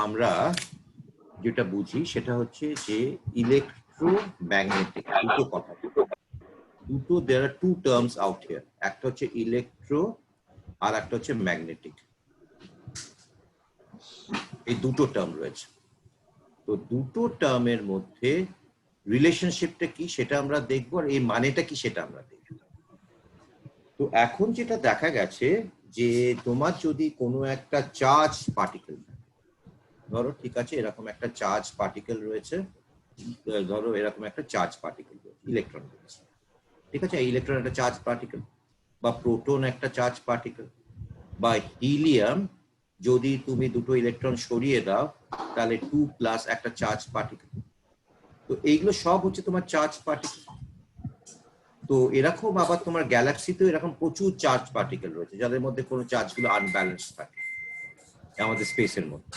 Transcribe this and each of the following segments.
আমরা যেটা বুঝি সেটা হচ্ছে যে ইলেকট্রোম্যাগনেটিক দুটো কথা, দুটো there are two terms out here, একটা হচ্ছে ইলেকট্রো আর একটা হচ্ছে ম্যাগনেটিক, এই দুটো টার্ম রয়েছে। তো দুটো টার্মের মধ্যে রিলেশনশিপটা কি সেটা আমরা দেখবো, আর এই মানেটা কি সেটা আমরা দেখব। তো এখন যেটা দেখা গেছে যে তোমার যদি কোনো একটা চার্জ পার্টিকেল, ধরো ঠিক আছে এরকম একটা চার্জ পার্টিকেল রয়েছে, ধরো এরকম একটা চার্জ পার্টিকেল রয়েছে, ইলেকট্রন রয়েছে, ঠিক আছে, ইলেকট্রন একটা চার্জ পার্টিকেল, বা প্রোটন একটা চার্জ পার্টিকেল, বা হিলিয়াম যদি তুমি দুটো ইলেকট্রন সরিয়ে দাও তাহলে 2+ একটা চার্জ পার্টিকেল। তো এইগুলো সব হচ্ছে তোমার চার্জ পার্টিকেল। তো এরকম আবার তোমার গ্যালাক্সিতেও এরকম প্রচুর চার্জ পার্টিকেল রয়েছে যাদের মধ্যে কোনো চার্জগুলো আনব্যালেন্স থাকে আমাদের স্পেসের মধ্যে।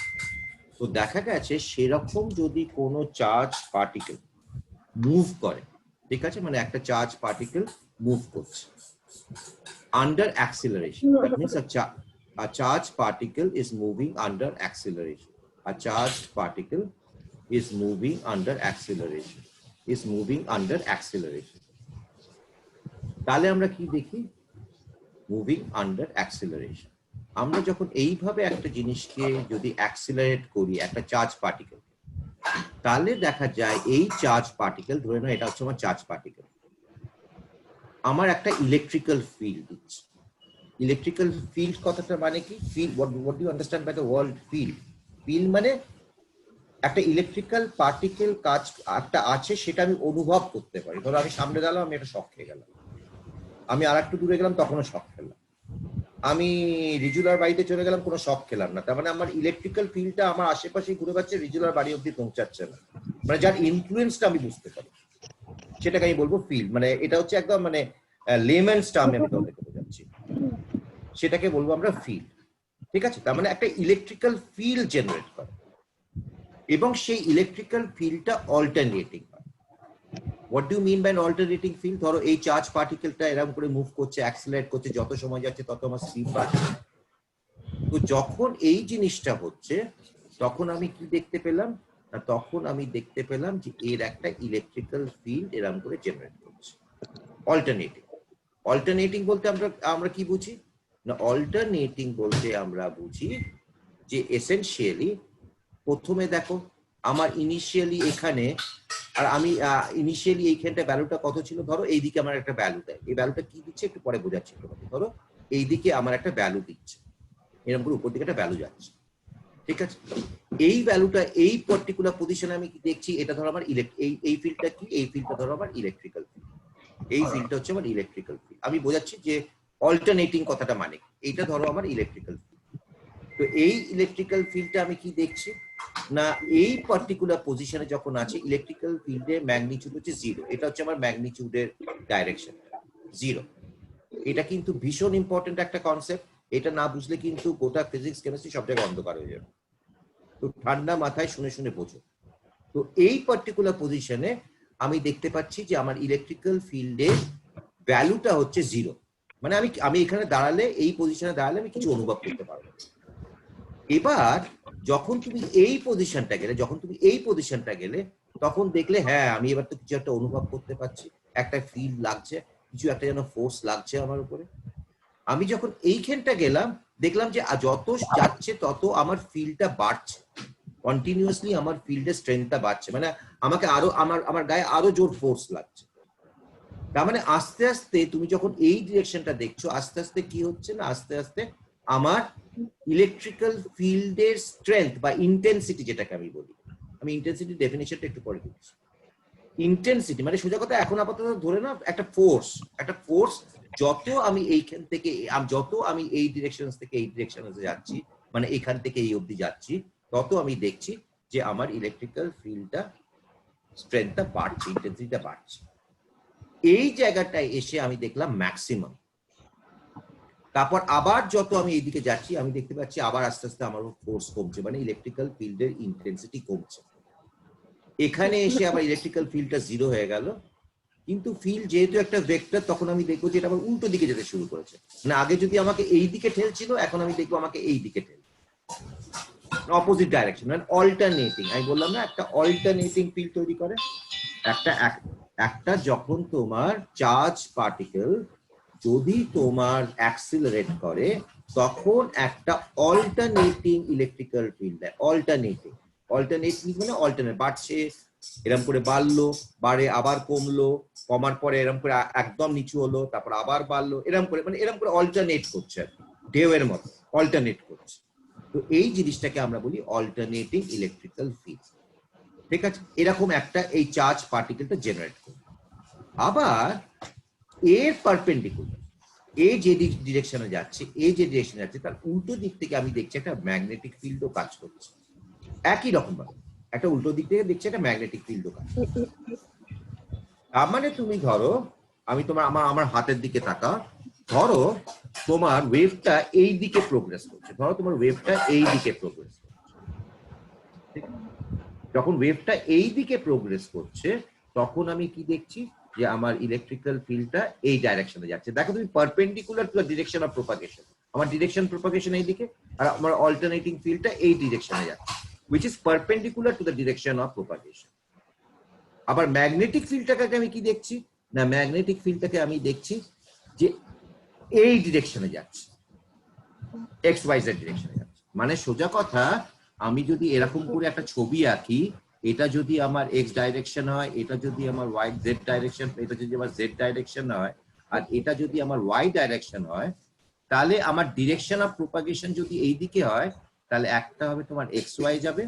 তো দেখা গেছে সেরকম যদি কোনো চার্জ পার্টিকেল মুভ করে, ঠিক আছে, মানে একটা চার্জ পার্টিকেল মুভ করছে under acceleration, that means a charged particle is moving under acceleration. A charged particle is moving under acceleration. Is moving under acceleration. তাহলে আমরা কি দেখি? Moving under acceleration. আমরা যখন এইভাবে একটা জিনিসকে যদি অ্যাক্সিলারেট করি একটা চার্জ পার্টিকেল, তাহলে দেখা যায় এই চার্জ পার্টিকেল, ধরে নাও এটা হচ্ছে আমার চার্জ পার্টিকেল, আমার একটা ইলেকট্রিক্যাল ফিল্ড দিচ্ছে। ইলেকট্রিক্যাল ফিল্ড কথাটা মানে কি? Field, what do you understand by the word field? Field মানে একটা ইলেকট্রিক্যাল পার্টিকেল কাজ একটা আছে, সেটা আমি অনুভব করতে পারি। ধরো আমি সামনে গেলাম, আমি একটা শক খেয়ে গেলাম, আমি আর একটু দূরে গেলাম, তখনও শক খেলাম, আমি রিজুলার বাড়িতে চলে গেলাম, কোনো শক খেলাম না। তার মানে আমার ইলেকট্রিক্যাল ফিল্ডটা আমার আশেপাশে ঘুরে বেড়াচ্ছে, রিজুলার বাড়ি অব্দি পৌঁছাচ্ছে না, মানে যার ইনফ্লুয়েন্সটা আমি বুঝতে পারি, সেটাকে আমি বলবো ফিল্ড। মানে এটা হচ্ছে একদম মানে লেম্যানস টার্মে আমি তোমাদেরকে বোঝাচ্ছি, সেটাকে বলবো আমরা ফিল্ড, ঠিক আছে। তার মানে একটা ইলেকট্রিক্যাল ফিল্ড জেনারেট করে এবং সেই ইলেকট্রিক্যাল ফিল্ডটা অল্টারনেটিং হয়। What do mean by alternating field? ধরো এই চার্জ পার্টিকেলটা এরকম করে মুভ করছে, অ্যাক্সিলারেট করছে, যত সময় যাচ্ছে তত আমার স্পিড বাড়ছে। তো যখন এই জিনিসটা হচ্ছে তখন আমি কি দেখতে পেলাম না, তখন আমি দেখতে পেলাম যে এর একটা ইলেকট্রিক্যাল ফিল্ড এরকম করে জেনারেট করছে, অল্টারনেটিং। অল্টারনেটিং বলতে আমরা কি বুঝি না, অল্টারনেটিং বলতে আমরা বুঝি যে এসেনশিয়ালি প্রথমে দেখো আমার ইনিশিয়ালি এখানে, আর আমি ইনিশিয়ালি এইখানটা ভ্যালুটা কত ছিল, ধরো এইদিকে আমার একটা ভ্যালু দেয়, এই ভ্যালুটা কি দিচ্ছে একটু পরে বোঝাচ্ছি তোমাকে। ধরো এইদিকে আমার একটা ভ্যালু দিচ্ছে, এরকম করে উপর দিকে একটা ভ্যালু যাচ্ছে, ঠিক আছে। এই ভ্যালুটা এই পার্টিকুলার পজিশনে আমি কি দেখছি, এটা ধরো আমার এই ফিল্ডটা কি, এই ফিল্ডটা ধরো আমার ইলেকট্রিক্যাল ফিল্ড, এই ফিল্ডটা হচ্ছে আমার ইলেকট্রিক্যাল ফিল্ড। আমি বোঝাচ্ছি যে অল্টারনেটিং কথাটা মানে এইটা ধরো আমার ইলেকট্রিক্যাল ফিল্ড। তো এই ইলেকট্রিক্যাল ফিল্ডটা আমি কি দেখছি না, এই পার্টিকুলার পজিশনে যখন আছে ইলেকট্রিক্যাল ফিল্ডের ম্যাগনিটিউড হচ্ছে 0, এটা হচ্ছে আমার ম্যাগনিটিউডের ডাইরেকশন 0। এটা কিন্তু ভীষণ ইম্পর্টেন্ট একটা কনসেপ্ট, এটা না বুঝলে কিন্তু গোটা ফিজিক্স কেমিস্ট্রি সব জায়গায় অন্ধকার হয়ে যাবে। তো ঠান্ডা মাথায় শুনে শুনে বোঝো। তো এই পার্টিকুলার পজিশনে আমি দেখতে পাচ্ছি যে আমার ইলেকট্রিক্যাল ফিল্ডের ভ্যালুটা হচ্ছে 0, মানে আমি এখানে দাঁড়ালে, এই পজিশনে দাঁড়ালে আমি কিছু অনুভব করতে পারবো। এবার যখন তুমি এই পজিশনটা গেলে, তখন দেখলে হ্যাঁ আমি এবার তো কিছু একটা অনুভব করতে পারছি, একটা ফিল লাগছে, কিছু একটা যেন ফোর্স লাগছে আমার উপরে। আমি যখন এইখানটা গেলাম, দেখলাম যে যত যাচ্ছে তত আমার ফিলটা বাড়ছে, কন্টিনিউয়াসলি আমার ফিল্ডের স্ট্রেংথটা বাড়ছে, মানে আমাকে আরো আমার গায়ে আরো জোর ফোর্স লাগছে। তার মানে আস্তে আস্তে তুমি যখন এই ডিরেকশনটা দেখছো, আস্তে আস্তে কি হচ্ছে না, আস্তে আস্তে আমার ইলেকট্রিক্যাল ফিল্ডের স্ট্রেংথ বা ইন্টেন্সিটি, যেটাকে আমি বলি, আমি ইন্টেন্সিটি ডেফিনিশনটা একটু পরে দিচ্ছি। ইন্টেন্সিটি মানে সোজা কথা, এখন আপাতত ধরে না একটা ফোর্স, যত আমি এইখান থেকে যত আমি এই ডিরেকশন থেকে এই ডিরেকশনে যাচ্ছি, মানে এখান থেকে এই অবধি যাচ্ছি, তত আমি দেখছি যে আমার ইলেকট্রিক্যাল ফিল্ডটা স্ট্রেংথটা বাড়ছে, ইন্টেন্সিটিটা বাড়ছে। এই জায়গাটায় এসে আমি দেখলাম ম্যাক্সিমাম। তারপর আবার যত আমি এইদিকে যাচ্ছি, আমি দেখতে পাচ্ছি আবার আস্তে আস্তে আমার ফোর্স কমছে, মানে ইলেকট্রিক্যাল ফিল্ডের ইন্টেন্সিটি কমছে। এখানে এসে আবার ইলেকট্রিক্যাল ফিল্ডটা 0 হয়ে গেল, কিন্তু ফিল্ড যেহেতু একটা ভেক্টর, তখন আমি দেখবো যে এটা আবার উল্টো দিকে যেতে শুরু করেছে। মানে আগে যদি আমাকে এই দিকে ঠেলছিল, এখন আমি দেখবো আমাকে এই দিকে ঠেল। অপোজিট ডাইরেকশন মানে অল্টারনেটিং। আমি বললাম না একটা অল্টারনেটিং ফিল্ড তৈরি করে। একটা যখন তোমার চার্জ পার্টিকেল যদি তোমার অ্যাক্সিলারেট করে তখন একটা অল্টারনেটিং ইলেকট্রিক্যাল ফিল্ড দেয়। অল্টারনেটিং মানে অল্টারনেট, বাড়ছে এরকম করে বাড়লো, বাড়ে আবার কমলো, কমার পরে এরকম করে একদম নিচু হলো, তারপর আবার বাড়লো, এরকম করে মানে এরকম করে অল্টারনেট করছে আর কি, ঢেউয়ের মতো অল্টারনেট করছে। তো এই জিনিসটাকে আমরা বলি অল্টারনেটিং ইলেকট্রিক্যাল ফিল্ড। ঠিক আছে, এরকম একটা এই চার্জ পার্টিকেলটা জেনারেট করে। আবার এর পারপেন্ডিকুলার এই যে ডিরেকশনে যাচ্ছে, তার উল্টো দিক থেকে আমি দেখছি একটা ম্যাগনেটিক ফিল্ডও কাজ করছে। একই রকম ভাবে একটা উল্টো দিক থেকে দেখছি একটা ম্যাগনেটিক ফিল্ডও কাজ করছে। তার মানে তুমি ধরো, আমি তোমার আমার হাতের দিকে তাকাও, ধরো তোমার ওয়েভটা এই দিকে প্রোগ্রেস করছে, ধরো তোমার ওয়েভটা এই দিকে প্রোগ্রেস করছে। যখন ওয়েভটা এই দিকে প্রোগ্রেস করছে তখন আমি কি দেখছি যে আমার ইলেকট্রিক্যাল ফিল্ডটা এই ডাইরেকশনে যাচ্ছে। দেখো তুমি perpendicular to the direction of propagation, আমার ডিরেকশন প্রপাগেশন এই দিকে, আর আমার অল্টারনেটিং ফিল্ডটা এই ডিরেকশনে যাচ্ছে, which is perpendicular to the direction of propagation. আবার ম্যাগনেটিক ফিল্ডটাকে আমি কি দেখছি না, ম্যাগনেটিক ফিল্ডটাকে আমি দেখছি যে এই ডিরেকশনে যাচ্ছে, এক্স ওয়াই জেড ডিরেকশনে যাচ্ছে। মানে সোজা কথা, আমি যদি এরকম করে একটা ছবি আঁকি, এটা যদি আমার এক্স ডাইরেকশন হয়, এটা যদি আমার ওয়াই জেড ডাইরেকশন, এটা যদি আমার জেড ডাইরেকশন হয়, আর এটা যদি আমার ওয়াই ডাইরেকশন হয়, তাহলে আমার ডিরেকশন অফ প্রপাগেশন যদি এই দিকে হয়, তাহলে একটা হবে তোমার এক্স ওয়াই যাবে,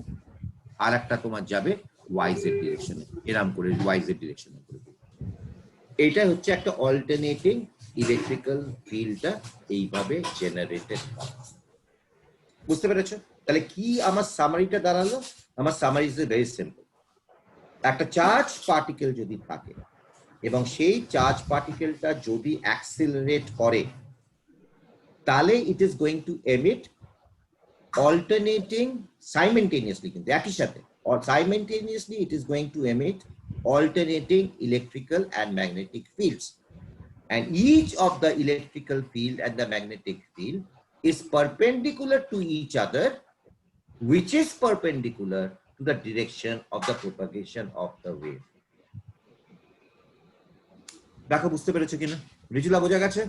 আর একটা তোমার যাবে ওয়াই জেড ডিরেকশনে, এরকম করে ওয়াই জেড ডিরেকশনে করে। এটা হচ্ছে একটা অল্টারনেটিং ইলেকট্রিক্যাল ফিল্ডটা এইভাবে জেনারেটেড হয়। বুঝতে পেরেছো? তাহলে কি আমার সামারিটা দাঁড়ালো? আমার সামারি ইজ ভেরি সিম্পল। একটা চার্জ পার্টিকেল যদি থাকে এবং সেই চার্জ পার্টিকেলটা যদি অ্যাক্সিলারেট করে, তাহলে it is going to emit alternating simultaneously, কিন্তু একই সাথে, or simultaneously it is going to emit alternating electrical and magnetic fields, and each of the electrical field and the magnetic field is perpendicular to each other, which is perpendicular to the direction of the propagation of the wave. দেখো বুঝতে পেরেছো কিনা? রিজুলা বোঝা গেছে?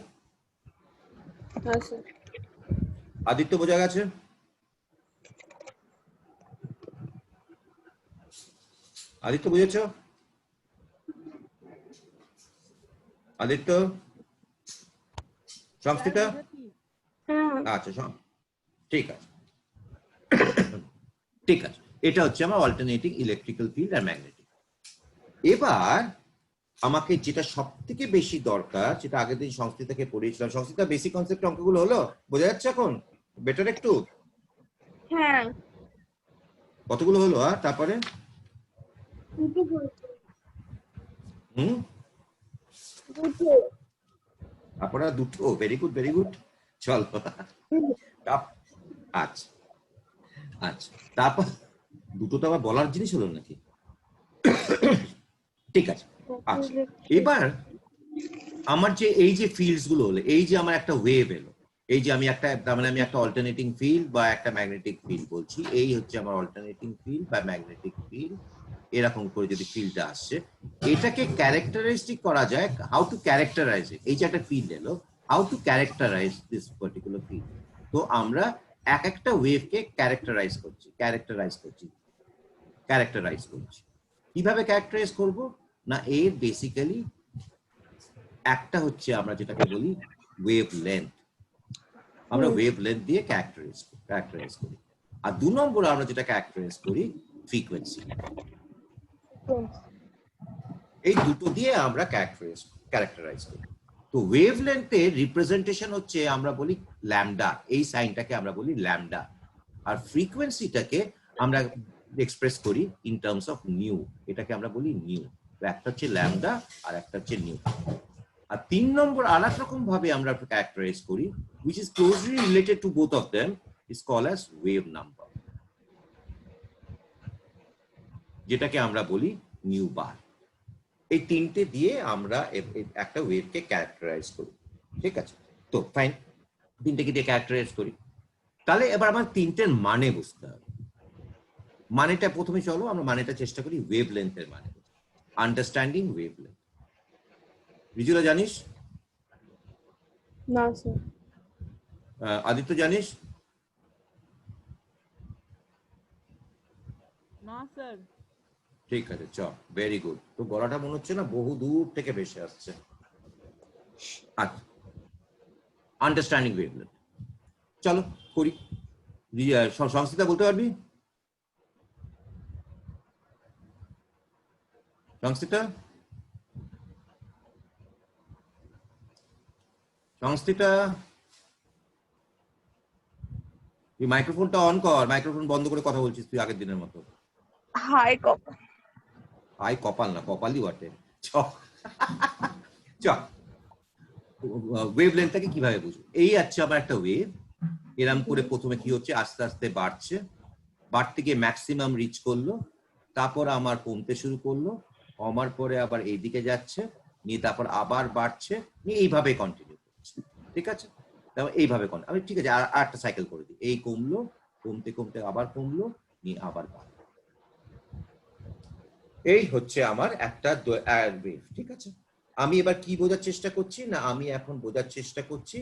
আদিত্য বোঝা গেছে? আদিত্য বুঝেছ? আদিত্য, সংস্কৃতা? আচ্ছা, ঠিক আছে, ঠিক আছে। এটা হচ্ছে আমার অল্টারনেটিং ইলেকট্রিক্যাল ফিল্ড আর ম্যাগনেটিক। এবার আমাকে যেটা সব থেকে বেশি দরকার, যেটা আগের দিন সংস্কৃতাকে পড়িয়েছিলাম, সংস্কৃতা বেসিক কনসেপ্ট অঙ্কগুলো হলো, বোঝা যাচ্ছে এখন বেটার একটু? হ্যাঁ। কতগুলো হলো? আর তারপরে তারপরে দুটো, ভেরি গুড ভেরি গুড, চলো। আচ্ছা আচ্ছা, তারপর দুটো তো আবার বলার জিনিস হলো নাকি? ঠিক আছে, আচ্ছা। এবার আমার যে এই যে ফিল্ডস গুলো হলো, এই যে আমার একটা ওয়েভ এলো, এই যে আমি একটা, মানে আমি একটা অল্টারনেটিং ফিল্ড বা একটা ম্যাগনেটিক ফিল্ড বলছি, এই হচ্ছে আমার অল্টারনেটিং ফিল্ড বা ম্যাগনেটিক ফিল্ড। এরকম করে যদি ফিল্ডটা আসছে, এটাকে ক্যারেক্টারিস্টিক করা যায়, হাউ টু ক্যারেক্টারাইজ ইট। এই যে একটা ফিল্ড এলো, how to characterise this particular field. তো আমরা এক একটা ওয়েভকে ক্যারেক্টারাইজ করছি। কিভাবে ক্যারেক্টারাইজ করব না, এর বেসিক্যালি একটা হচ্ছে আমরা যেটাকে বলি ওয়েভ লেন্থ, আমরা ওয়েভ লেন্থ দিয়ে ক্যারেক্টারাইজ করি। আর দু নম্বরে আমরা যেটা ক্যারেক্টারাইজ করি ফ্রিকোয়েন্সি। এই দুটো দিয়ে আমরা ক্যারেক্টারাইজ করি। তো ওয়েভ লেন্থের রিপ্রেজেন্টেশন হচ্ছে আমরা বলি ল্যামডা, এই সাইনটাকে আমরা বলি ল্যামডা। আর ফ্রিকোয়েন্সিটাকে আমরা এক্সপ্রেস করি ইন টার্মস অফ নিউ, এটাকে আমরা বলি নিউ। একটা হচ্ছে ল্যামডা আর একটা হচ্ছে নিউ। আর তিন নম্বর আর এক রকম ভাবে আমরা ক্যারেক্টারাইজ করি, which is closely related to both of them, is called as wave number, যেটাকে আমরা বলি নিউ বার। এই তিনটে দিয়ে আমরা একটা ওয়েভকে ক্যারেক্টারাইজ করি। ঠিক আছে, তো ফাইন, তিনটেকে দিয়ে ক্যারেক্টারাইজ করি। তাহলে এবার আমার তিনটের মানে বুঝতে হবে। মানেটা প্রথমে চলো আমরা মানেটা চেষ্টা করি ওয়েভলেন্থের মানে, আন্ডারস্ট্যান্ডিং ওয়েভলেন্থ। রিজুলা জানিস? না স্যার। আদিত্য জানিস? না স্যার। ঠিক আছে, চ, ভেরি গুড। তো গলাটা মনে হচ্ছে না বহু দূর থেকে ভেসে আসছে। আচ্ছা, আন্ডারস্ট্যান্ডিং ওয়েভলেন্থ চলো করি। সংস্কৃতা বলতে পারবি? সংস্কৃতা, সংস্কৃতা, তুই মাইক্রোফোনটা অন কর, মাইক্রোফোন বন্ধ করে কথা বলছিস তুই আগের দিনের মতো। হাই কপাল। আই কপাল না, কপালই বটে। চ চ, ওয়েভ লেন্থটাকে কিভাবে বুঝবো? এই আছে আমার একটা ওয়েভ, এরম করে প্রথমে কি হচ্ছে আস্তে আস্তে বাড়ছে, বাড়তে গিয়ে ম্যাক্সিমাম রিচ করলো, তারপর আমার কমতে শুরু করলো, কমার পরে আবার এইদিকে যাচ্ছে, নিয়ে তারপর আবার বাড়ছে, নিয়ে এইভাবে কন্টিনিউ করছে। ঠিক আছে, তারপর এইভাবে আমি ঠিক আছে আর একটা সাইকেল করে দিই, এই কমলো, কমতে কমতে আবার কমলো, নিয়ে আবার বাড়লো। এই হচ্ছে আমার একটা ওয়েভ। ঠিক আছে, আমি এবার কি বোঝার চেষ্টা করছি না, আমি এখন বোঝার চেষ্টা করছি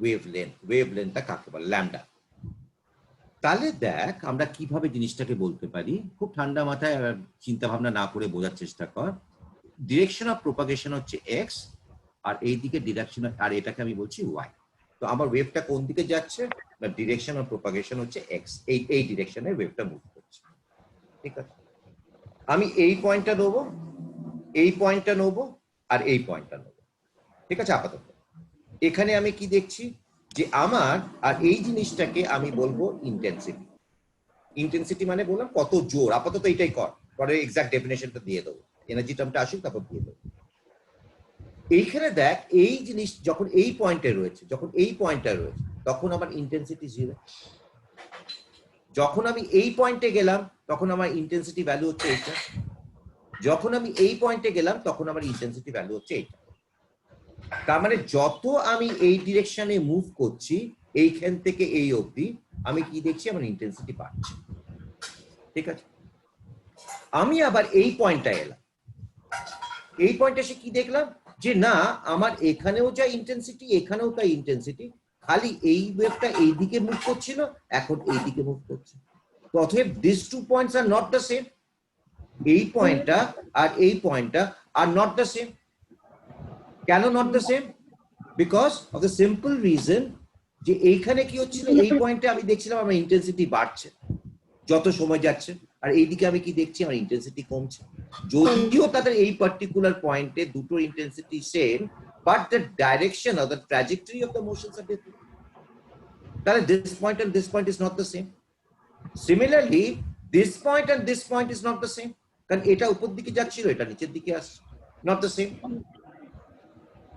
ওয়েভ লেন্থ। ওয়েভ লেন্থটা কাকে বলে? ল্যামডা। তাহলে দেখ আমরা কিভাবে জিনিসটাকে বলতে পারি, খুব ঠান্ডা মাথায় চিন্তা ভাবনা না করে বোঝার চেষ্টা কর। ডিরেকশন অফ প্রোপাগেশন হচ্ছে এক্স, আর এই দিকে ডিরেকশন, আর এটাকে আমি বলছি ওয়াই। তো আমার ওয়েভটা কোন দিকে যাচ্ছে না, ডিরেকশন অফ প্রোপাগেশন হচ্ছে এক্স, এই ডিরেকশনে ওয়েভটা মুভ করছে। ঠিক আছে, আমি এই পয়েন্টটা নেবো, এই পয়েন্টটা নেবো, আর এই পয়েন্টটা নেবো। ঠিক আছে, আপাতত এখানে আমি কি দেখছি যে আমার, আর এই জিনিসটাকে আমি বলবো ইন্টেন্সিটি। ইন্টেন্সিটি মানে বললাম কত জোর, আপাতত এইটাই কর, পরে এক্সাক্ট ডেফিনেশনটা দিয়ে দেবো, এনার্জি টার্মটা আসুক তারপর দিয়ে দেবো। এইখানে দেখ এই জিনিস যখন এই পয়েন্টে রয়েছে, যখন এই পয়েন্টে রয়েছে তখন আমার ইন্টেন্সিটি 0। যখন আমি এই পয়েন্টে গেলাম তখন আমার ইন্টেন্সিটি ভ্যালু হচ্ছে এইটা, যখন আমি এই পয়েন্টে গেলাম তখন আমার ইন্টেন্সিটি ভ্যালু হচ্ছে এইটা। তার মানে যত আমি এই ডিরেকশনে মুভ করছি এইখান থেকে এই অবধি আমি কি দেখছি, আমার ইন্টেন্সিটি বাড়ছে। ঠিক আছে, আমি আবার এই পয়েন্টটা এলাম, এই পয়েন্টে এসে কি দেখলাম যে না আমার এখানেও যা ইন্টেন্সিটি এখানেও তাই ইন্টেন্সিটি, খালি এই ওয়েভটা এইদিকে মুভ করছিল, এখন এইদিকে মুভ করছে। তো অতএব this two points are not the same. এই পয়েন্টটা আর এই পয়েন্টটা আর নট দ্য সেম। কেন not the same? Because of the simple reason যে এইখানে কি হচ্ছিল, এই পয়েন্টে আমি দেখছিলাম আমার ইন্টেন্সিটি বাড়ছে যত সময় যাচ্ছে, আর এইদিকে আমি কি দেখছি, আমার ইন্টেন্সিটি কমছে। যদিও তাদের এই পার্টিকুলার পয়েন্টে দুটো intensity same, but the direction or the trajectory of the motions are different. তাহলে this point and this point is not the same. Similarly this point and this point is not the same, কারণ এটা উপর দিকে যাচ্ছিল, এটা নিচের দিকে আসছে, নট দ্য সেম।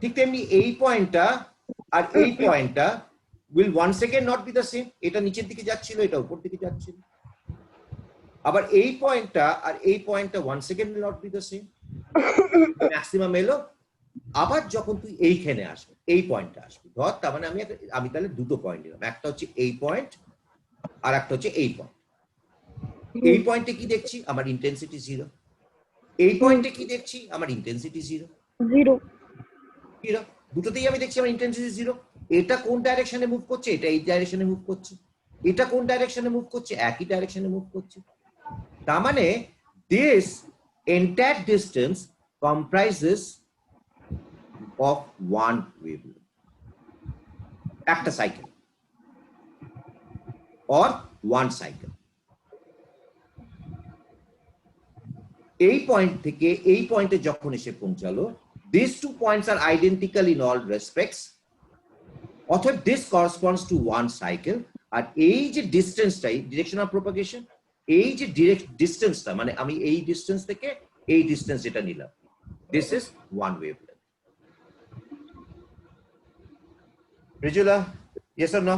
ঠিক তেমনি এই পয়েন্টটা আর এই পয়েন্টটা will once again not be the same. এটা নিচের দিকে যাচ্ছিল, এটা উপর দিকে যাচ্ছিল। আবার এই পয়েন্টটা আর এই পয়েন্টটা once again will not be the same. Maximum এলো, আবার যখন তুই এইখানে আসবে, এই পয়েন্টটা আসবে, ধর তার মানে আমি তাহলে দুটো পয়েন্ট নিলাম, একটা হচ্ছে এই পয়েন্ট আর একটা হচ্ছে এই পয়েন্ট। এই পয়েন্টে কি দেখছি, আমার ইন্টেন্সিটি 0। এই পয়েন্টে কি দেখছি, আমার ইন্টেন্সিটি 0। 0 দুটোতেই আমি দেখছি আমার ইন্টেন্সিটি 0। এটা কোন ডাইরেকশনে মুভ করছে, এটা এই ডাইরেকশনে মুভ করছে। এটা কোন ডাইরেকশনে মুভ করছে, একই ডাইরেকশনে মুভ করছে। তার মানে this entire distance comprises of one wavelength, একটা সাইকেল অর ওয়ান সাইকেল। এই পয়েন্ট থেকে এই পয়েন্টে যখন এসে পৌঁছালো, these two points are identical in all respects, অতএব this corresponds to one cycle। আর এই যে ডিসটেন্সটা, ডিরেকশন অফ প্রপাগেশন, এই যে ডিরেক্ট ডিসটেন্সটা মানে আমি এই ডিসটেন্স থেকে এই ডিসটেন্স যেটা নিলাম, this is one wavelength. Rijula, yes or no?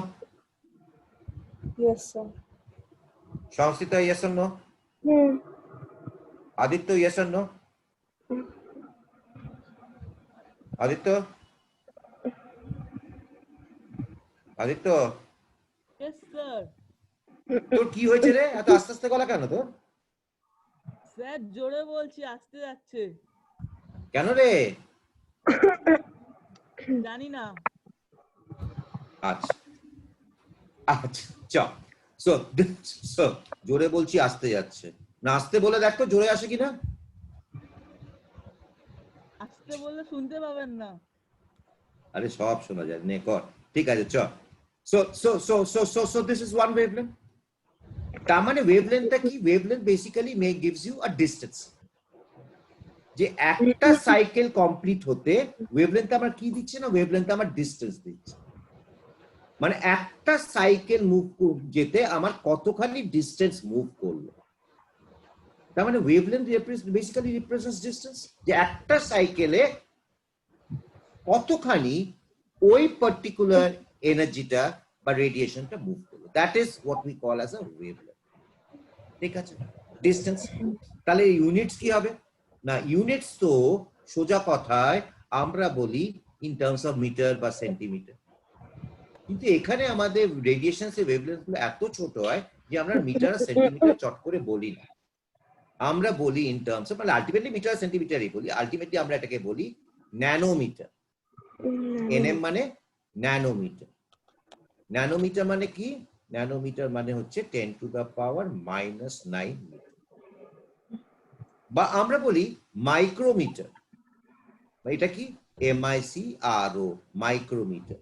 Yes, sir. Shansita, yes or no? Aditya, yes or no? Aditya? Aditya? Yes, sir. তোর কি হয়েছে রে, এত আস্তে আস্তে গলা কেন তোর? স্যার জোরে বলছি, আসতে যাচ্ছে। কেন রে? জানি না। আচ্ছা আচ্ছা চল। সো সো জোরে বলছি আসতে যাচ্ছে না, আসতে বলে দেখো জোরে আসে কিনা। আসতে বললে শুনতে পাবেন না। আরে সব শোনা যায়, নে কর, ঠিক আছে চল। So so so so so so this is one wavelength. তার মানে ওয়েভলেন্থটা কি? Wavelength basically gives you a distance. যে একটা সাইকেল কমপ্লিট হতে ওয়েভলেন্থ আমার কি দিচ্ছে না, ওয়েভলেন্থ আমার ডিসটেন্স দিচ্ছে। মানে একটা সাইকেল মুভ যেতে আমার কতখানি ডিসটেন্স মুভ করলো। তার মানে ওয়েভলেন্থ বেসিক্যালি রিপ্রেজেন্টস ডিসটেন্স, যে একটা সাইকেলে কতখানি ওই পার্টিকুলার এনার্জিটা বা রেডিয়েশনটা মুভ করলো। That is what we call as a wavelength. ঠিক আছে, ডিসটেন্স। তাহলে ইউনিটস কি হবে না? ইউনিটস তো সোজা কথায় আমরা বলি ইন টার্মস অফ মিটার বা সেন্টিমিটার, কিন্তু এখানে আমাদের রেডিয়েশন এর ওয়েভলেন্থ গুলো এত ছোট হয় যে আমরা মিটার আর সেন্টিমিটার চট করে বলি না, আমরা বলি ইন টার্মস অফ, মানে আলটিমেটলি মিটার আর সেন্টিমিটারই বলি, আলটিমেটলি আমরা এটাকে বলি ন্যানোমিটার। এনএম মানে ন্যানোমিটার। ন্যানোমিটার মানে কি? ন্যানোমিটার মানে হচ্ছে 10⁻⁻⁹ মিটার, বা আমরা বলি মাইক্রোমিটার। এটা কি? MICRO, micrometer.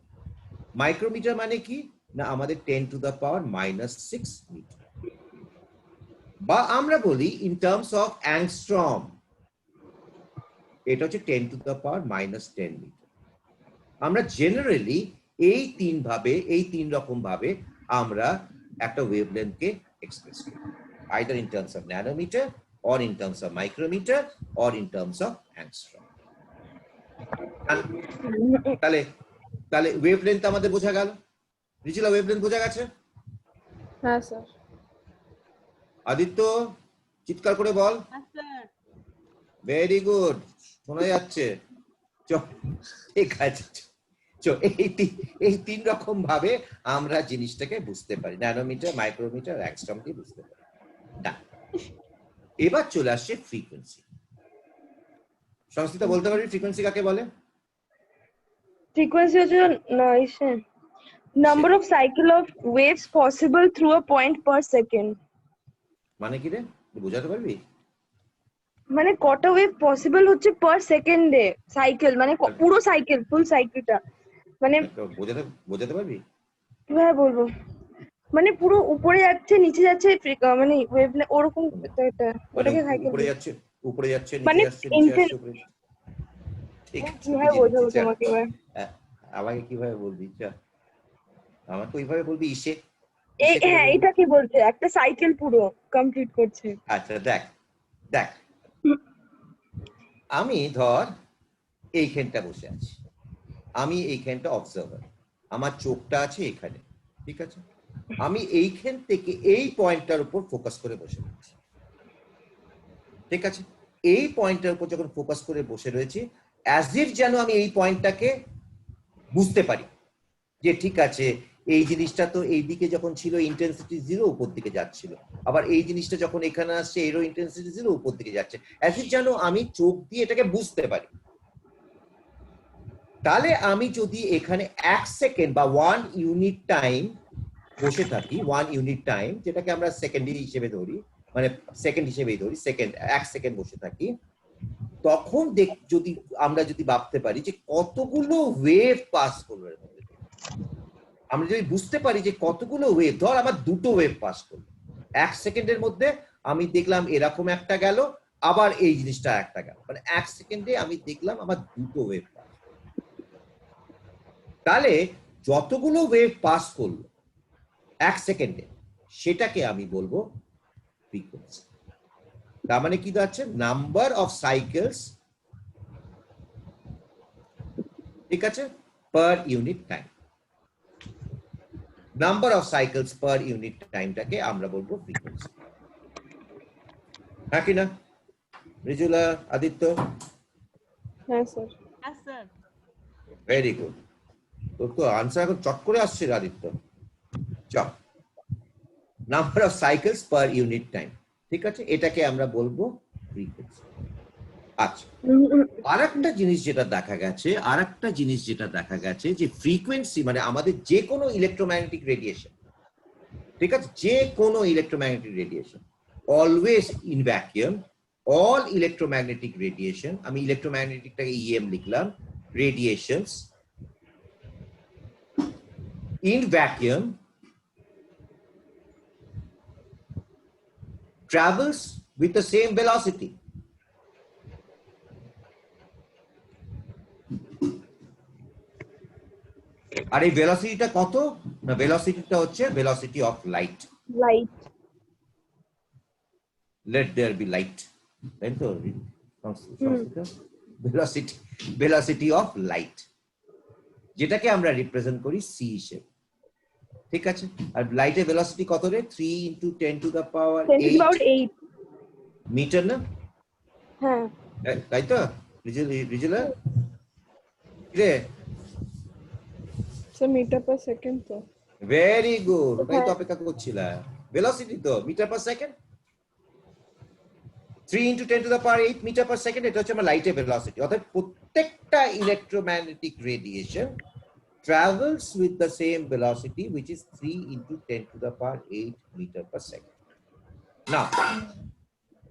মাইক্রোমিটার মানে কি না আমাদের 10⁻⁻⁶ মিটার, বা আমরা বলি ইন টার্মস অফ অ্যাংস্ট্রম, এটা হচ্ছে 10⁻⁻10 মিটার। আমরা জেনারেলি এই তিন রকম ভাবে আমরা একটা ওয়েভলেন্থকে এক্সপ্রেস করি, either in terms of nanometer, or in terms of micrometer, or in terms of angstrom. তাহলে তাহলে ওয়েভলেন্থ আমাদের বোঝা গেল। রিচিলা, ওয়েভলেন্থ বোঝা গেছে? হ্যাঁ স্যার। আদিত্য চিৎকার করে বল। হ্যাঁ স্যার। ভেরি গুড, শোনা যাচ্ছে। ঠিক আছে, এই তিন রকম ভাবে আমরা জিনিসটাকে বুঝতে পারি, ন্যানোমিটার, মাইক্রোমিটার, অ্যাংস্ট্রম দিয়ে বুঝতে পারি। এবার চলে আসছে ফ্রিকোয়েন্সি। সংস্কৃত বলতে পারবি ফ্রিকোয়েন্সি কাকে বলে? ফ্রিকোয়েন্সি হচ্ছে number of cycle of waves possible through a point per second. মানে কি রে, বোঝাতে পারবি? মানে কটা ওয়েভ পসিবল হচ্ছে পার সেকেন্ডে, সাইকেল মানে পুরো সাইকেল, ফুল সাইকেলটা, মানে বোঝাতে পারবি? কিভাবে বলবো, মানে পুরো উপরে যাচ্ছে নিচে যাচ্ছে, মানে ওয়েভ ওরকম একটা, ওটাকে সাইকেল উপরে যাচ্ছে মানে নিচে আসছে, নিচে আসছে, উপরে। ঠিক আছে, কিভাবে বোঝাবো তোমাকে এবার? আমাকে কিভাবে বলবি? আমাকে ওইভাবে বলবি, ইসে। হ্যাঁ, এটা কি বলছে, একটা সাইকেল পুরো কমপ্লিট করছে। আচ্ছা দেখ দেখ, আমি ধর এইখানটা বসে আছি, আমি এইখানটা অবজার্ভার, আমার চোখটা আছে এখানে, ঠিক আছে? আমি এইখান থেকে এই পয়েন্টটার উপর ফোকাস করে বসে রয়েছি, ঠিক আছে? এই পয়েন্টটার উপর যখন ফোকাস করে বসে রয়েছি, অ্যাজ ইফ যেন আমি এই পয়েন্টটাকে বুঝতে পারি যে ঠিক আছে, এই জিনিসটা তো এই দিকে যখন ছিল ইন্টেন্সিটি 0 উপর দিকে যাচ্ছিল, আবার এই জিনিসটা যখন এখানে আসছে এরও ইন্টেন্সিটি 0 উপর দিকে যাচ্ছে, অ্যাজ ইফ যেন আমি চোখ দিয়ে এটাকে বুঝতে পারি। তাহলে আমি যদি এখানে 1 সেকেন্ড বা 1 ইউনিট টাইম বসে থাকি, 1 ইউনিট টাইম যেটাকে আমরা সেকেন্ড হিসেবে ধরি, মানে সেকেন্ড হিসেবেই ধরি, সেকেন্ড 1 সেকেন্ড বসে থাকি, তখন যদি আমরা ভাবতে পারি যে কতগুলো ওয়েভ পাস করবে, আমরা যদি বুঝতে পারি যে কতগুলো ওয়েভ, ধর আমার দুটো ওয়েভ পাস করলো 1 সেকেন্ডের মধ্যে, আমি দেখলাম এরকম একটা গেল, আবার এই জিনিসটা একটা গেল, মানে 1 সেকেন্ডে আমি দেখলাম আমার দুটো ওয়েভ পাস। তাহলে যতগুলো ওয়েভ পাস করলো 1 সেকেন্ডে, সেটাকে আমি বলবো ফ্রিকোয়েন্সি। তার মানে কি দাঁড়াচ্ছে? নাম্বার অফ সাইকেলস, ঠিক আছে, per unit time. Number of cycles per unit টাইমটাকে আমরা বলবো ফ্রিকোয়েন্সি। হ্যাঁ কি না রিজুলা, আদিত্য? হ্যাঁ স্যার। হ্যাঁ স্যার। ভেরি গুড, তোর তো আনসার এখন চট করে আসছে রে আদিত্য। চল number of cycles per unit time, ঠিক আছে, এটাকে আমরা বলবো ফ্রিকোয়েন্সি। আচ্ছা, আরেকটা জিনিস যেটা দেখা গেছে যে ফ্রিকোয়েন্সি মানে আমাদের যে কোনো ইলেকট্রোম্যাগনেটিক রেডিয়েশন, ঠিক আছে, যে কোনো electromagnetic radiation always in vacuum, all electromagnetic radiation, আমি ইলেকট্রোম্যাগনেটিকটাকে ইএম লিখলাম, রেডিয়েশনস in vacuum travels with the same velocity. আর এই ভেলোসিটিটা কত? না, ভেলোসিটিটা হচ্ছে velocity of light. Light. Let there be light, তাই তো ভেলোসিটি অফ লাইট, যেটাকে আমরা রিপ্রেজেন্ট করি সি হিসেবে, ঠিক আছে। আর লাইটের ভেলোসিটি কত রে? 3 × 10⁸ মিটার না? হ্যাঁ, তাই তো রিজুলা রে? মিটার পার সেকেন্ড তো। ভেরি গুড, তাই তো অপেক্ষা করছিলাম। ভেলোসিটি তো meter per second, 3 × 10⁸ meter per second, এটা হচ্ছে আমার লাইটের ভেলোসিটি। অর্থাৎ প্রত্যেকটা electromagnetic radiation travels with the same velocity, which is 3 × 10⁸ meter per second. Now,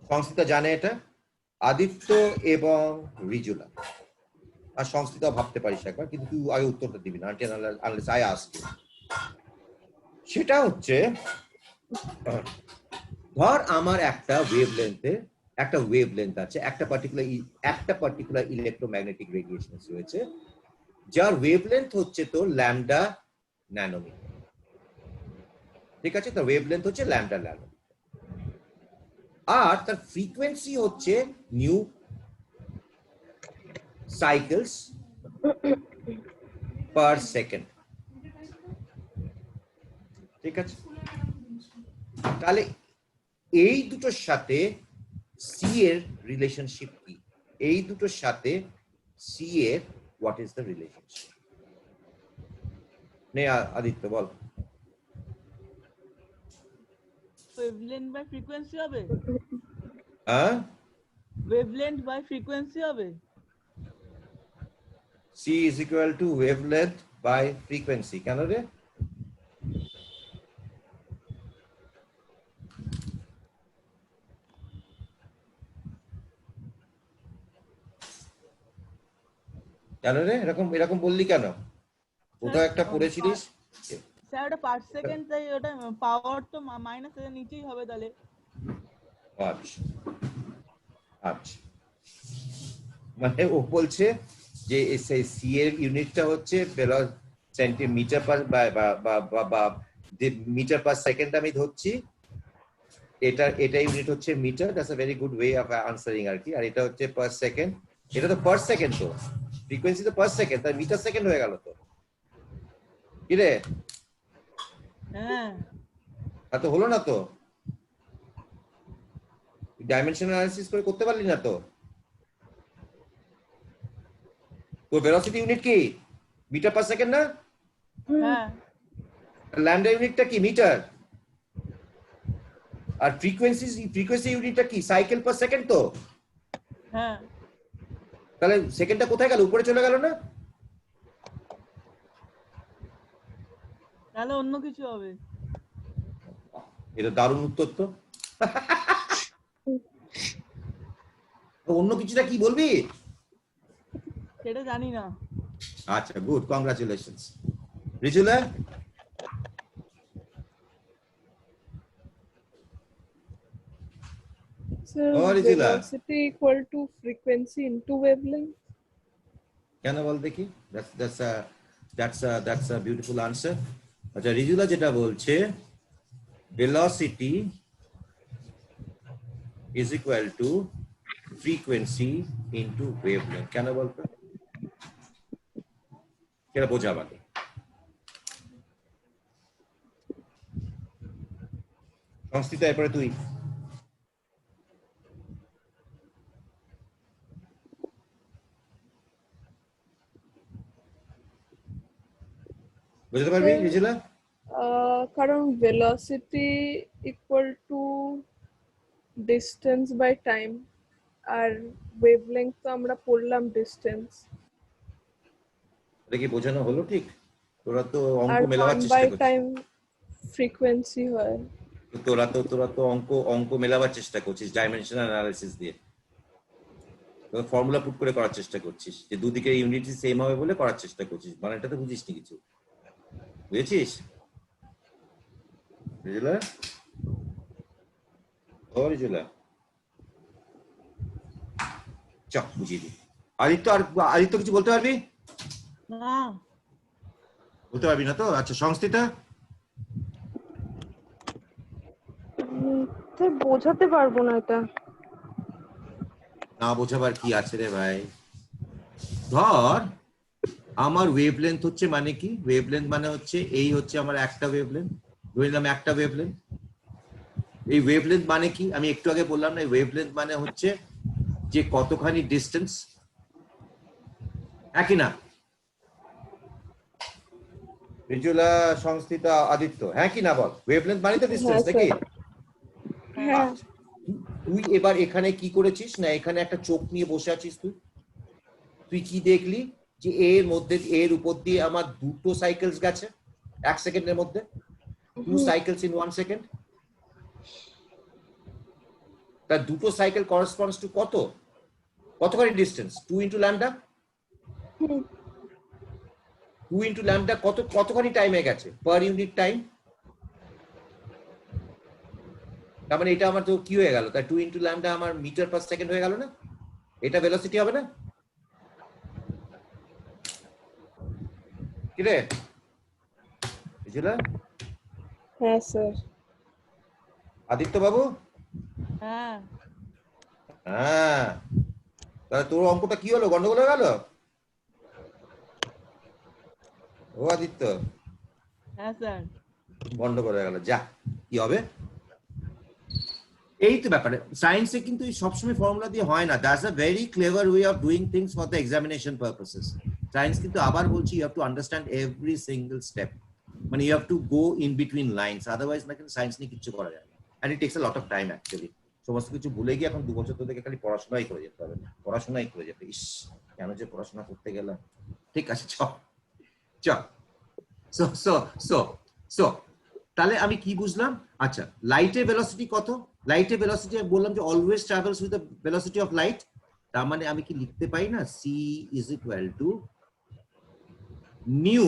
সংস্কৃত জানে এটা, আদিত্য এবং রিজুলা। আর সংস্কৃত ভাবতে পারিস একবার, কিন্তু তুই আগে উত্তরটা দিবি না আনলেস আই আস্ক ইউ। সেটা হচ্ছে, ধর আমার একটা ওয়েভলেন্থ আছে, একটা পার্টিকুলার ইলেকট্রোম্যাগনেটিক রেডিয়েশন রয়েছে, যার ওয়েভলেন্থ হচ্ছে তোর ল্যামডা ন্যানোমিটার, ঠিক আছে, তার ওয়েভলেন্থ হচ্ছে ল্যামডা ন্যানোমিটার, আর তার ফ্রিকোয়েন্সি হচ্ছে নিউ সাইকেলস পার সেকেন্ড, ঠিক আছে। তাহলে এই দুটোর সাথে সি এর রিলেশনশিপ কি? এই দুটোর সাথে সি এর what is the relationship? নে আদিত্য বল। ওয়েভলেন্থ বাই ফ্রিকোয়েন্সি হবে? হ্যাঁ, ওয়েভলেন্থ বাই ফ্রিকোয়েন্সি হবে। C is equal to wavelength by frequency, কেন রে? কেন রে এরকম বললি কেন? কোথাও একটা পড়েছিলিস? স্যার ওটা পার সেকেন্ড, তাই ওটা পাওয়ার তো মাইনাস এর নিচেই হবে তাহলে। আচ্ছা আচ্ছা, মানে ও বলছে যে সি এর ইউনিটটা হচ্ছে সেন্টিমিটার পার বা মিটার পার সেকেন্ড আমি ধরছি, এটা ইউনিট হচ্ছে metre. That's a very good way of answering আর কি। আর এটা হচ্ছে পার সেকেন্ড, এটা তো পার সেকেন্ড, তো ফ্রিকোয়েন্সি তো পার সেকেন্ড, তাই মিটার সেকেন্ড হয়ে গেল তো, কি রে? হ্যাঁ, তো হলো না তো, ডাইমেনশনাল অ্যানালিসিস করে করতে পারলি না তো। তোর ভেলোসিটি ইউনিট কি? মিটার পার সেকেন্ড না? হ্যাঁ, ল্যামডা ইউনিটটা কি? মিটার। আর ফ্রিকোয়েন্সি ইউনিটটা কি? সাইকেল পার সেকেন্ড তো। হ্যাঁ, তাহলে সেকেন্ডটা কোথায় গেল? উপরে চলে গেল না? তাহলে অন্য কিছু হবে। এটা দারুণ উত্তর তো। অন্য কিছুটা কি বলবি? সেটা জানি না। আচ্ছা, good, congratulations. Rizula? Sir, Oh, Rizula. velocity equal to frequency into wavelength. কেন বল দেখি? That's a beautiful answer. আচ্ছা, রিজুলা যেটা বলছে, velocity is equal to frequency into wavelength, কেন বলতো? কেন বোঝা মানে? সংস্কৃত, এরপরে তুই। বুঝতে পারবি রিজুলা? কারণ velocity equal to distance by time R wavelength তো আমরা পড়লাম distance এটা কি বোঝানো হলো ঠিক? তোরা তো অঙ্ক আর মেলাবার 1 চেষ্টা by করছিস। time frequency হয় তোরা তো অঙ্ক মেলাবার চেষ্টা করছিস ডাইমেনশনাল অ্যানালিসিস দিয়ে। তোরা ফর্মুলা পুট করে করার চেষ্টা করছিস যে দুদিকে ইউনিটি সেম হবে বলে করার চেষ্টা করছিস, মানে এটা তো বুঝিস নি কিছু। বুঝেছিস? বুঝলা? ও বুঝলা? চল বুঝিয়ে দি। আদিত্য কিছু বলতে পারবি? না বলতে পারবি না তো? আচ্ছা সংস্থিতা? স্যার বোঝাতে পারবো না এটা। না বোঝাবার কি আছে রে ভাই? ধর আমার ওয়েভলেন্থ হচ্ছে মানে কি? ওয়েভলেন্থ মানে হচ্ছে এই হচ্ছে আমার একটা ওয়েভলেন্থ, ধরে নিলাম একটা ওয়েভলেন্থ। এই ওয়েভলেন্থ মানে কি? আমি একটু আগে বললাম না, ওয়েভলেন্থ মানে হচ্ছে যে কতখানি ডিস্টেন্স, একই না? রিজুলা, সংস্থিতা, আদিত্য, হ্যাঁ কি না বল? ওয়েভলেন্থ মানে তো ডিস্টেন্স হ্যাঁ, নাকি? হ্যাঁ তুই এবার এখানে কি করেছিস না, এখানে একটা চোখ নিয়ে বসে আছিস তুই কি দেখলি যে এর উপর দিয়ে আমার দুটো সাইকেলস গেছে 1 সেকেন্ডের মধ্যে, 2 সাইকেলস ইন 1 সেকেন্ড। তার দুটো সাইকেল করেসপন্ডস টু কতখানি distance? 2 into lambda. 2 into lambda কতখানি টাইমে গেছে পার ইউনিট টাইম। তার মানে এটা আমার তো কি হয়ে গেল, তাই 2 ইনটু ল্যাম্ডা আমার মিটার পার সেকেন্ড হয়ে গেল না? এটা ভেলোসিটি হবে না? কি রে বুঝলা? হ্যাঁ স্যার আদিত্য বাবু? হ্যাঁ হ্যাঁ, তাহলে তোর অঙ্কটা কি হলো, গন্ডগোল হয়ে গেল? ও আদিত্য, হ্যাঁ স্যার গন্ডগোল হয়ে গেল। যা, কি হবে? এই তো ব্যাপারে সায়েন্সে কিন্তু সবসময় ফর্মুলা দিয়ে হয় না। That's a very clever way of doing things for the examination purposes. Science কিন্তু আবার বলছি, you have to understand every single step, মানে you have to go in between lines, otherwise না কিন্তু সায়েন্স নিয়ে কিছু করা যায় না। And it takes a lot of time actually. সমস্ত কিছু ভুলে গিয়ে এখন 2 বছর তোদেরকে খালি পড়াশোনাই করে যেতে হবে, পড়াশোনাই করে যেতে। ইস, কেন যে পড়াশোনা করতে গেলাম। ঠিক আছে, চ চ সো সো সো সো তাহলে আমি কি বুঝলাম? আচ্ছা, লাইটের ভেলোসিটি কত? লাইটের ভেলোসিটি বললাম যে always travels with the velocity of light. তার মানে আমি কি লিখতে পারি না, c is equal to nu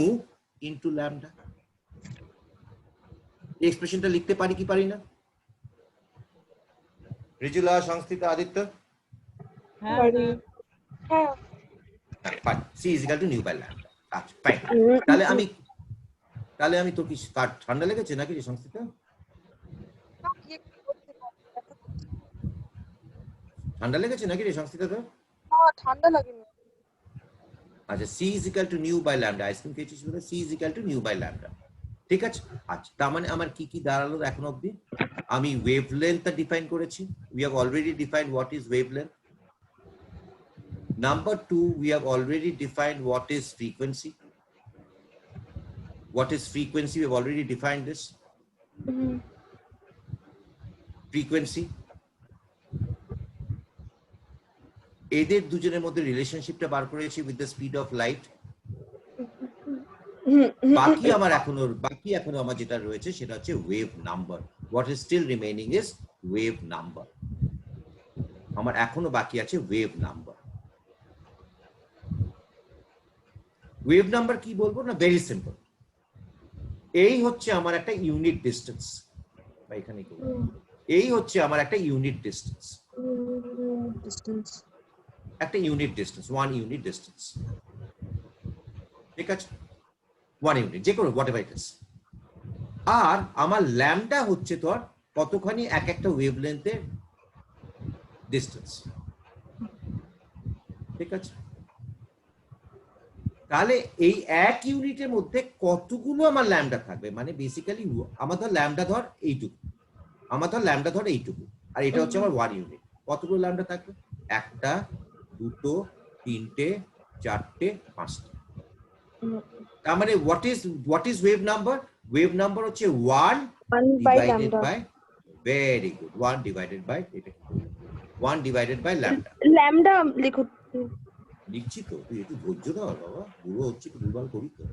into lambda. এই এক্সপ্রেশনটা লিখতে পারি কি পারি না? রিজুলা, সংস্থিতা, আদিত্য? হ্যাঁ পারি। হ্যাঁ fine, c is equal to nu by lambda. আচ্ছা ফাইন। তাহলে আমি তোর কি ঠান্ডা লেগেছে নাকি রে সংস্থিতা? ঠান্ডা লেগেছে নাকি রে সংস্থিতা তোর? ঠান্ডা লাগেনি। আচ্ছা, c is equal to nu by lambda, ice cream খেয়েছিস বলে c is equal to nu by lambda, ঠিক আছে? আচ্ছা, তার মানে আমার কি কি দাঁড়ালো এখন অবধি? আমি ওয়েভলেন্থটা ডিফাইন করেছি, we have already defined what is wavelength. Number 2, we have already defined what is frequency. What is frequency? We have already defined this. Frequency, এদের দুজনের মধ্যে রিলেশনশিপটা বার করেছি with the speed of light. বাকি এখনো আমার যেটা রয়েছে সেটা হচ্ছে wave number. What is still remaining is wave number. আমার এখনো বাকি আছে ওয়েভ নাম্বার। ওয়েভ নাম্বার কি বলবো না, ভেরি সিম্পল। এই হচ্ছে আমার একটা ইউনিট ডিস্টেন্স, বা এখানে এই হচ্ছে আমার একটা ইউনিট ডিস্টেন্স, একটা ইউনিট ডিস্টেন্স, 1 ইউনিট ডিস্টেন্স, ঠিক আছে? 1 ইউনিট, যে কোনো হোয়াট এভার ইট ইজ। আর আমার ল্যাম্ডা হচ্ছে তোর কতখানি একটা ওয়েভলেন্থের ডিস্টেন্স, ঠিক আছে? তাহলে এই 1 ইউনিটের মধ্যে কতগুলো আমার ল্যাম্ডা থাকবে, মানে বেসিক্যালি আমার ধর ল্যাম্ডা ধর এইটুকু, আর এটা হচ্ছে আমার 1 ইউনিট। কতগুলো ল্যাম্ডা থাকবে? 1টা, 2টো, 3টে, 4টে, 5টে। তার মানে what is wave number? Wave number হচ্ছে 1 1 by divided lambda. By, very good, 1 divided by, এটা 1 ডিভাইডেড বাই ল্যাম্ডা। Lambda লিখো। লিখছি তো, তুই একটু ধৈর্য ধর বাবা, পুরো হচ্ছে একটু ভুলভাল করি তো।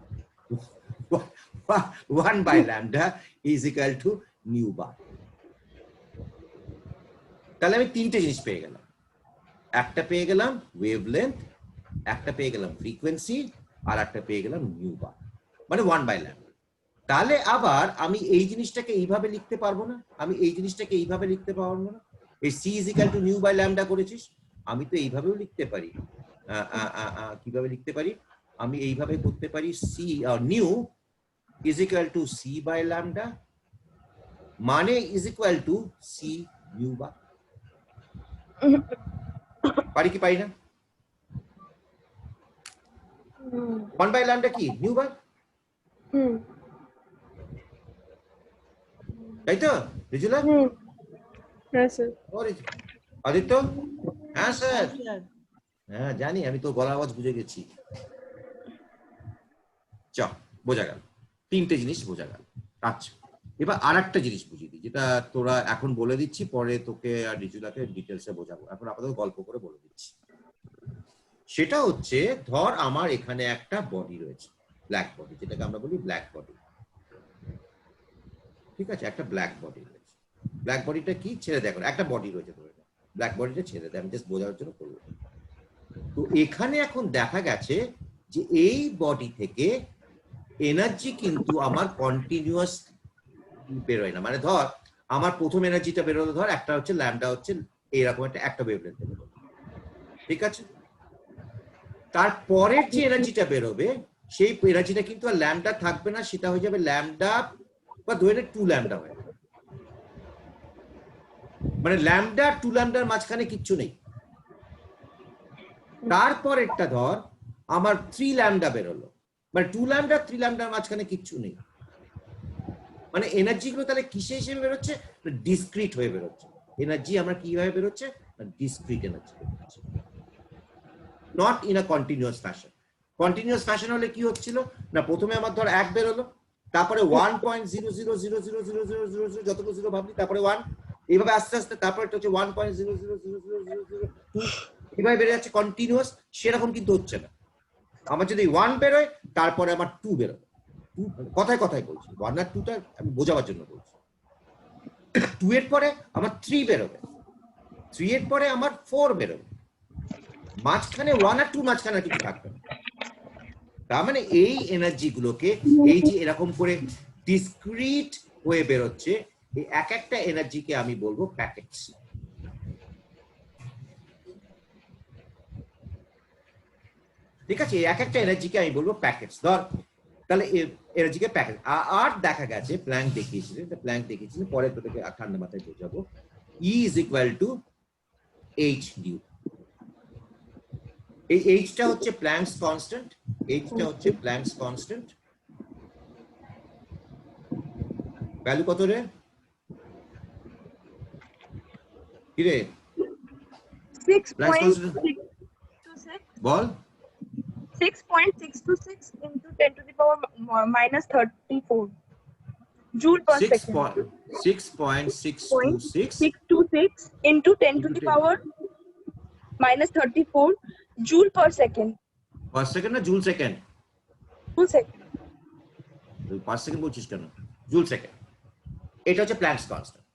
1 by lambda is equal to nu bar. তাহলে আমি তিনটে জিনিস পেয়ে গেলাম, একটা পেয়ে গেলাম ওয়েভলেন্থ, একটা পেয়ে গেলাম ফ্রিকোয়েন্সি, আর একটা পেয়ে গেলাম নিউ বার, মানে 1 বাই ল্যাম্ডা। তাহলে আবার আমি এই জিনিসটাকে এইভাবে লিখতে পারবো না, আমি এই জিনিসটাকে এইভাবে লিখতে পারবো না। এই c is equal to nu by lambda করেছিস, আমি তো এইভাবেও লিখতে পারি। কিভাবে লিখতে পারি? আমি এইভাবে করতে পারি, c nu is equal to c by lambda, মানে is equal to c nu bar. পারি কি পারি না? 1 বাই ল্যাম্ডা কি? নিউ বার, তাই তো রিজুলা? হ্যাঁ স্যার। আদিত্য? হ্যাঁ স্যার। স্যার হ্যাঁ জানি, আমি তো গলার আওয়াজ বুঝে গেছি। চ, বোঝা গেল, তিনটে জিনিস বোঝা গেল। আচ্ছা, এবার আর একটা জিনিস বুঝিয়ে দিই, যেটা তোরা এখন বলে দিচ্ছি, পরে তোকে আর রিজুলাকে ডিটেলসে বোঝাবো, এখন আপাতত গল্প করে বলে দিচ্ছি। সেটা হচ্ছে, ধর আমার এখানে একটা বডি রয়েছে, ব্ল্যাক বডি, যেটাকে আমরা বলি ব্ল্যাক বডি। ঠিক আছে, একটা ব্ল্যাক বডি রয়েছে। ব্ল্যাক বডিটা কি? ছেড়ে দেখো, একটা বডি রয়েছে, ধরে ব্ল্যাক বডিটা ছেড়ে দেয়, আমি জাস্ট বোঝার জন্য করবো। তো এখানে এখন দেখা গেছে যে এই বডি থেকে এনার্জি কিন্তু আমার কন্টিনিউয়াস বেরোয় না। মানে ধর আমার প্রথম এনার্জিটা বেরোলো, ধর একটা হচ্ছে ল্যাম্ডা, হচ্ছে এইরকম একটা ওয়েভলেন্থ বেরোলো, ঠিক আছে? তারপরের যে এনার্জিটা বেরোবে, সেই এনার্জিটা কিন্তু আর ল্যাম্ডা থাকবে না, সেটা হয়ে যাবে ল্যাম্ডা, বা ধরে 2 ল্যাম্ডা হয়ে যাবে। মানে ল্যাম্ডা 2 ল্যাম্ডার মাঝখানে কিচ্ছু নেই। তারপরেরটা ধর আমার 3 ল্যাম্ডা বেরোলো, মানে 2 ল্যাম্ডা 3 ল্যাম্ডার মাঝখানে কিচ্ছু নেই। মানে এনার্জি গুলো তাহলে কিসে হিসেবে বেরোচ্ছে? ডিসক্রিট হয়ে বেরোচ্ছে। এনার্জি আমরা কিভাবে বেরোচ্ছে? ডিসক্রিট এনার্জি বেরোচ্ছে, not in a continuous fashion. Continuous fashion হলে কি হচ্ছিল না, প্রথমে আমার ধর 1 বেরোলো, তারপরে 1.0000000 যতগুলো জিরো ভাবলি, তারপরে 1, এইভাবে আস্তে আস্তে, তারপরে এটা হচ্ছে 1.0000002, এভাবে বেড়ে যাচ্ছে কন্টিনিউয়াস। সেরকম কিন্তু হচ্ছে না। আমার যদি 1 বেরোয়, তারপরে আমার 2 বেরোবে। কথায় কথায় বলছি, 1 আর 2টা আমি বোঝাবার জন্য বলছি। 2 এর পরে আমার 3 বেরোবে, 3 এর পরে আমার 4 বেরোবে, মাঝখানে 1 আর 2 মাঝখানে কিছু থাকবে না। তার মানে এই এনার্জি গুলোকে, এই যে এরকম করে ডিসক্রিট হয়ে বেরোচ্ছে, এই এক একটা এনার্জিকে আমি বলবো প্যাকেটস। ঠিক আছে, এক একটা এনার্জিকে আমি বলবো প্যাকেটস। ধর তাহলে এনার্জিকে প্যাকেট। আর দেখা গেছে প্ল্যাঙ্ক দেখিয়েছিলেন, প্ল্যাঙ্ক দেখিয়েছিলেন, পরে তোদেরকে ঠান্ডা মাথায় বোঝাবো। E is equal two H new. এই এইচটা হচ্ছে প্ল্যাঙ্কস কনস্ট্যান্ট, এইচটা হচ্ছে প্ল্যাঙ্কস কনস্ট্যান্ট। ভ্যালু কত রে? কি রে? 6.626 বল। 6.626 into 10 to the power minus 34 joule per second. 6.626 626 into 10 to the power minus 34 joule per second. Per second না joule second? Joule second. Per second বলছিস কেন? Joule second. এটা হচ্ছে প্ল্যাঙ্কস কনস্ট্যান্ট।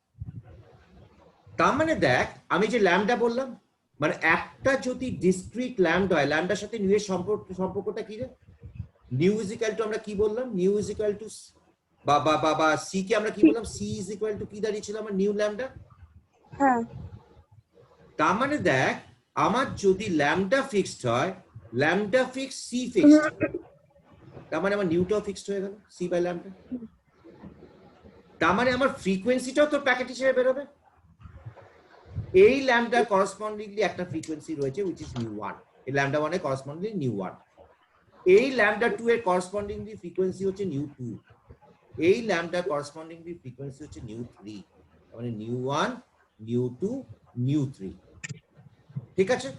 তার মানে দেখ, আমি যে ল্যাম্ডা বললাম, মানে একটা যদি ডিসক্রিট ল্যাম্ডা হয়, ল্যাম্ডার সাথে নিউ এর সম্পর্কটা কি রে? নিউ ইজ ইকুয়াল টু, আমরা কি বললাম? নিউ ইজ ইকুয়াল টু বা সি কে আমরা কি বললাম? সি ইজ ইকুয়াল টু কি দাঁড়িয়েছিল আমার? New lambda. হ্যাঁ, তার মানে দেখ, আমার যদি ল্যাম্ডা ফিক্সড হয়, ল্যাম্ডা ফিক্স, সি ফিক্সড, তার মানে আমার নিউটাও ফিক্সড হয়ে গেল, সি বাই ল্যাম্ডা। তার মানে আমার ফ্রিকোয়েন্সিটাও তো প্যাকেট হিসেবে বেরোবে। এই ল্যাম্ডা করসপন্ডিংলি একটা ফ্রিকোয়েন্সি রয়েছে, which is নিউ 1। এই ল্যাম্ডা 1 এর করসপন্ডিংলি নিউ 1। এই ল্যাম্ডা 2 এর করসপন্ডিংলি ফ্রিকোয়েন্সি হচ্ছে নিউ 2। এই ল্যাম্ডা করসপন্ডিংলি ফ্রিকোয়েন্সি হচ্ছে নিউ 3। মানে নিউ 1, নিউ 2, নিউ 3। ঠিক আছে?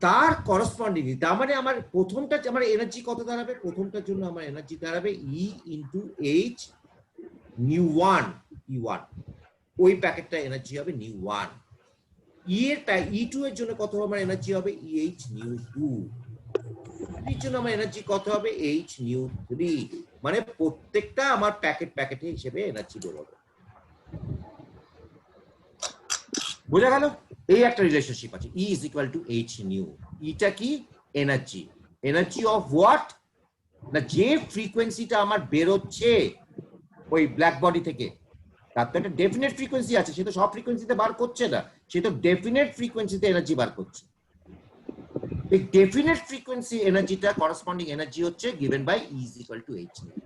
তার করসপন্ডিং, তার মানে আমার প্রথমটা আমার এনার্জি কত দাঁড়াবে, প্রথমটার জন্য আমার এনার্জি দাঁড়াবে E into h nu one E1, ওই প্যাকেটটা এনার্জি হবে নিউ ওয়ান। E2 এর জন্য কত আমার এনার্জি হবে EH নিউ টু, এর জন্য আমার এনার্জি কত হবে H নিউ 3, মানে প্রত্যেকটা আমার প্যাকেটে হিসেবে এনার্জি বেরোবে। বোঝা গেল? এই একটা রিলেশনশিপ আছে, E is equal to H new. এটা কি এনার্জি, এনার্জি অফ হোয়াট, না যে ফ্রিকোয়েন্সিটা আমার বেরোচ্ছে ওই ব্ল্যাক বডি থেকে, তার তো একটা ডেফিনেট ফ্রিকোয়েন্সি আছে, সে তো সব ফ্রিকোয়েন্সিতে বার করছে না, সে তো ডেফিনেট ফ্রিকোয়েন্সিতে এনার্জি বার করছে। এই ডেফিনেট ফ্রিকোয়েন্সি এনার্জিটা করসপন্ডিং এনার্জি হচ্ছে given by E is equal to H nu.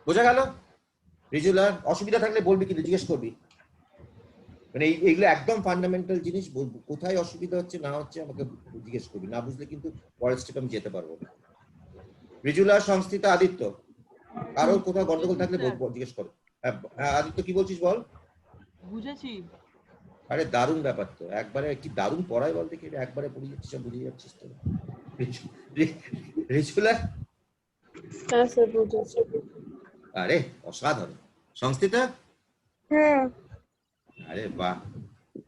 বোঝা গেল? রিজুলার অসুবিধা থাকলে বলবি, কিন্তু জিজ্ঞেস করবি, মানে এইগুলো একদম ফান্ডামেন্টাল জিনিস, কোথায় অসুবিধা হচ্ছে না হচ্ছে আমাকে জিজ্ঞেস করবি, না বুঝলে কিন্তু পরের স্টেপে আমি যেতে পারবো না। রিজুলার, সংস্থিতা, আদিত্য, আরো কোথাও গন্ডগোল থাকলে জিজ্ঞেস করো। হ্যাঁ আদিত্য কি বলছিস বল। বুঝেছি। আরে দারুণ ব্যাপার তো, একবারে কি দারুণ পড়ায় বল দেখি, একবারে পড়ে যাচ্ছিস, বুঝে যাচ্ছিস তো। রিজুলার? হ্যাঁ স্যার বুঝেছি। আরে অসাধারণ। সংস্থিতা? হ্যাঁ আরে বাহ,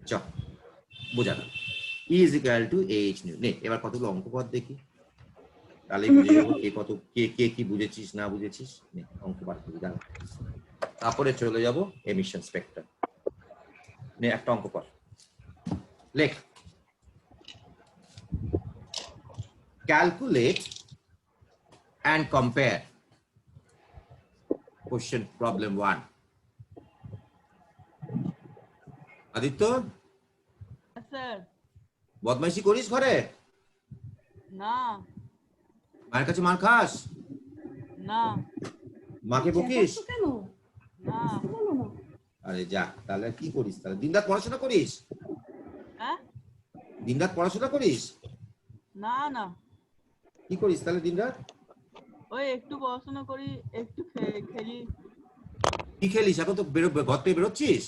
চ বোঝানো। E is equal to H new. নে এবার কতগুলো অঙ্ক পদ দেখি, তাহলেই বুঝে যাবো কে কি বুঝেছিস না বুঝেছিস। নে অঙ্ক বার করি দাঁড়া, তারপরে চলে যাব এমিশন স্পেক্ট্রাম। নে একটা অঙ্ক কর, লেখ। Calculate and compare question problem 1. Aditya, sir বদমাইশি করিস ঘরে? না মায়ের কাছে মার খাস? না মাকে বকিস? না। আরে যা, তাহলে কি করিস? তাহলে দিনরাত পড়াশোনা করিস? হ্যাঁ দিনরাত পড়াশোনা করিস? না না, কি করিস তাহলে দিনরাত? ওই একটু পড়াশোনা করি, একটু খেলি। কি খেলিস এখন? তো ঘর থেকে বেরোচ্ছিস?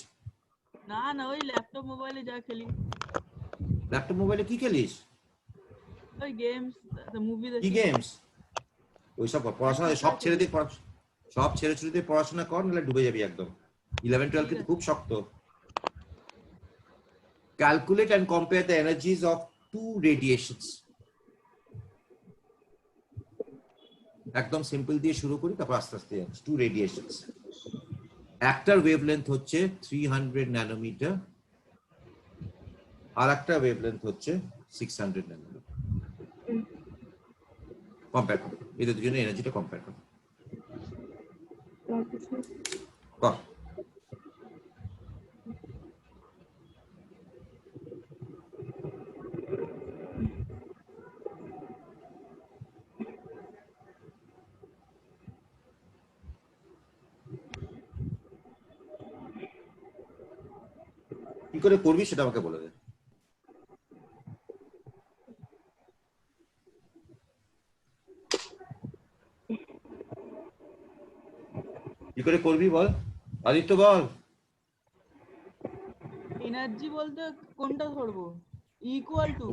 না না, ওই ল্যাপটপ মোবাইলে যা খেলি। ল্যাপটপ মোবাইলে কি খেলিস? ওই গেমস, মুভি কি দেখি। গেমস? ওইসব পড়াশোনা সব ছেড়ে দিয়ে পড়াশোনা কর, নাহলে ডুবে যাবি একদম। 11-12 কিন্তু খুব শক্ত। Calculate and compare the energies of two radiations. একদম সিম্পল দিয়ে শুরু করি, তারপর আস্তে আস্তে যাচ্ছি। টু রেডিয়েশনস, একটার ওয়েভলেন্থ হচ্ছে 300 ন্যানোমিটার, আর একটা ওয়েভলেন্থ হচ্ছে 600 ন্যানোমিটার। কম্পেয়ার করো, এদের দুজনের এনার্জিটা কম্পেয়ার করো। কর। কি করে করবি সেটা আমাকে বলে দে। কি করে করবি বল, আদিত্য বল। এনার্জি বলতে কোনটা ধরবো? Equal to.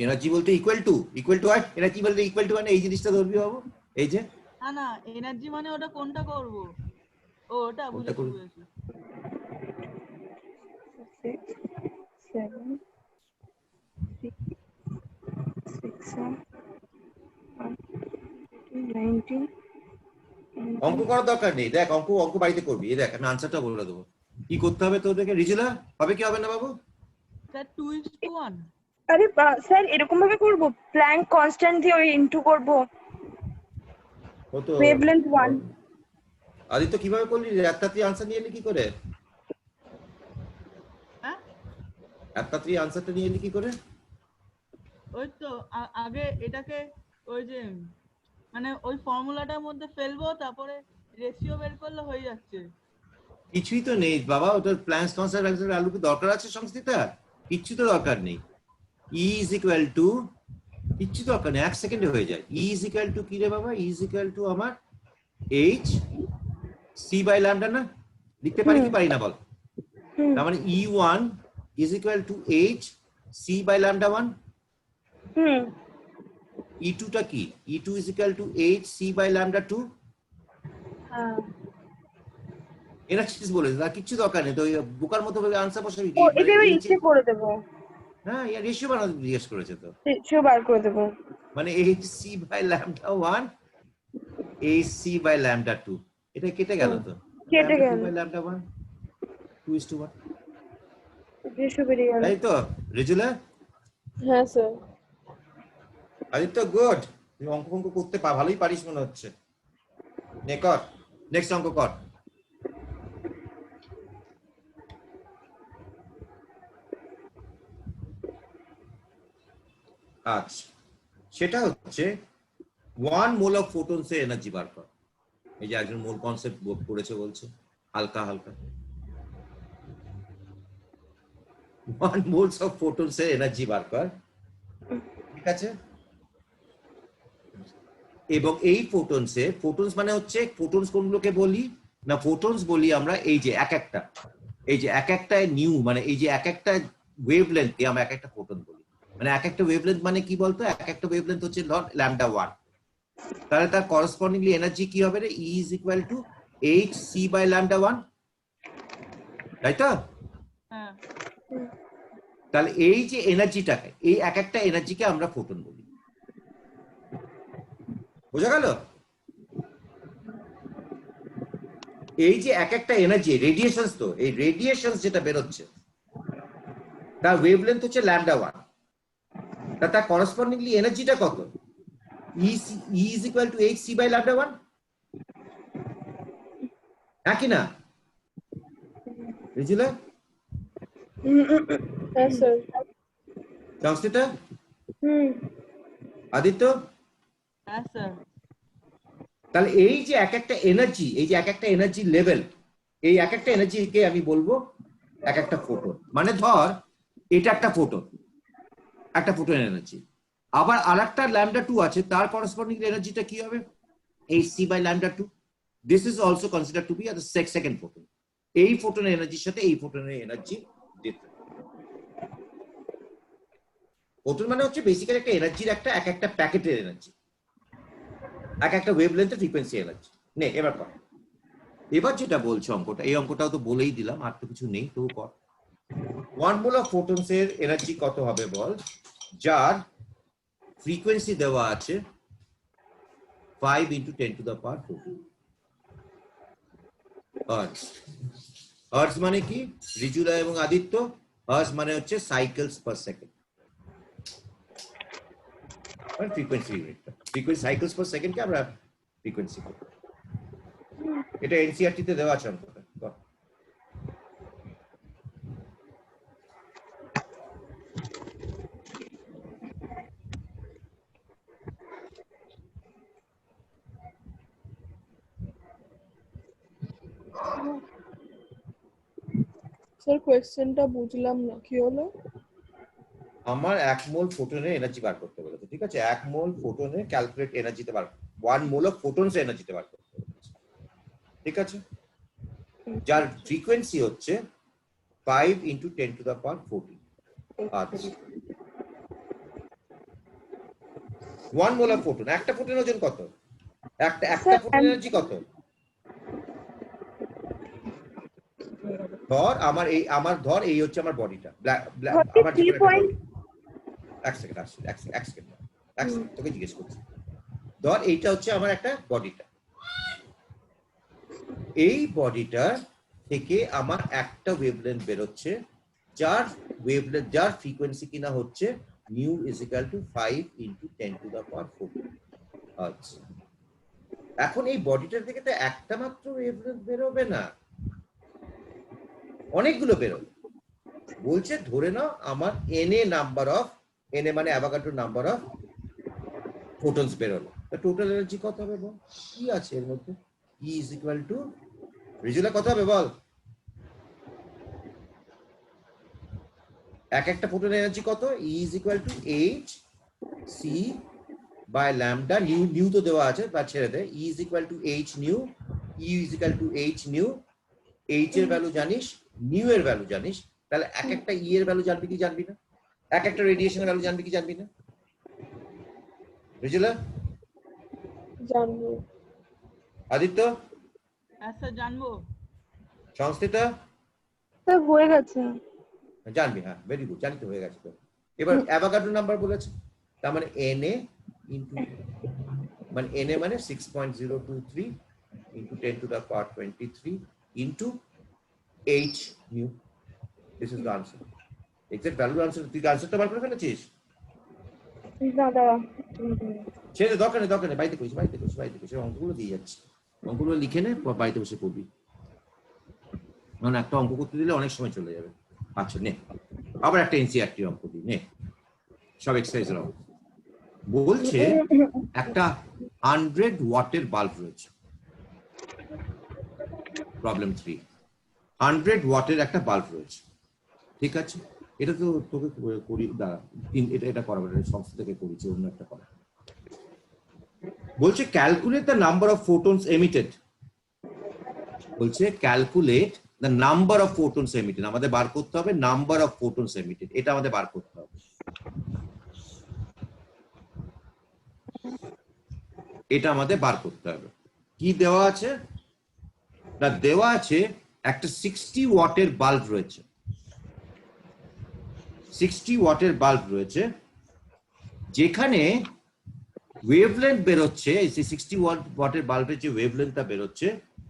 এনার্জি বলতে ইকুয়াল টু হয়, এনার্জি বলতে ইকুয়াল টু মানে এই জিনিসটা ধরবি বাবু, এই যে। না না, এনার্জি মানে ওটা কোনটা করব? ও ওটা বুঝেছি। 6 7 6 19। অঙ্ক করার দরকার নেই, দেখ অঙ্ক বাড়িতে করবি। এই দেখ আমি আনসারটা বলে দেবো কি করতে হবে তোদেরকে। রিজুলা, হবে কি হবে না বাবু? স্যার 2:1। আরে স্যার এরকম ভাবে করব, প্ল্যাঙ্ক কনস্ট্যান্ট দিয়ে ওই ইনটু করব। কত ওয়েভলেন্থ 1। আদিত্য কিভাবে করলি? একটা তুই আনসার নিয়ে এলি কি করে? হ্যাঁ একটা তুই আনসারটা নিয়ে এলি কি করে? ওই তো আগে এটাকে ওই যে মানে ওই ফর্মুলাটার মধ্যে ফেলবো, তারপরে রেশিও বের করলে হয়ে যাচ্ছে। কিছুই তো নেই বাবা, ওটার প্ল্যান্স কনসার্ভ ভ্যালু কি দরকার আছে সংস্থিতা? কিচ্ছু তো দরকার নেই। E is equal to, কিচ্ছু দরকার নেই, 1 সেকেন্ডে হয়ে যায়। E is equal to কি রে বাবা? E is equal to আমার H C by lambda না? লিখতে পারি কি পারি না বল? তার মানে E1 is equal to h c by lambda 1. E2 টা কি? E2 is equal to h c by lambda 2. হ্যাঁ এরা চিজ বলেছে, তার কিছু দরকার নেই, তো ওই বোকার মতো ভাবে আনসার বসাবি কি? ও এটা এবার ইচ্ছে করে দেবো, হ্যাঁ, ইয়া রেশিও বানাতে জিজ্ঞেস করেছে তো, রেশিও বার করে দেবো। মানে hc by lambda 1 hc by lambda 2, এটা কেটে গেল তো, কেটে গেল, by lambda 1 2:1, রেশিও বেরিয়ে গেল। তাই তো রেজুলা? হ্যাঁ স্যার। আদিত্য গুড, তুই অঙ্ক করতে ভালোই পারিস মনে হচ্ছে। নেক্সট অঙ্ক কর। আচ্ছা, সেটা হচ্ছে 1 মোল অফ ফোটনস এর এনার্জি বার কর। এই যে একজন মোল কনসেপ্ট পড়েছে বলছে, হালকা হালকা 1 মোলস অফ ফোটনস এর এনার্জি বার কর, ঠিক আছে? এবং এই ফোটনস মানে হচ্ছে, ফোটনস কোনগুলোকে বলি না, ফোটনস বলি আমরা এই যে এক একটা নিউ, মানে এই যে এক একটা ওয়েভলেন্থকে আমরা এক একটা ফোটন বলি। মানে এক একটা ওয়েভলেন্থ মানে কি বলতো, এক একটা ওয়েভলেন্থ হচ্ছে ধর ল্যাম্ডা 1, তাহলে তার করসপন্ডিংলি এনার্জি কি হবে রে? E is equal to hc by lambda 1, তাই তো? হ্যাঁ তাহলে এই যে এনার্জিটাকে, এই এক একটা এনার্জিকে আমরা ফোটন বলি, বোঝা গেল? এই যে এক একটা এনার্জি রেডিয়েশনস, তো এই রেডিয়েশনস যেটা বেরোচ্ছে তার ওয়েভলেন্থ হচ্ছে ল্যাম্ডা 1, তার করসপন্ডিংলি এনার্জিটা কত? E is equal to hc by lambda 1, নাকি না রিজুলা? হ্যাঁ স্যার। সংস্কৃতা, আদিত্য, হ্যাঁ স্যার। তাহলে এই যে এক একটা এনার্জি, এই যে এক একটা এনার্জি লেভেল, এই এক একটা এনার্জিকে আমি বলবো এক একটা ফোটন। মানে ধর এটা একটা ফোটন এনার্জি, আবার আরেকটা ল্যাম্ডা 2 আছে, তার করসপন্ডিং এনার্জিটা কি হবে? hc by lambda 2. This is also considered to be as the second photon. এই ফোটনের এনার্জির সাথে এই ফোটনের এনার্জি ডিফারেন্ট। ফোটন মানে হচ্ছে বেসিক্যালি একটা এনার্জির এক একটা প্যাকেটের এনার্জি, এক একটা ওয়েভলেন্থের ফ্রিকোয়েন্সি এনার্জি। নে এবার কর, এবার যেটা বলছো অঙ্কটা, এই অঙ্কটাও তো বলেই দিলাম, আর তো কিছু নেই, তো কর। 1 মোল অফ ফোটনস এর এনার্জি কত হবে বল, যার ফ্রিকোয়েন্সি দেওয়া আছে 5 × 10⁻14 হার্টজ। হার্টজ মানে কি রিজুলা এবং আদিত্য? হার্টজ মানে হচ্ছে সাইকেলস পার সেকেন্ড, মানে ফ্রিকোয়েন্সি ইউনিটটা, ফ্রিকোয়েন্সি সাইকেলস পার সেকেন্ড কে আমরা ফ্রিকোয়েন্সি বলি। এটা এনসিইআরটি তে দেওয়া আছে অঙ্কটা। স্যার কোয়েশ্চেনটা বুঝলাম না, কি হলো? আমার 1 মোল ফোটনের এনার্জি বার করতে বলেছে, ঠিক আছে? 1 মোল ফোটনের ক্যালকুলেট এনার্জিতে বার, 1 মোল অফ ফোটনস এনার্জিতে বার করতে বলেছে, ঠিক আছে? যার ফ্রিকোয়েন্সি হচ্ছে 5 × 10⁻14। আচ্ছা, 1 মোল অফ ফোটন, একটা ফোটনের ওজন কত? একটা ফোটনের এনার্জি কত? ধর ধর এই হচ্ছে আমার বডিটা, আমার এক সেকেন্ড তোকে জিজ্ঞেস করছি। ধর এইটা হচ্ছে আমার একটা বডিটা, এই বডিটা থেকে আমার একটা ওয়েভলেন্থ বেরোচ্ছে, যার ফ্রিকোয়েন্সি কিনা হচ্ছে নিউ ইজ ইকুয়াল টু 5 × 10⁻14। আচ্ছা, এখন এই বডিটার থেকে তো একটা মাত্র ওয়েভলেন্থ বেরোবে না, অনেকগুলো বেরোবে। বলছে ধরে নাও আমার এন মানে অ্যাভোগাড্রো নাম্বার অফ ফোটনস বেরোলো, টোটাল এনার্জি কত হবে বল? কি আছে এর মধ্যে? E is equal to, রিজুলা কত হবে বল? এক একটা ফোটনের এনার্জি কত? E is equal to hc by lambda, new তো দেওয়া আছে, তা ছেড়ে দে। E is equal to h new, E is equal to h new, h এর ভ্যালু জানিস, নিউ এর ভ্যালু জানিস, তাহলে এক একটা ই এর ভ্যালু জানবি কি জানবি না, এক একটা রেডিয়েশনের ভ্যালু জানবি কি জানবি না? বুঝলে জানবো। আদিত্য? হ্যাঁ স্যার জানবো। সংস্থিতা? স্যার হয়ে গেছে। জানবি, হ্যাঁ ভেরি গুড, জানি তো হয়ে গেছে তো। এবার অ্যাভোগাড্রো নাম্বার বলেছে, তার মানে Na ইনটু, মানে Na মানে 6.023 into 10 to the power 23 into h nu। This is the answer, exact value answer. তুই আনসারটা বার করে ফেলেছিস? না দাঁড়া। সেটা দরকার নেই, দরকার নেই, বাড়িতে করিস, বাড়িতে করিস, বাড়িতে করিস, অঙ্কগুলো দিয়ে যাচ্ছি, অঙ্কগুলো লিখে নে, বাড়িতে বসে করবি, মানে একটা অঙ্ক করতে দিলে অনেক সময় চলে যাবে। আচ্ছা নে, আবার একটা এনসিআরটি অঙ্ক দিই, নে সব এক্সারসাইজের অঙ্ক। বলছে একটা 100 ওয়াটের বাল্ব রয়েছে, প্রবলেম 3, 100 ওয়াটের একটা বাল্ব রয়েছে, ঠিক আছে? এটা তো তোকে করি, দাঁড়া, এটা এটা করাবো, সংস্থা থেকে করেছি, অন্য একটা করা। বলছে calculate the number of photons emitted, বলছে calculate the number of photons emitted, আমাদের বার করতে হবে নাম্বার অফ ফোটনস এমিটেড, এটা আমাদের বার করতে হবে। এটা আমাদের বার করতে হবে। কি দেওয়া আছে না, দেওয়া আছে একটা 60 ওয়াটের বাল্ব রয়েছে, 60 ওয়াটের বাল্ব রয়েছে, যেখানে ওয়েভলেন্থ বেরোচ্ছে, এই 60 ওয়াটের বাল্বের যে ওয়েভলেন্থটা বেরোচ্ছে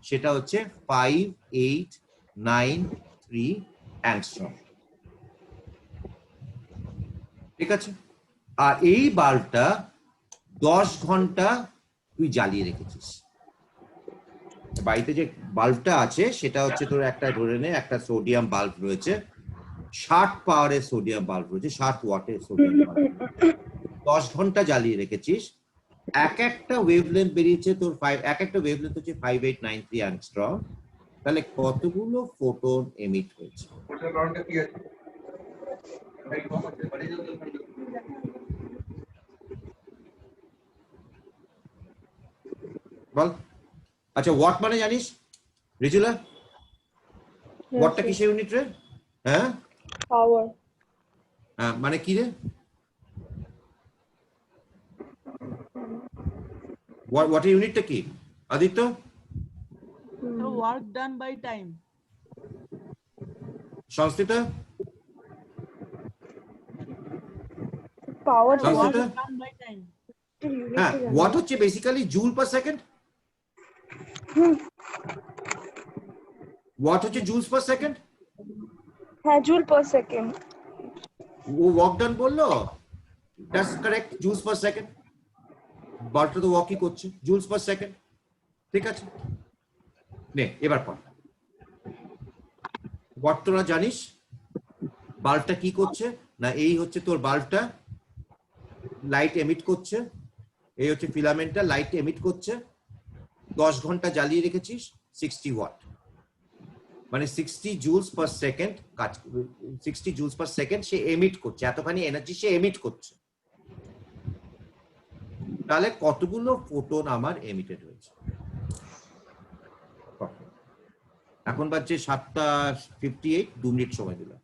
সেটা হচ্ছে 5893 অ্যাংস্ট্রম, ঠিক আছে? আর এই বাল্বটা 10 ঘন্টা তুই জ্বালিয়ে রেখেছিস। বাড়িতে যে বাল্বটা আছে সেটা হচ্ছে তোর একটা, ধরে নে একটা সোডিয়াম বাল্ব রয়েছে, 60 পাওয়ারের সোডিয়াম বাল্ব রয়েছে, 60 ওয়াটের সোডিয়াম বাল্ব, 10 ঘন্টা জ্বালিয়ে রেখেছিস, এক একটা ওয়েভলেন্থ বেরিয়েছে তোর এক একটা ওয়েভলেন্থ হচ্ছে 5893 অ্যাংস্ট্রম, তাহলে কতগুলো ফোটন এমিট হয়েছে? বল। আচ্ছা ওয়াট মানে জানিস রিজুলা? ওয়াটটা কিসের ইউনিট রে? হ্যাঁ পাওয়ার। মানে কি রে? ওয়াটের ইউনিটটা কি Aditya? Work done by time. Sangsthita? Power work Sangsthita? Done by time. হ্যাঁ, ওয়াট হচ্ছে basically joule per second, watt হচ্ছে জুলস পার সেকেন্ড। হ্যাঁ জুল পার সেকেন্ড। ও ওয়ার্ক ডান বললো, that's correct, joules per second, বাল্বটা তো ওয়ার্কই করছে, জুলস পার সেকেন্ড, ঠিক আছে? নে এবার পড়। ওয়াট তোরা জানিস, বাল্বটা কি করছে না, এই হচ্ছে তোর বাল্বটা লাইট এমিট করছে, এই হচ্ছে ফিলামেন্টটা লাইট এমিট করছে, 10 ঘন্টা জ্বালিয়ে রেখেছিস, 60 ওয়াট, মানে 60 জুলস পার সেকেন্ড কাজ, 60 জুলস পার সেকেন্ড সে এমিট করছে, এতখানি এনার্জি সে এমিট করছে, তাহলে কতগুলো ফোটন আমার এমিটেড হয়েছে? এখন বাজছে 7:58, 2 মিনিট সময় দিলাম।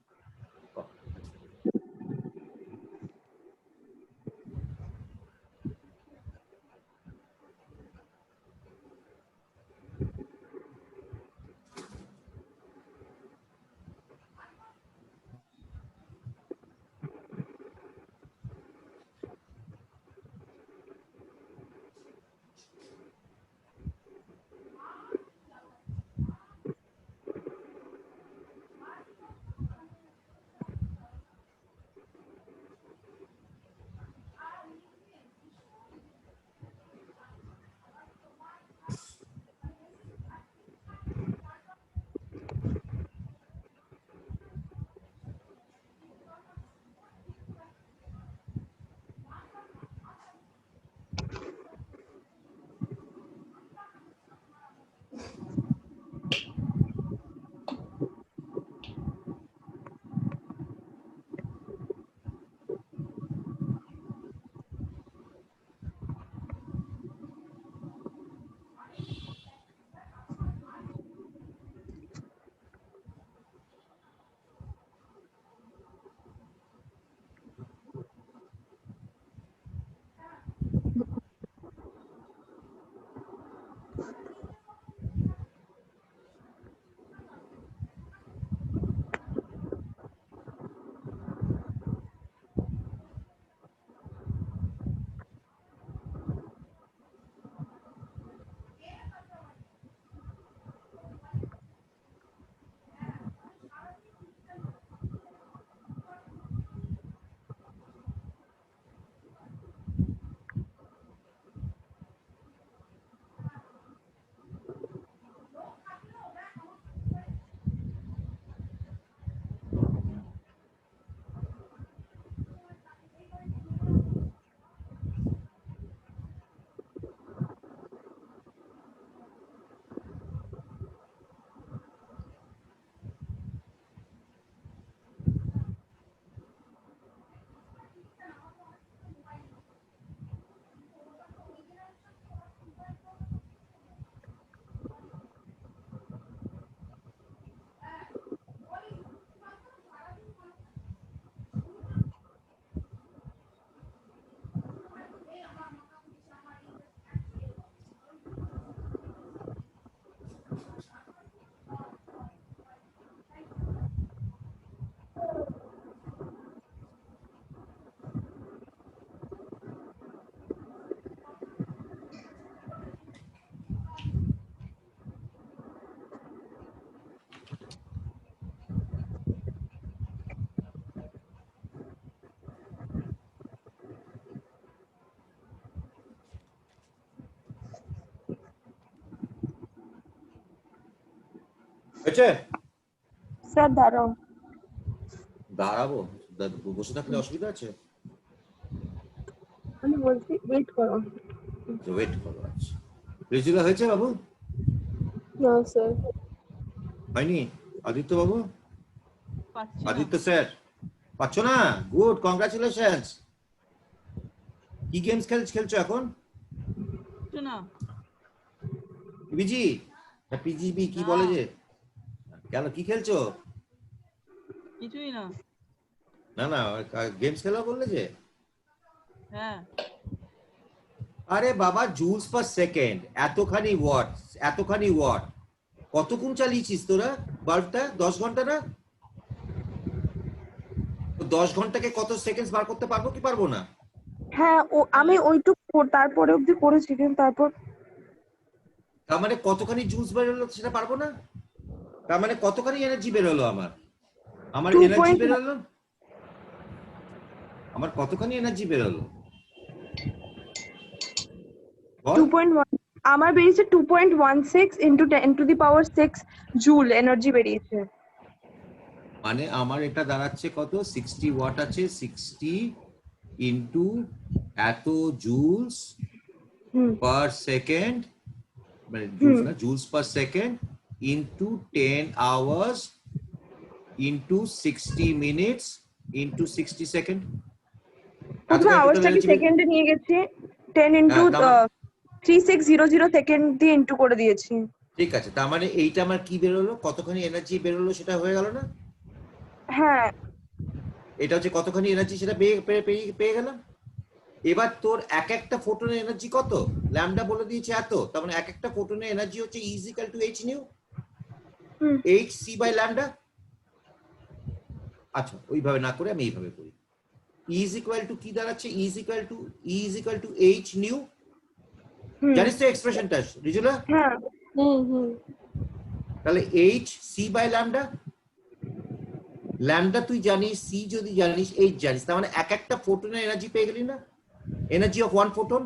হয়েছে? স্যার দাঁড়াও। দাঁড়াবো? বসে থাকলে অসুবিধা আছে? আমি বলছি ওয়েট করো। ওয়েট করো। আচ্ছা, রিজুলা হয়েছে বাবু? না স্যার। হয়নি? আদিত্য বাবু? পাচ্ছি না। আদিত্য স্যার পাচ্ছ না? Good, congratulations. কি গেমস খেলছো এখন? কিছু না। পিজি না পিজিবি কি না। বলে যে? কেন কি খেলছো? কিছুই না। না না, গেমস খেলা বললে যে? হ্যাঁ। আরে বাবা, জুলস পার সেকেন্ড, এতখানি ওয়াট, এতখানি ওয়াট, কতক্ষণ চালিয়েছিস তোরা বাল্বটা? 10 ঘন্টা না? 10 ঘন্টাকে কত সেকেন্ড বার করতে পারবো কি পারবো না? হ্যাঁ আমি ওইটুকু তারপরে অব্দি করেছি, কিন্তু তারপর তার মানে কতখানি জুলস বেরোলো সেটা পারবো না? তার মানে কতখানি এনার্জি বেরোলো আমার? আমার 2 এনার্জি বেরোলো, আমার কতখানি এনার্জি বেরোলো? 2.1 আমার বেরিয়েছে 2.16 ইন্টু 10⁻6 জুল এনার্জি বেরিয়েছে। মানে আমার এটা দাঁড়াচ্ছে কত? 60 ওয়াট আছে, 60 ইন্টু এত জুলস পার সেকেন্ড, মানে জুলস না, joules per second into 10 hours into 60 minutes into 60 second. প্রথমে আওয়ার্সটাকে সেকেন্ডে নিয়ে গেছি, 10 ইন্টু 3600 সেকেন্ড দিয়ে ইন্টু করে দিয়েছি। ঠিক আছে, তার মানে এইটা আমার কি বেরোলো, কতখানি এনার্জি বেরোলো সেটা হয়ে গেল না? হ্যাঁ, এটা হচ্ছে কতখানি এনার্জি সেটা পেয়ে গেলাম। এবার তোর এক একটা ফোটনের এনার্জি কত? ল্যামডা বলে দিয়েছে এত, তার মানে এক একটা ফোটনের এনার্জি হচ্ছে E is equal to h nu, h c by lambda। আচ্ছা, ওইভাবে না করে আমি এইভাবে করি। E is equal to কি দাঁড়াচ্ছে? E is equal to h nu। জানিস তো এক্সপ্রেশনটা রিজুলা? হ্যাঁ, তাহলে h c by lambda, lambda তুই জানিস, সি যদি জানিস, এইচ জানিস, তার মানে এক একটা ফোটনের এনার্জি পেয়ে গেলি না? এনার্জি অফ ওয়ান ফোটন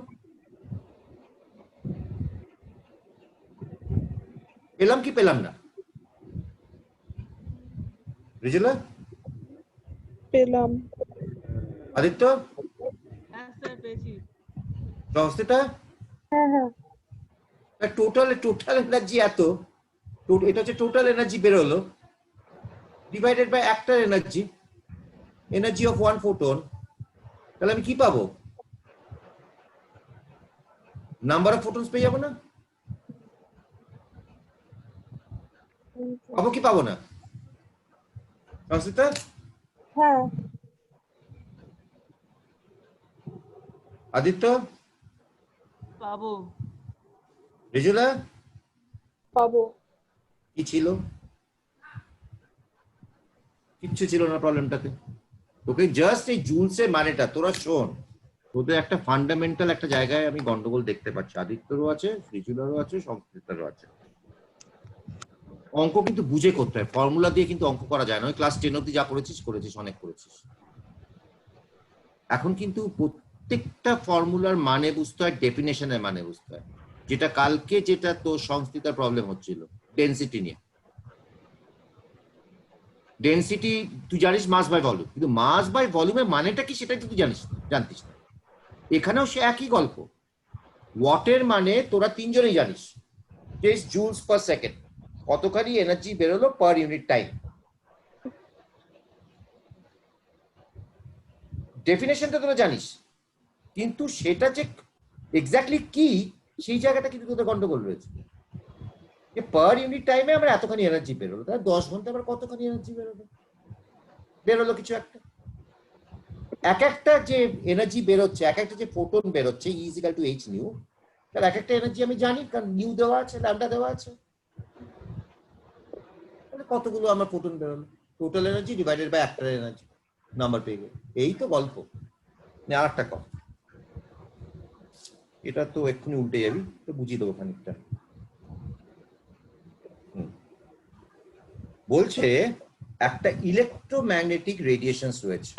পেলাম কি পেলাম না রিজুলা? পেলাম। আদিত্য হ্যাঁ স্যার পেয়েছি। সংস্থিতা? টোটাল এনার্জি এত, এটা হচ্ছে টোটাল এনার্জি বেরোলো ডিভাইডেড বাই একটা এনার্জি অফ ওয়ান ফোটন। তাহলে আমি কি পাবো? নাম্বার অফ ফোটনস পেয়ে যাবো না? পাবো কি পাবো না সংস্থিতা? হ্যাঁ, আদিত্য? পাবো। রিজুলা? পাবো। কি ছিল? কিচ্ছু ছিল না প্রবলেমটাতে। তোকে জাস্ট এই জুলসের মানেটা তোরা শোন, তোদের একটা ফান্ডামেন্টাল একটা জায়গায় আমি গন্ডগোল দেখতে পাচ্ছি। আদিত্যরও আছে, রিজুলারও আছে, সংস্কৃতারও আছে। অঙ্ক কিন্তু বুঝে করতে হয়, ফর্মুলা দিয়ে কিন্তু অঙ্ক করা যায় না। ক্লাস 10 অব্দি যা করেছিস অনেক করেছিস। এখন কিন্তু প্রত্যেকটা ফর্মুলার মানে বুঝতে হয়, ডেফিনেশনের মানে বুঝতে হয়। যেটা কালকে যেটা তোর সংস্কৃতার প্রবলেম হচ্ছিল ডেনসিটি নিয়ে। ডেনসিটি তুই জানিস মাস বাই ভলিউম, কিন্তু মাস বাই ভলিউমের মানেটা কি সেটা তুই জানতিস না। এখানেও সে একই গল্প। ওয়াটের মানে তোরা তিনজনেই জানিস, জুলস পার সেকেন্ড, কতখানি এনার্জি বেরোলো পার ইউনিট টাইম। ডেফিনেশনটা তোরা জানিস, কিন্তু সেটা যে এক্স্যাক্টলি কি সেই জায়গাটা কিন্তু তোদের গন্ডগোল রয়েছে। যে পার ইউনিট টাইমে আমরা এতখানি এনার্জি বেরোলো, তাহলে 10 ঘন্টা আবার কতখানি এনার্জি বেরোলো কিছু একটা। এক একটা যে এনার্জি বেরোচ্ছে, এক একটা যে ফোটন বেরোচ্ছে E is equal to h nu, তার এক একটা এনার্জি আমি জানি, কারণ নিউ দেওয়া আছে, ল্যামডা দেওয়া আছে। তাহলে কতগুলো আমার ফোটন বেরোলো, টোটাল এনার্জি ডিভাইডেড বাই একটা এনার্জি, নাম্বার পেয়ে গেল। এই তো গল্প। আর একটা কথা, এটা তো এক্ষুনি উল্টে যাবি, তো বুঝিয়ে দেবো খানিকটা। বলছে একটা ইলেকট্রোম্যাগনেটিক রেডিয়েশনস রয়েছে।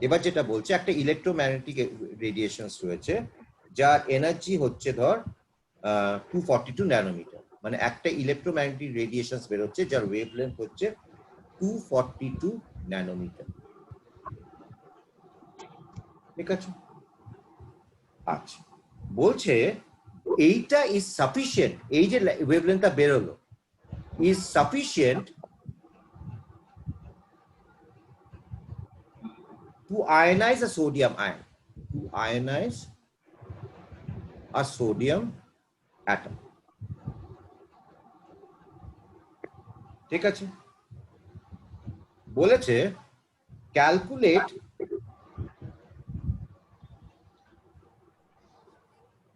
এবার যেটা বলছে, একটা ইলেকট্রোম্যাগনেটিক রেডিয়েশনস রয়েছে যার এনার্জি হচ্ছে ধর 242 ন্যানোমিটার। মানে একটা ইলেকট্রোম্যাগনেটিক রেডিয়েশন বের হচ্ছে যার ওয়েভলেন্থ হচ্ছে 242 ন্যানোমিটার। ঠিক আছে, আচ্ছা বলছে এইটা ইজ সাফিসিয়েন্ট, এই যে ওয়েভলেন্থটা বেরোলো is sufficient to ionize a sodium ion, to ionize a sodium atom. ঠিক আছে, বলেছে calculate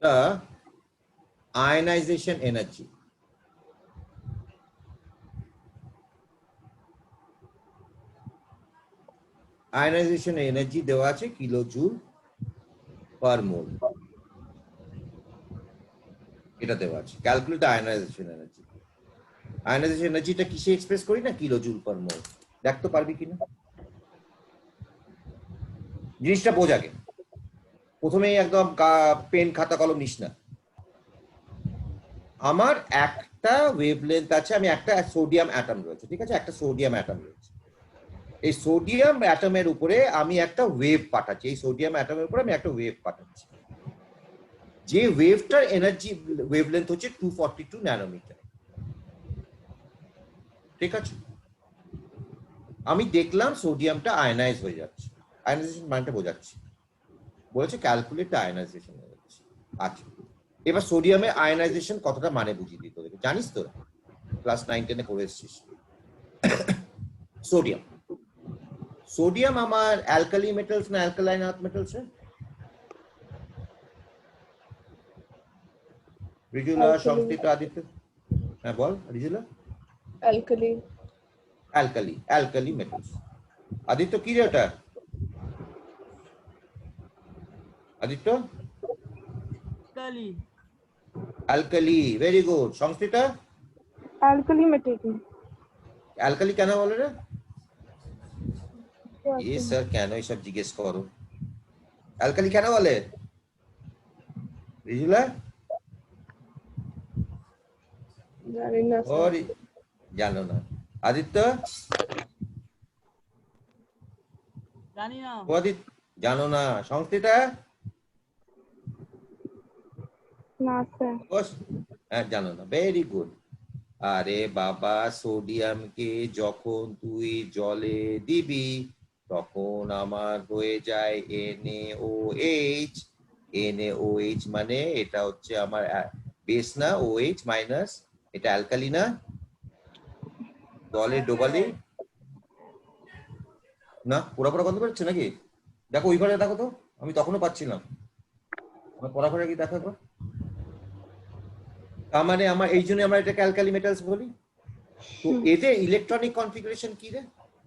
the ionization energy. Ionisation energy দেওয়া আছে কিলো জুল পার মোল, এটা দেওয়া আছে। ক্যালকুলেট আয়নাইজেশন এনার্জি, আয়নাইজেশন এনার্জিটা কিসে এক্সপ্রেস করি না, কিলো জুল পার মোল। দেখতে পারবি কিনা জিনিসটা বোঝাকে, প্রথমেই একদম পেন খাতা কলম নিস না। আমার একটা ওয়েভলেন্থ আছে, আমি একটা সোডিয়াম অ্যাটম রয়েছে, ঠিক আছে, একটা সোডিয়াম অ্যাটম রয়েছে। এই সোডিয়াম অ্যাটমের উপরে আমি একটা ওয়েভ পাঠাচ্ছি, এই সোডিয়াম অ্যাটমের উপরে আমি একটা ওয়েভ পাঠাচ্ছি, যে ওয়েভটার এনার্জি ওয়েভলেন্থ হচ্ছে 242 ন্যানোমিটার। ঠিক আছে, আমি দেখলাম সোডিয়ামটা আয়নাইজ হয়ে যাচ্ছে, আয়নাইজেশন মানটা বোঝাচ্ছি, বলেছে ক্যালকুলেট আয়নাইজেশন এনার্জি। আচ্ছা, এবার সোডিয়ামের আয়নাইজেশন কতটা মানে বুঝিয়ে দিতে হবে, জানিস তো, ক্লাস 9-10 করে এসেছিস। সোডিয়াম, সোডিয়াম আমার অ্যালকালি মেটালস না alkaline earth metals? Rizula, Sangsthita, Aditya, হ্যাঁ বল Rizula. Alkali. Alkali, alkali metals. Aditya কি রে ওটা? আদিত্য কালি। Alkali, very good. Sangsthita? Alkali metal. Alkali কেন বলে রে? এ স্যার কেন এসব জিজ্ঞেস করো, অ্যালকালি কেন বলে রিজুলা? জানি না ও জানো না। আদিত্য? জানি না। ও আদিত্য জানো না। সংস্থিতা? না স্যার। হ্যাঁ জানো না, ভেরি গুড। আরে বাবা, সোডিয়ামকে যখন তুই জলে দিবি তখন আমার হয়ে যায় NaOH। NaOH মানে এটা হচ্ছে আমার বেস না, OH মাইনাস, এটা অ্যালকালি না, জলে ডোবালি না। পোড়া পোড়া বন্ধ করছে নাকি? দেখো ওই ঘরে দেখো তো, আমি তখনও পাচ্ছিলাম। আমার পড়া ঘরে কি দেখো তো। তার মানে আমার এই জন্য আমরা এটাকে অ্যালকালি মেটালস বলি। তো এদের ইলেকট্রনিক কনফিগারেশন কি রে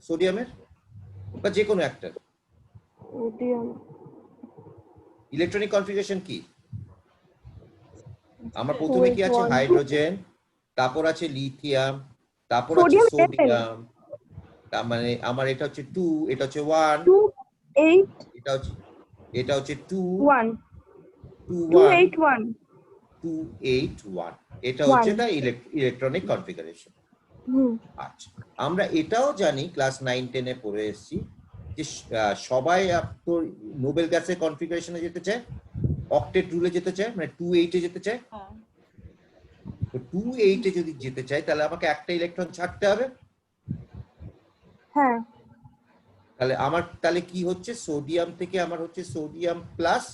সোডিয়ামের বা যে কোনো একটার সোডিয়াম ইলেকট্রনিক কনফিগারেশন কি? আমার প্রথমে কি আছে? হাইড্রোজেন, তারপর আছে লিথিয়াম, তারপর আছে সোডিয়াম। তার মানে আমার এটা হচ্ছে 2, এটা হচ্ছে 1, 2 8, এটা হচ্ছে 2 1 2 8 1 2 8 1, এটা হচ্ছে তার ইলেকট্রনিক কনফিগারেশন। আচ্ছা, আমরা এটাও জানি, ক্লাস 9-10 এ পড়ে এসেছি যে সবাই তো নোবেল গ্যাসের কনফিগারেশনে যেতে চায়, অক্টেট রুলে যেতে চায়, মানে 2-8 এ যেতে চায়। তো 2-8 এ যদি যেতে চায় তাহলে আমাকে একটা ইলেকট্রন ছাড়তে হবে। হ্যাঁ, তাহলে আমার তাহলে কি হচ্ছে, সোডিয়াম থেকে আমার হচ্ছে সোডিয়াম প্লাস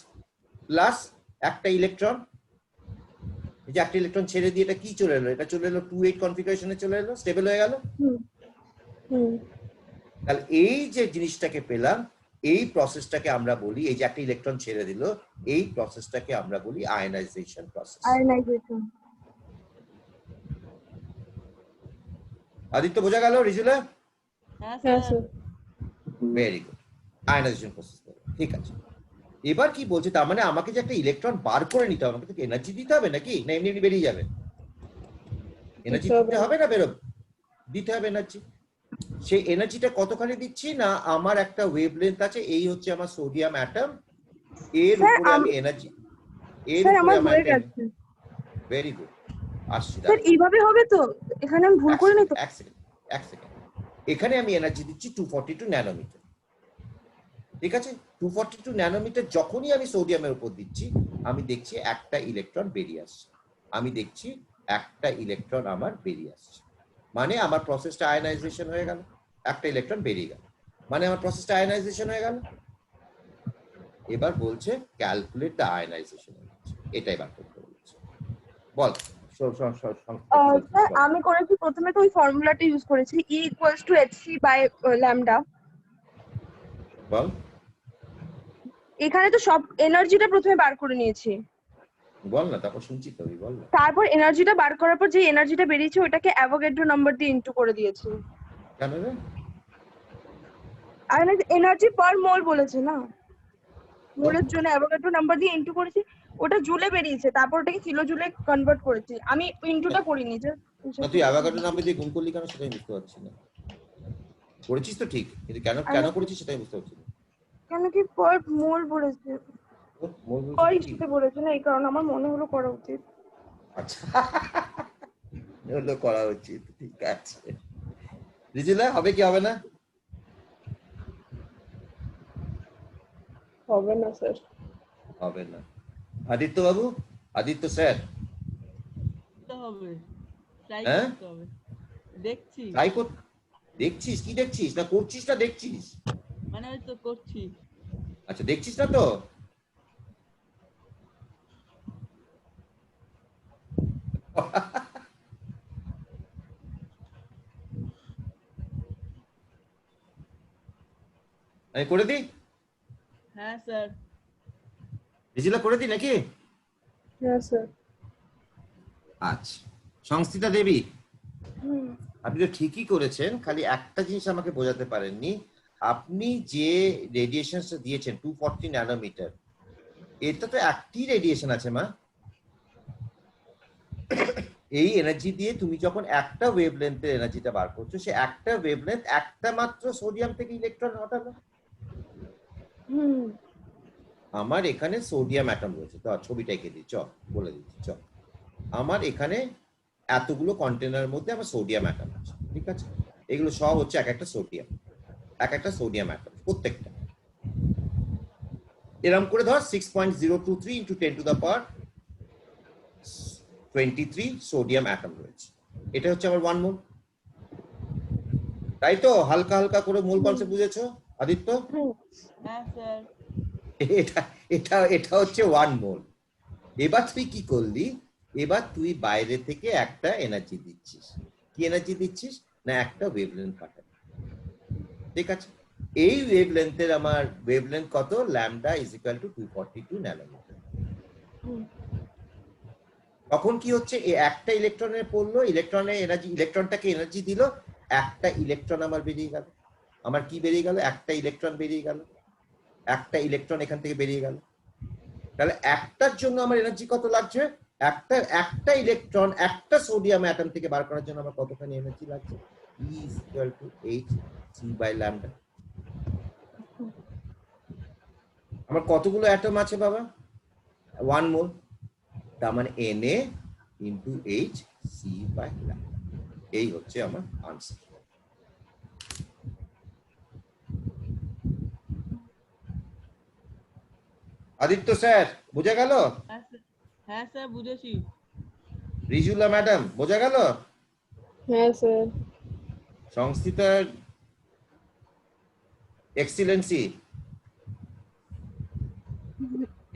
প্লাস একটা ইলেকট্রন, এই যে একটা ইলেকট্রন ছেড়ে দিয়ে এটা কি চলে এলো, এটা চলে এলো 2-8 কনফিগারেশনে চলে এলো, স্টেবল হয়ে গেল। তাহলে এই যে জিনিসটাকে পেলাম, এই প্রসেসটাকে আমরা বলি, এই যে একটা ইলেকট্রন ছেড়ে দিল, এই প্রসেসটাকে আমরা বলি আয়নাইজেশন প্রসেস। আয়নাইজেশন। আদিত্য বোঝা গেল? রিজুলা? হ্যাঁ হ্যাঁ sir. Sir. Very good, ionisation process. ঠিক আছে, এবার কি বলছে, তার মানে আমাকে যে একটা ইলেকট্রন বার করে নিতে হবে, আমাকে তো এনার্জি দিতে হবে নাকি, না এমনি এমনি বেরিয়ে যাবে? এনার্জি দিতে হবে না, বেরোবে, দিতে হবে এনার্জি। সেই এনার্জিটা কতখানি দিচ্ছি না, আমার একটা ওয়েভলেন্থ আছে, এই হচ্ছে আমার সোডিয়াম অ্যাটম, এর উপরে আমি এনার্জি, এর উপরে আমার ভেরি গুড। আসছি স্যার এইভাবে হবে তো? এখানে আমি ভুল করিনি তো? এক সেকেন্ড এখানে আমি এনার্জি দিচ্ছি 242 ন্যানোমিটার, ঠিক আছে? 242 ন্যানোমিটার যখনই আমি সোডিয়ামের উপর দিচ্ছি, আমি দেখছি একটা ইলেকট্রন বেরিয়ে আসছে, আমি দেখছি একটা ইলেকট্রন আমার বেরিয়ে আসছে, মানে আমার প্রসেসটা আয়নাইজেশন হয়ে গেল, একটা ইলেকট্রন বেরিয়ে গেল, মানে আমার প্রসেসটা আয়নাইজেশন হয়ে গেল। এবার বলছে ক্যালকুলেট দ্য আয়নাইজেশন, এটাই বার করতে বলছে। বল স্যার আমি করেছি প্রথমে তো ওই ফর্মুলাটা ইউজ করেছি, E equals to hc by lambda। বল এখানে তো সব এনার্জিটা প্রথমে বার করে নিয়েছি, বল না, তারপর শুনছি তো, বল না। তারপর এনার্জিটা বার করার পর যে এনার্জিটা বেরিয়েছে ওটাকে অ্যাভোগাড্রো নাম্বার দিয়ে ইনটু করে দিয়েছি। কেন রে? আর এনার্জি পার মোল বলেছে না, মোলের জন্য অ্যাভোগাড্রো নাম্বার দিয়ে ইনটু করেছি, ওটা জুলে বেরিয়েছে, তারপর ওটাকে কিলো জুলে কনভার্ট করেছি, আমি ইনটুটা করিনি যে। না তুই অ্যাভোগাড্রো নাম্বার দিয়ে গুণ করলি কেন সেটাই বুঝতে পারছি না। করেছিস তো ঠিক, কিন্তু কেন করেছিস সেটাই বুঝতে পারছি না। কেন কি পার মোল বলেছে, মোল বলছিস পার কি? ইস্যুতে বলেছে না, এই কারণে আমার মনে হলো করা উচিত। আচ্ছা হলো করা উচিত, ঠিক আছে। রিজিলা হবে কি হবে না? হবে না স্যার। হবে না। আদিত্য বাবু, আদিত্য স্যার, তো হবে, ট্রাই হ্যাঁ? করতে হবে। দেখছি, তাই দেখছিস কি দেখছিস, না করছিস না দেখছিস? মানে ওই তো করছি। আচ্ছা দেখছিস না তো? আমি করে দিই? হ্যাঁ স্যার। রিজিলা করে দিই নাকি? হ্যাঁ স্যার। আচ্ছা সংস্থিতা দেবী, হুম। আপনি তো ঠিকই করেছেন, খালি একটা জিনিস আমাকে বোঝাতে পারেননি। আপনি যে রেডিয়েশনটা দিয়েছেন 240 ন্যানোমিটার, এটা তো একটি রেডিয়েশন আছে মা। এই এনার্জি দিয়ে তুমি যখন একটা ওয়েভলেন্থের এনার্জিটা বার করছো, সে একটা ওয়েভলেন্থ একটা মাত্র সোডিয়াম থেকে ইলেকট্রন হটালো। হুম। আমার এখানে সোডিয়াম অ্যাটম রয়েছে, তো ছবিটা এঁকে দিই, বলে দিচ্ছি। আমার এখানে এতগুলো কন্টেনারের মধ্যে আমার সোডিয়াম অ্যাটম আছে, ঠিক আছে? এগুলো সব হচ্ছে এক একটা সোডিয়াম অ্যাটম, প্রত্যেকটা এরকম করে ধর 6.023 into 10 to the power 23 sodium atom রয়েছে। এটা হচ্ছে আমার 1 মোল, তাই তো? হালকা হালকা করে মোল কনসেপ্ট বুঝেছো আদিত্য? হ্যাঁ স্যার। এটা এটা এটা হচ্ছে 1 মোল। এবার তুই কি করলি, এবার তুই বাইরে থেকে একটা এনার্জি দিচ্ছিস। কি এনার্জি দিচ্ছিস? না একটা ওয়েভলেন্থ পাঠাবি, ঠিক আছে? এই ওয়েভলেন্থের আমার ওয়েভলেন্থ কত? Lambda is equal to 242 nanometer. তখন কি হচ্ছে, এই একটা ইলেকট্রনের পড়লো, ইলেকট্রনের এনার্জি, ইলেকট্রনটাকে এনার্জি দিল, একটা ইলেকট্রন আমার বেরিয়ে গেল। আমার কি বেরিয়ে গেল? একটা ইলেকট্রন বেরিয়ে গেল, একটা ইলেকট্রন এখান থেকে বেরিয়ে গেল। তাহলে একটার জন্য আমার এনার্জি কত লাগছে? একটা ইলেকট্রন একটা সোডিয়াম অ্যাটম থেকে বার করার জন্য আমার কতখানি এনার্জি লাগছে? E is equal to hc by lambda। আমার কতগুলো অ্যাটম আছে বাবা? 1 মোল, তার মানে Na into hc by lambda। এই হচ্ছে আমার আনসার। আদিত্য স্যার বোঝা গেল? হ্যাঁ স্যার বুঝেছি। রিজুলা ম্যাডাম বোঝা গেল? হ্যাঁ স্যার। সংস্থিতার এক্সিলেন্সি,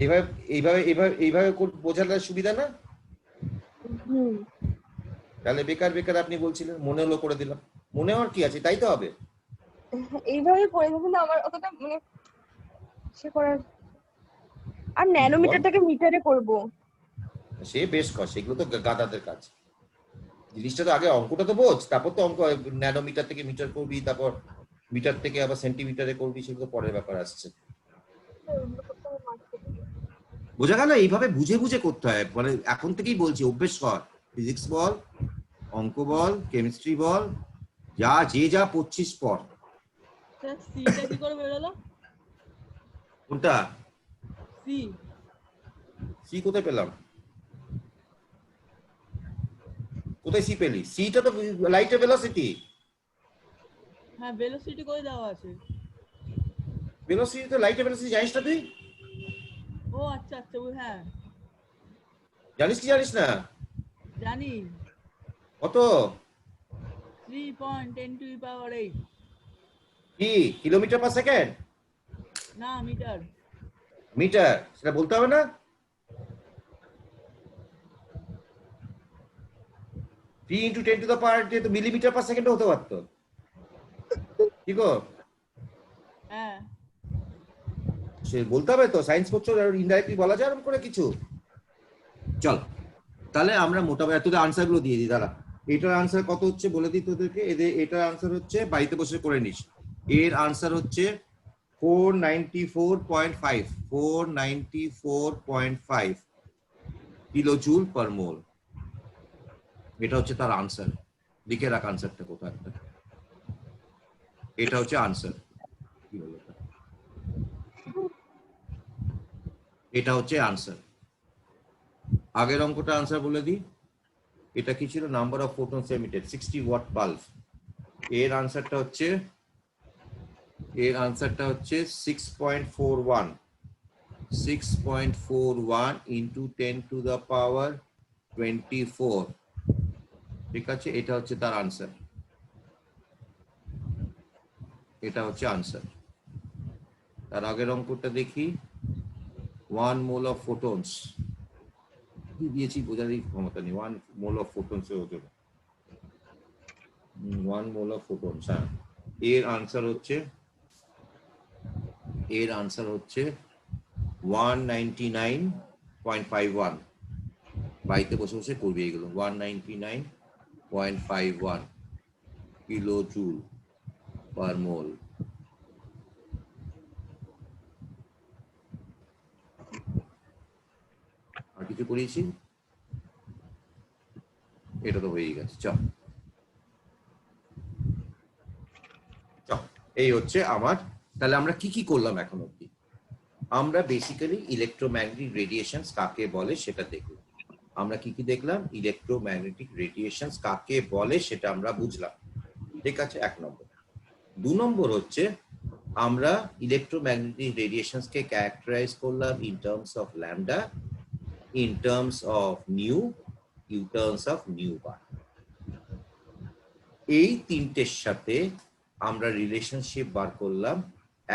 এইভাবে এইভাবে এইভাবে এইভাবে বোঝালে সুবিধা না? হুম। তাহলে বেকার বেকার আপনি বলছিলেন, মনে হলো করে দিলাম। মনে হওয়ার কি আছে, তাই তো হবে। এইভাবে করে কিন্তু আমার অতটা মানে সে করার, আর ন্যানোমিটারটাকে মিটারে করব। সে বেশ কর, সেগুলো তো গাদাদের কাজ। জিনিসটা তো আগে অঙ্কটা তো বোঝ, তারপর তো অঙ্ক ন্যানোমিটার থেকে মিটার করবি, তারপর মিটার থেকে আবার সেন্টিমিটারে করবি, সেগুলো পরের ব্যাপার আসছে। বোঝা গেল? এইভাবে বুঝে বুঝে করতে হয়, মানে এখন থেকেই বলছি অভ্যেস কর। ফিজিক্স বল, অঙ্ক বল, কেমিস্ট্রি বল, যে যা পড়ছিস পর। স্যার সিটা কি করে বেরোলো? কোনটা? সি। সি কোথায় পেলাম? কোথায় সি পেলি? সিটা তো লাইটের ভেলোসিটি। হ্যাঁ ভেলোসিটি করে দেওয়া আছে। ভেলোসিটি তো লাইটের ভেলোসিটি জানিস না তুই? ও আচ্ছা আচ্ছা হ্যাঁ জানিস কি জানিস না? জানি। কত? 3.10 to the power 8 কি কিলোমিটার পার সেকেন্ড? না মিটার। মিটার, সেটা বলতে হবে না? 3 into 10 to the power 8 তো মিলিমিটার পার সেকেন্ড হতে পারতো। কি গো? হ্যাঁ সে বলতে হবে তো, সায়েন্স করছো আর ইনডাইরেক্টলি বলা যায় এরকম করে কিছু। চল তাহলে আমরা মোটামুটি তোদের আনসার গুলো দিয়ে দিই। দাঁড়া, এটার আনসার কত হচ্ছে বলে দিই তোদেরকে। এটার আনসার হচ্ছে, বাড়িতে বসে করে নিস, এর আনসার হচ্ছে 494.5 494.5 কিলোজুল পার মোল। এটা হচ্ছে তার আনসার। লিখে রাখ আনসারটা কোথায় একটা। এটা হচ্ছে আনসার। কি হলো? এটা হচ্ছে আনসার। আগের অঙ্কটা আনসার বলে দিই। এটা কি ছিল? Number of photons emitted 60 watt bulb. এর আনসারটা হচ্ছে 6.41 ইন্টু 10 টু দ্য পাওয়ার 24। ঠিক আছে, এটা হচ্ছে তার আনসার। এটা হচ্ছে আনসার। তার আগের অঙ্কটা দেখি। 1 মোল অফ ফোটনস কি দিয়েছি বোঝারই ক্ষমতা নেই। 1 মোল অফ ফোটনস হতে হবে। 1 মোল অফ ফোটনস। হ্যাঁ, এর আনসার হচ্ছে 199.51। বাড়িতে বসে বসে করবি এগুলো। 199.51 কিলো জুল পার মোল। আর কিছু করিয়েছি? এটা তো হয়েই গেছে। চল এই হচ্ছে আমার। তাহলে আমরা কি কি করলাম এখন অব্দি? আমরা বেসিক্যালি ইলেকট্রোম্যাগনেটিক রেডিয়েশনস কাকে বলে সেটা দেখলাম। আমরা কি কি দেখলাম? ইলেকট্রোম্যাগনেটিক রেডিয়েশনস কাকে বলে সেটা আমরা বুঝলাম। ঠিক আছে, 1 নম্বর। 2 নম্বর হচ্ছে আমরা ইলেকট্রোম্যাগনেটিক রেডিয়েশনস কে ক্যারেক্টারাইজ করলাম in terms of lambda, in terms of nu, in terms of nu bar. এই তিনটের সাথে আমরা রিলেশনশিপ বার করলাম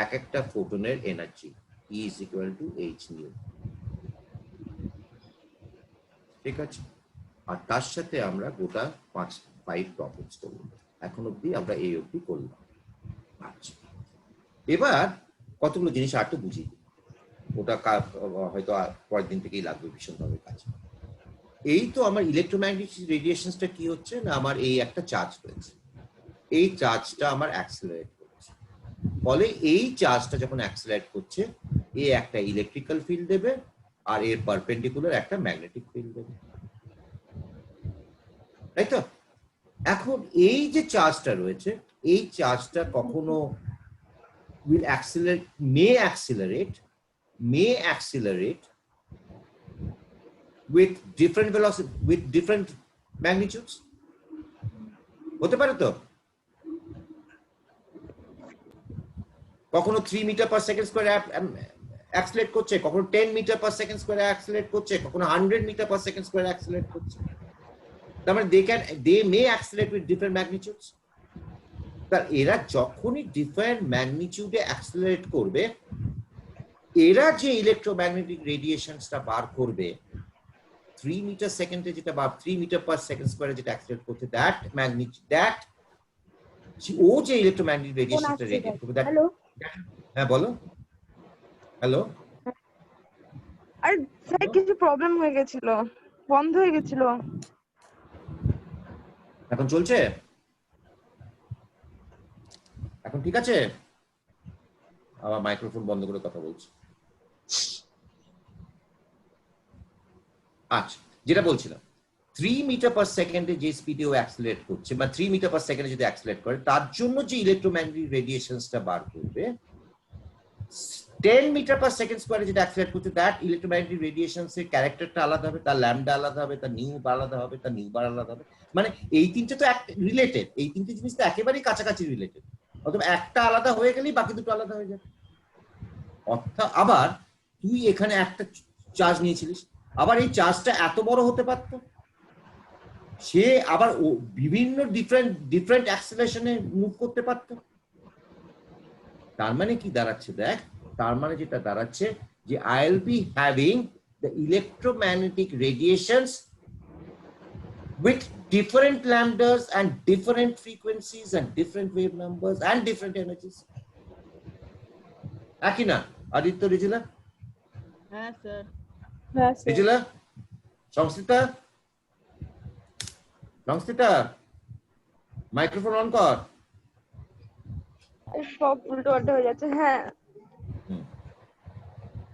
এক একটা ফোটনের energy, E is equal to H nu। ঠিক আছে, আর তার সাথে আমরা গোটা 5 প্রবলেমস করলাম। এখন অব্দি আমরা এই অব্দি করলাম। আচ্ছা, এবার কতগুলো জিনিস আর একটু বুঝি। ওটা হয়তো পরের দিন থেকেই লাগবে ভীষণভাবে কাছে। এই তো আমার ইলেকট্রোম্যাগনেটিক রেডিয়েশনসটা কি হচ্ছে না, আমার এই একটা চার্জ রয়েছে, এই চার্জটা আমার অ্যাক্সেলারেট করছে। ফলে এই চার্জটা যখন অ্যাক্সেলারেট করছে, এ একটা ইলেকট্রিক্যাল ফিল্ড দেবে আর এর পারপেন্ডিকুলার একটা ম্যাগনেটিক ফিল্ড দেবে, তাই তো? এখন এই যে চার্জটা রয়েছে, এই চার্জটা কখনো will accelerate, may accelerate with different velocity, with different magnitudes। হতে পারে তো? কখনো 3 meter per second square accelerate করছে, কখনো 10 meter per second square accelerate করছে, কখনো 100 meter per second square accelerate করছে। তার মানে they may accelerate with different magnitudes। তার এরা যখনই ডিফারেন্ট ম্যাগনিটিউডে অ্যাক্সেলারেট করবে, এরা যে ইলেকট্রোম্যাগনেটিক রেডিয়েশনসটা বার করবে 3 মিটার সেকেন্ডে, যেটা বা 3 মিটার পার সেকেন্ড স্কয়ারে যেটা অ্যাক্সেলারেট করছে, দ্যাট ম্যাগনিটিউড, দ্যাট ও যে ইলেকট্রোম্যাগনেটিক রেডিয়েশনটা রেডিয়েট করবে, দ্যাট। হ্যাঁ বলো। হ্যালো। আর স্যার কিছু প্রবলেম হয়ে গেছিল, বন্ধ হয়ে গেছিল। এখন চলছে? এখন ঠিক আছে? আবার মাইক্রোফোন বন্ধ করে কথা বলছি। আচ্ছা, যেটা বলছিলাম, 3 মিটার পার সেকেন্ডে যে স্পিডে ও অ্যাক্সেলারেট করছে, বা 3 মিটার পার সেকেন্ডে যদি অ্যাক্সেলারেট করে, তার জন্য যে ইলেকট্রোম্যাগনেটিক রেডিয়েশনসটা বার করবে, 10 মিটার পার সেকেন্ড স্কোয়ারে যেটা অ্যাক্সিলারেট করছে দ্যাট ইলেকট্রোম্যাগনেটিক রেডিয়েশনস এর ক্যারেক্টারটা আলাদা হবে, তার ল্যামডা আলাদা হবে, তার নিউ আলাদা হবে, তার নিউ বার আলাদা হবে। মানে এই তিনটে তো রিলেটেড, এই তিনটে জিনিস তো একেবারেই কাছাকাছি রিলেটেড, অথবা একটা আলাদা হয়ে গেলেই বাকি দুটো আলাদা হয়ে যাবে। অর্থাৎ আবার তুই এখানে একটা চার্জ নিয়েছিলিস, আবার এই চার্জটা এত বড় হতে পারত, সে আবার বিভিন্ন ডিফারেন্ট অ্যাক্সেলারেশনে মুভ করতে পারত। তার মানে কি দাঁড়াচ্ছে দেখ, তার মানে যেটা দাঁড়াচ্ছে যে I'll be having the electromagnetic radiations with different lambdas and different frequencies and different wave numbers and different energies. একই না আদিত্য, রিজুলা? হ্যাঁ স্যার। হ্যাঁ স্যার। রিজুলা, সংস্থিতা, সংস্থিতা মাইক্রোফোন অন কর। সব উল্টো পাল্টা হয়ে যাচ্ছে। হ্যাঁ,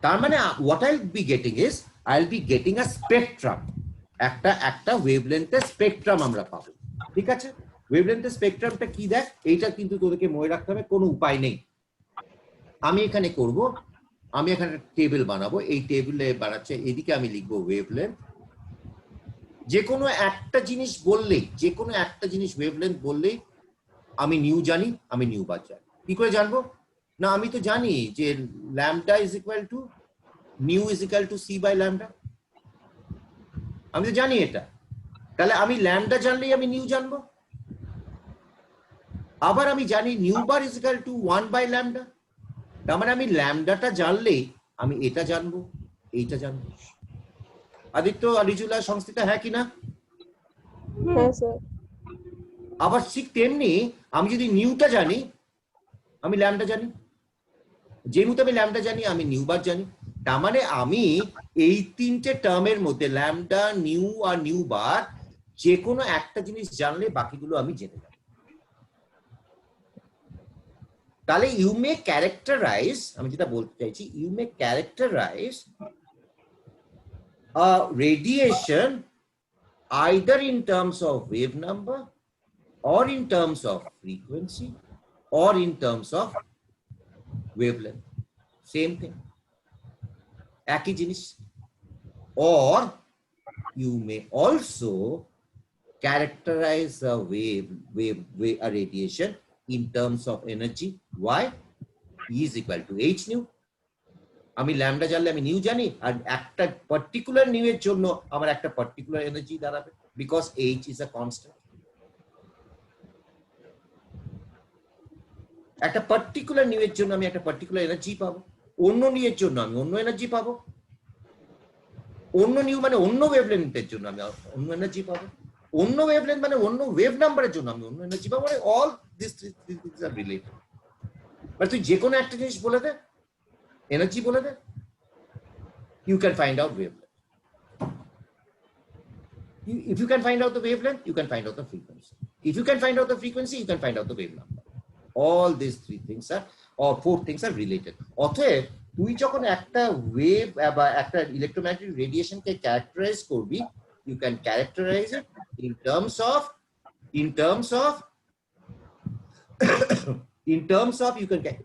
তার মানে what I'll be getting is I'll be getting a spectrum, একটা ওয়েভলেন্থের স্পেকট্রাম আমরা পাবো। ঠিক আছে, ওয়েভলেন্থের স্পেকট্রামটা কি দেখ, এইটা কিন্তু তোদেরকে মনে রাখতে হবে, কোনো উপায় নেই। আমি এখানে করব, আমি এখানে টেবিল বানাবো, এই টেবিলে বানাচ্ছে, এদিকে আমি লিখবো ওয়েভলেন্থ। যে কোনো একটা জিনিস বললেই, যে কোনো একটা জিনিস ওয়েভলেন্থ বললেই আমি নিউ জানি, আমি নিউ বার জানি। কি করে জানবো? না আমি তো জানি যে lambda is equal to nu is equal to c by lambda, আমি তো জানি এটা। তাহলে আমি ল্যামডা জানলেই আমি নিউ জানবো। আবার আমি জানি nu bar is equal to 1 by lambda, তার মানে আমি ল্যামডাটা জানলেই আমি এটা জানবো, এইটা জানবো। আদিত্য, রিজুলা, সংস্থিতা, হ্যাঁ কিনা? হ্যাঁ স্যার। আবার ঠিক তেমনি আমি যদি নিউটা জানি, আমি ল্যামডা জানি, যে মুহূর্তে আমি ল্যামডা জানি আমি নিউ বার জানি। তার মানে আমি এই তিনটে টার্মের মধ্যে ল্যামডা, নিউ আর নিউ বার যে কোনো একটা জিনিস জানলে বাকিগুলো আমি জেনে যাব। তাহলে ইউ মে ক্যারেক্টারাইজ, আমি যেটা বলতে চাইছি, you may characterize a radiation either in terms of wave number or in terms of frequency or in terms of wavelength, same thing, একই জিনিস। or you may also characterize a a radiation in terms of energy. Why? E is equal to h nu. আমি lambda জানলে আমি new জানি, আর একটা particular new এর জন্য আমার একটা পার্টিকুলার এনার্জি দাঁড়াবে, because H is a constant. একটা পার্টিকুলার নিউ এর জন্য আমি একটা পার্টিকুলার এনার্জি পাবো, অন্য নিউ এর জন্য আমি অন্য এনার্জি পাবো, অন্য নিউ মানে অন্য ওয়েভলেন্থের জন্য আমি অন্য এনার্জি পাবো, অন্য ওয়েভলেন্থ মানে অন্য ওয়েভ নাম্বারের জন্য আমি অন্য এনার্জি পাবো। মানে all this things are related. মানে তুই যে কোনো একটা জিনিস বলে দে, এনার্জি বলে দে, you can find out wavelength. If you can find out the wavelength, you can find out the frequency. If you can find out the frequency, you can find out the wave number. All these three things are, or four things are related. অতএব তুই যখন একটা wave বা একটা electromagnetic রেডিয়েশনকে characterise করবি, you can characterize it in terms of you can get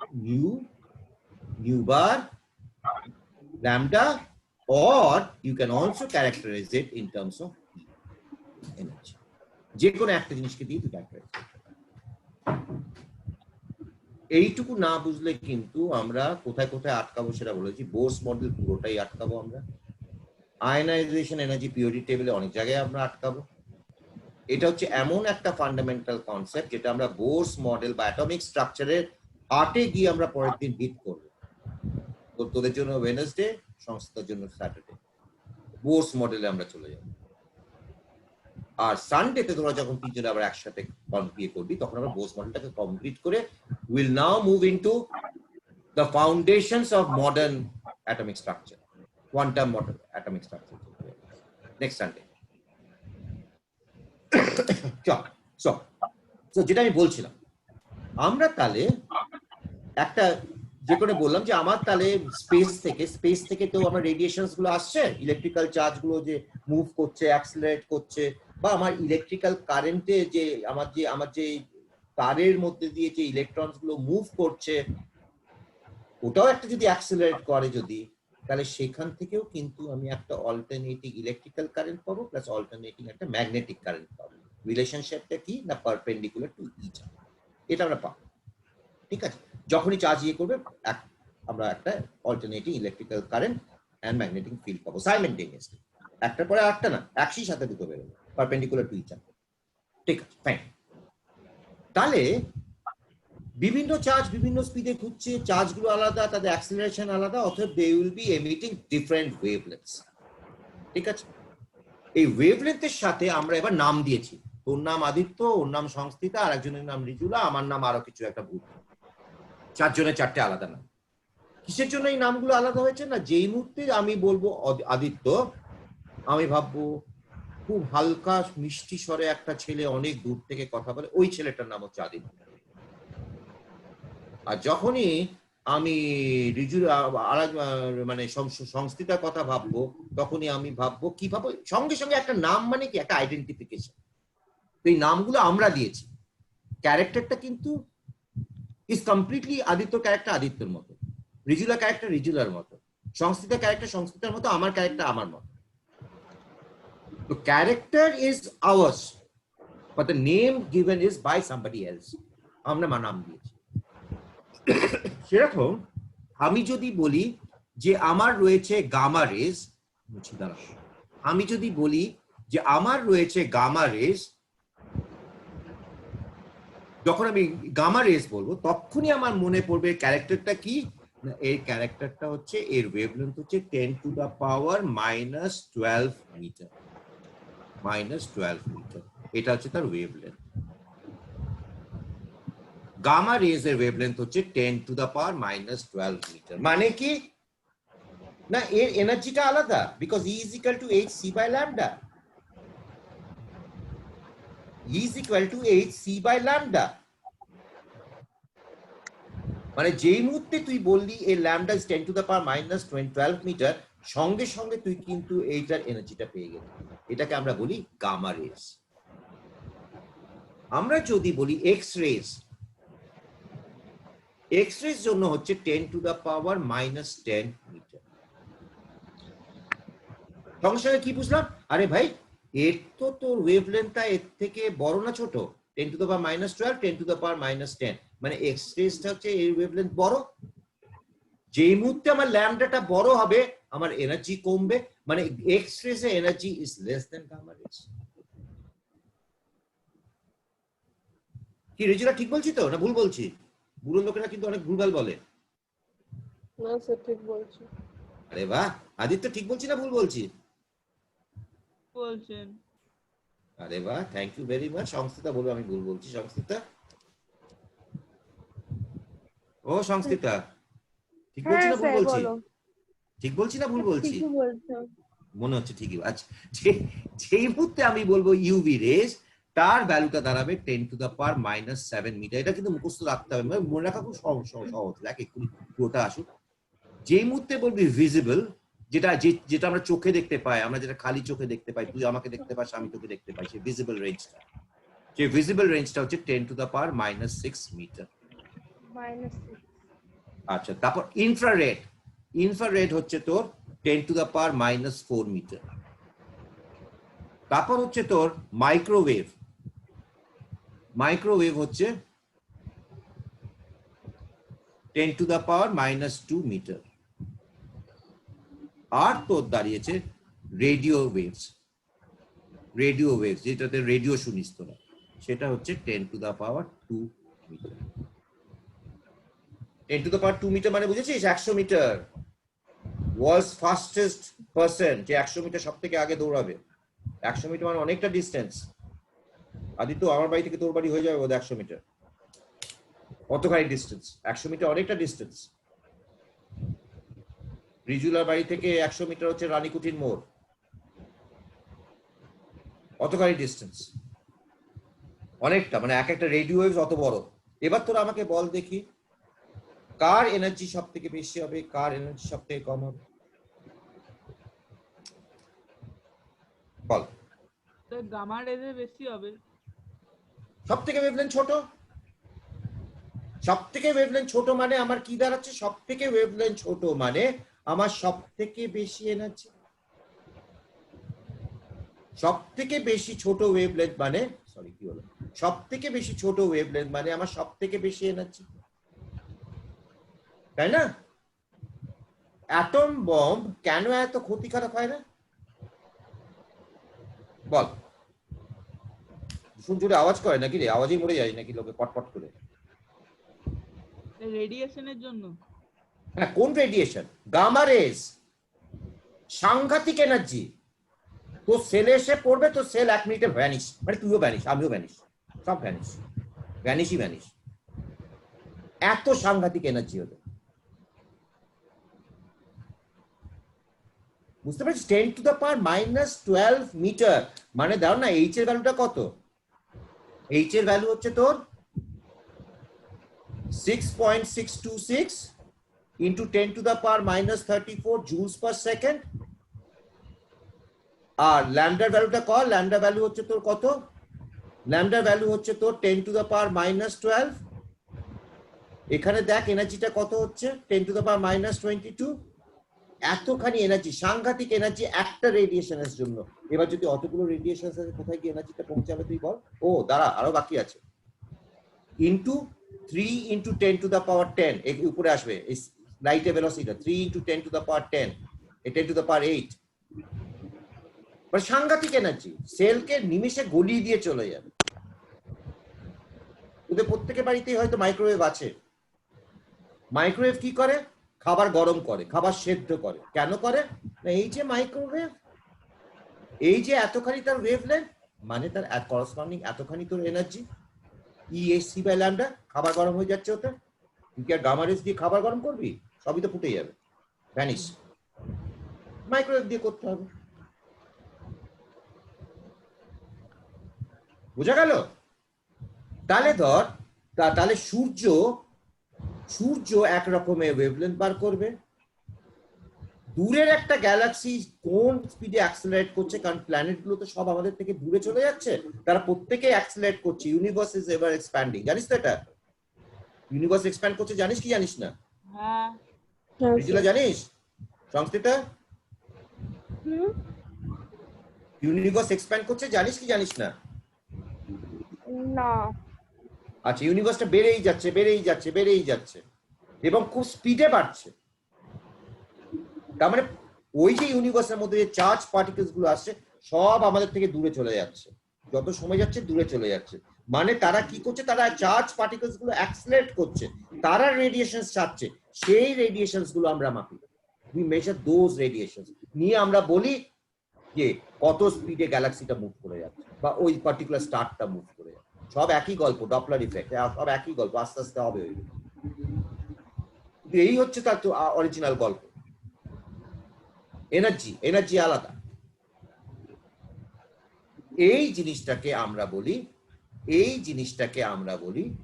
nu bar, lambda, or you can also characterize it in terms of energy. যে কোনো একটা জিনিসকে দিয়ে তুই ক্যারেক্টারাইজ করতে পারবি। এইটুকু না বুঝলে কিন্তু আমরা কোথায় কোথায় আটকাবো সেটা বলেছি। বোরস মডেল পুরোটাই আটকাবো আমরা, আয়নাইজেশন এনার্জি পিরিয়ডিক টেবিলে অনেক জায়গায় আমরা আটকাবো। এটা হচ্ছে এমন একটা ফান্ডামেন্টাল কনসেপ্ট যেটা আমরা বোরস মডেল বা অ্যাটমিক স্ট্রাকচারের হার্টে গিয়ে আমরা পরের দিন হিট করবো। তোদের জন্য ওয়েডনেসডে, সংস্থার জন্য স্যাটারডে, বোরস মডেলে আমরা চলে যাব। আর সানডেতে তোরা যখন তিনজনে আবার একসাথে কমপ্লিট করবি, তখন আমরা বোরস মডেলটাকে কমপ্লিট করে will now move into the foundations of modern atomic structure, quantum model atomic structure. Next Sunday. So যেটা আমি বলছিলাম, আমরা তাহলে একটা যে করে বললাম যে আমার তাহলে স্পেস থেকে তো আমার রেডিয়েশনস গুলো আসছে, ইলেকট্রিক্যাল চার্জ গুলো যে মুভ করছে, অ্যাক্সিলারেট করছে, বা আমার ইলেকট্রিক্যাল কারেন্টে যে আমার যে তারের মধ্যে দিয়ে যে ইলেকট্রনস গুলো মুভ করছে, ওটাও একটা যদি অ্যাক্সেলারেট করে যদি, তাহলে সেখান থেকেও কিন্তু আমি একটা অল্টারনেটিং ইলেকট্রিক্যাল কারেন্ট পাবো প্লাস অল্টারনেটিং একটা ম্যাগনেটিক কারেন্ট পাবো। রিলেশনশিপটা কি না পারপেন্ডিকুলার টু ইচ আদার, এটা আমরা পাবো। ঠিক আছে, যখনই চার্জ ইয়ে করবে আমরা একটা alternating electrical current and magnetic field পাবো সাইমেন্টেনিয়াসলি, একটার পরে একটা না, একই সাথে দুটো বেরোবে পারপেন্ডিকুলার টু ইচ আদার। ঠিক আছে, ফাইন। তাহলে বিভিন্ন চার্জ বিভিন্ন স্পিডে ঘুরছে, চার্জগুলো আলাদা, তাদের অ্যাক্সিলারেশন আলাদা, অতএব they will be emitting different wavelengths. ঠিক আছে, এই ওয়েভলেন্থের সাথে আমরা এবার নাম দিয়েছি, তোর নাম আদিত্য, ওর নাম সংস্থিতা, আর একজনের নাম রিজুলা, আমার নাম আরো কিছু একটা ভূত, চারজনের চারটে আলাদা নাম। কিসের জন্য এই নামগুলো আলাদা হয়েছে না, যেই মুহূর্তে আমি বলবো আদিত্য, আমি ভাববো খুব হালকা মিষ্টি স্বরে একটা ছেলে অনেক দূর থেকে কথা বলে, ওই ছেলেটার নাম হচ্ছে আদিত্য। আর যখনই আমি রিজু মানে সংস্থিতার কথা ভাববো, তখনই আমি ভাববো কি ভাববো, সঙ্গে সঙ্গে একটা নাম মানে কি একটা আইডেন্টিফিকেশন। এই নামগুলো আমরা দিয়েছি, ক্যারেক্টারটা কিন্তু ইজ কমপ্লিটলি আদিত্য ক্যারেক্টার আদিত্যর মতো, রিজুলা ক্যারেক্টার রিজুলার মতো, সংস্থিতা ক্যারেক্টার সংস্থিতার মতো, আমার ক্যারেক্টার আমার মতো। তো character is ours but the name given is by somebody else, আমরা নাম দিয়েছি। সেরকম আমি যদি বলি যে আমার রয়েছে গামা রেজ, আমি যদি বলি যে আমার রয়েছে গামা রেজ, যখন আমি গামা রেজ বলবো তখনই আমার মনে পড়বে ক্যারেক্টারটা কি না, এর ক্যারেক্টারটা হচ্ছে, এর ওয়েভলেন্থ হচ্ছে 10 to the power -12 meter, -12 meter, এটা হচ্ছে তার ওয়েভলেন্থ। গামা রেজ এর ওয়েভলেন্থ হচ্ছে 10 টু দা পাওয়ার -12 মিটার। মানে কি না, এর এনার্জিটা আলাদা, because E is equal to hc by lambda, E is equal to hc by lambda। মানে যেই মুহূর্তে তুই বললি এই lambda is 10 to the power -12 meter, সঙ্গে সঙ্গে তুই কিন্তু এইটার এনার্জিটা পেয়ে গেলি, এটাকে আমরা বলি গামা রেজ। আমরা যদি বলি এক্স রেজ, এক্স রেজ জন্য হচ্ছে 10 টু দা পাওয়ার -10 মিটার। সঙ্গে সঙ্গে কি বুঝলাম, আরে ভাই এর তো তোর ওয়েভলেন্থটা এর থেকে বড় না ছোট, 10 to the power -12, 10 to the পাওয়ার -10, মানে এক্স রেজটা হচ্ছে এর ওয়েভলেন্থ বড়। যেই মুহূর্তে আমার ল্যামডাটা বড় হবে আমার এনার্জি কমবে, মানে এক্স রেজ এর energy is less than gamma rays. কি রেজুলা ঠিক বলছি তো না ভুল বলছি? বুড়ো লোকেরা কিন্তু অনেক ভুলভাল বলে। না স্যার ঠিক বলছো। আরে বাহ, আদিত্য ঠিক বলছি না ভুল বলছি? বলছেন। আরে বাহ, থ্যাংক ইউ ভেরি মাচ। সংস্থিতা বলবো আমি ভুল বলছি। সংস্থিতা, ও সংস্থিতা, ঠিক বলছি না ভুল বলছি? ঠিক বলছি না ভুল বলছি? ঠিকই বলছো। মনে হচ্ছে ঠিকই। আচ্ছা, যেই মুহূর্তে আমি বলবো ইউভি রেজ, তার ভ্যালুটা দাঁড়াবে 10 টু দা পাওয়ার -7 মিটার। এটা কিন্তু মুখস্থ রাখতে হবে, মানে মনে রাখা খুব সহজ। দেখ এক্ষুনি পুরোটা আসুক। যেই মুহূর্তে বলবি ভিজিবল, যেটা আমরা চোখে দেখতে পাই, আমরা যেটা খালি চোখে দেখতে পাই, তুই আমাকে দেখতে পাস, আমি তোকে দেখতে পাই, সেই ভিজিবল রেঞ্জটা, সেই ভিজিবল রেঞ্জটা হচ্ছে 10 টু দা পাওয়ার -6 মিটার। -6। আচ্ছা, তারপর ইনফ্রারেড, ইনফ্রারেড হচ্ছে তোর 10 টু দা পাওয়ার -4 মিটার। তারপর হচ্ছে তোর মাইক্রোওয়েভ, মাইক্রোওয়েভ হচ্ছে 10 টু দা পাওয়ার -2 মিটার। আর তোর দাঁড়িয়েছে রেডিও ওয়েভস, রেডিও ওয়েভস যেটাতে রেডিও শুনিস তোরা, সেটা হচ্ছে 10 to the power 2 meter. 10 to the power 2 meter মানে বুঝেছিস 100 মিটার। ওয়ার্ল্ডস ফাস্টেস্ট পারসন, যে 100 মিটার সব থেকে আগে দৌড়াবে। 100 মিটার মানে অনেকটা ডিস্টেন্স। আদিত্য, আমার বাড়ি থেকে তোর বাড়ি হয়ে যাবে বোধ 100 মিটার, অতখানি ডিস্টেন্স। 100 মিটার অনেকটা ডিস্টেন্স। রিজুলার বাড়ি থেকে 100 মিটার হচ্ছে রানীকুঠির মোড়, অতখানি ডিস্টেন্স, অনেকটা, মানে এক একটা রেডিও ওয়েভস অত বড়। এবার তোরা আমাকে বল দেখি, কার এনার্জি সব থেকে বেশি হবে, কার এনার্জি সব থেকে কম হবে? বল। তো গামা রেজে বেশি হবে। সব থেকে ওয়েভলেন্থ ছোট, সব থেকে ওয়েভলেন্থ ছোট মানে আমার কি দাঁড়াচ্ছে, সব থেকে ওয়েভলেন্থ ছোট মানে আমার সব থেকে বেশি এনার্জি। সব থেকে বেশি ছোট ওয়েভলেন্থ মানে, সরি কি হলো, সব থেকে বেশি ছোট ওয়েভলেন্থ মানে আমার সব থেকে বেশি এনার্জি, তাই না? অ্যাটম বম্ব কেন এত ক্ষতিকারক হয় না বল? ভীষণ জোরে আওয়াজ করে নাকি রে? আওয়াজেই মরে যায় নাকি লোকে পটপট করে? রেডিয়েশনের জন্য। হ্যাঁ, কোন রেডিয়েশন? গামা রেজ, সাংঘাতিক এনার্জি। তো সেলে এসে পড়বে, তো সেল 1 মিনিটে ভ্যানিশ, মানে তুইও ভ্যানিশ, আমিও ভ্যানিশ, সব ভ্যানিশ, ভ্যানিশই ভ্যানিশ। এত সাংঘাতিক এনার্জি হলো, বুঝতে পারছিস? 10⁻⁻12 মিটার, মানে দাও না এইচ এর ভ্যালুটা কত? এইচ এর ভ্যালু হচ্ছে তোর 6.626 ইন্টু 10⁻⁻34 জুলস পার সেকেন্ড। আর ল্যামডার ভ্যালুটা কর, ল্যামডা ভ্যালু হচ্ছে তোর কত? ল্যামডার ভ্যালু হচ্ছে তোর 10⁻⁻12। এখানে দেখ এনার্জিটা কত হচ্ছে, 10⁻22। এতখানি এনার্জি, সাংঘাতিক এনার্জি একটা রেডিয়েশনের জন্য। এবার যদি অতগুলো রেডিয়েশন আছে, কোথায় গিয়ে এনার্জিটা পৌঁছাবে তুই বল? ও দাঁড়া, আরো বাকি আছে। ইন্টু 3 ইন্টু 10⁻10, এর উপরে আসবে এই লাইটের ভেলোসিটি, 3 ইন্টু 10⁻10, 10⁸। মানে সাংঘাতিক এনার্জি, সেলকে নিমিষে গলিয়ে দিয়ে চলে যাবে। ওদের প্রত্যেকের বাড়িতেই হয়তো মাইক্রোওয়েভ আছে। মাইক্রোওয়েভ কি করে? খাবার গরম করে, খাবার সেদ্ধ করে। কেন করে? না এই যে মাইক্রোওয়েভ, এই যে এতখানি তার ওয়েভলেন্থ, মানে তার করসপন্ডিং এতখানি তোর এনার্জি, ইএসসি বাই ল্যামডা, খাবার গরম হয়ে যাচ্ছে ওটা। তুই কি আর গামা রেজ দিয়ে খাবার গরম করবি? সবই তো ফুটে যাবে, ভ্যানিশ। মাইক্রোওয়েভ দিয়ে করতে হবে। বোঝা গেল? তাহলে ধর, তাহলে সূর্য এক রকমের ওয়েভলেন্থ বার করবে। দূরের একটা গ্যালাক্সি কোন স্পিডে অ্যাক্সেলারেট করছে, কারণ প্ল্যানেট গুলো তো সব আমাদের থেকে দূরে চলে যাচ্ছে, তারা প্রত্যেকে অ্যাক্সেলারেট করছে। ইউনিভার্স ইজ এভার এক্সপ্যান্ডিং, জানিস তো এটা? ইউনিভার্স এক্সপ্যান্ড করছে, জানিস কি জানিস না? হ্যাঁ, রিজিলা জানিস? সংস্কৃতা, ইউনিভার্স এক্সপ্যান্ড করছে, জানিস কি জানিস না? না। আচ্ছা, ইউনিভার্সটা বেড়েই যাচ্ছে, বেড়েই যাচ্ছে, বেড়েই যাচ্ছে, এবং খুব স্পিডে বাড়ছে। তার মানে ওই যে ইউনিভার্সের মধ্যে যে চার্জ পার্টিকেলস গুলো আসছে, সব আমাদের থেকে দূরে চলে যাচ্ছে। যত সময় যাচ্ছে দূরে চলে যাচ্ছে। মানে তারা কি করছে? তারা চার্জ পার্টিকেলস গুলো অ্যাক্সেলারেট করছে, তারা রেডিয়েশনস ছাড়ছে। সেই রেডিয়েশনস গুলো আমরা মাপি, উই মেজার দোজ রেডিয়েশনস, নিয়ে আমরা বলি যে কত স্পিডে গ্যালাক্সিটা মুভ করে যাচ্ছে, বা ওই পার্টিকুলার স্টারটা মুভ করে যাচ্ছে। সব একই গল্প, ডপলার ইফেক্ট, সব একই গল্প, আস্তে আস্তে হবে। এই হচ্ছে তার অরিজিনাল গল্প। এনার্জি আলাদা। এই জিনিসটাকে আমরা বলি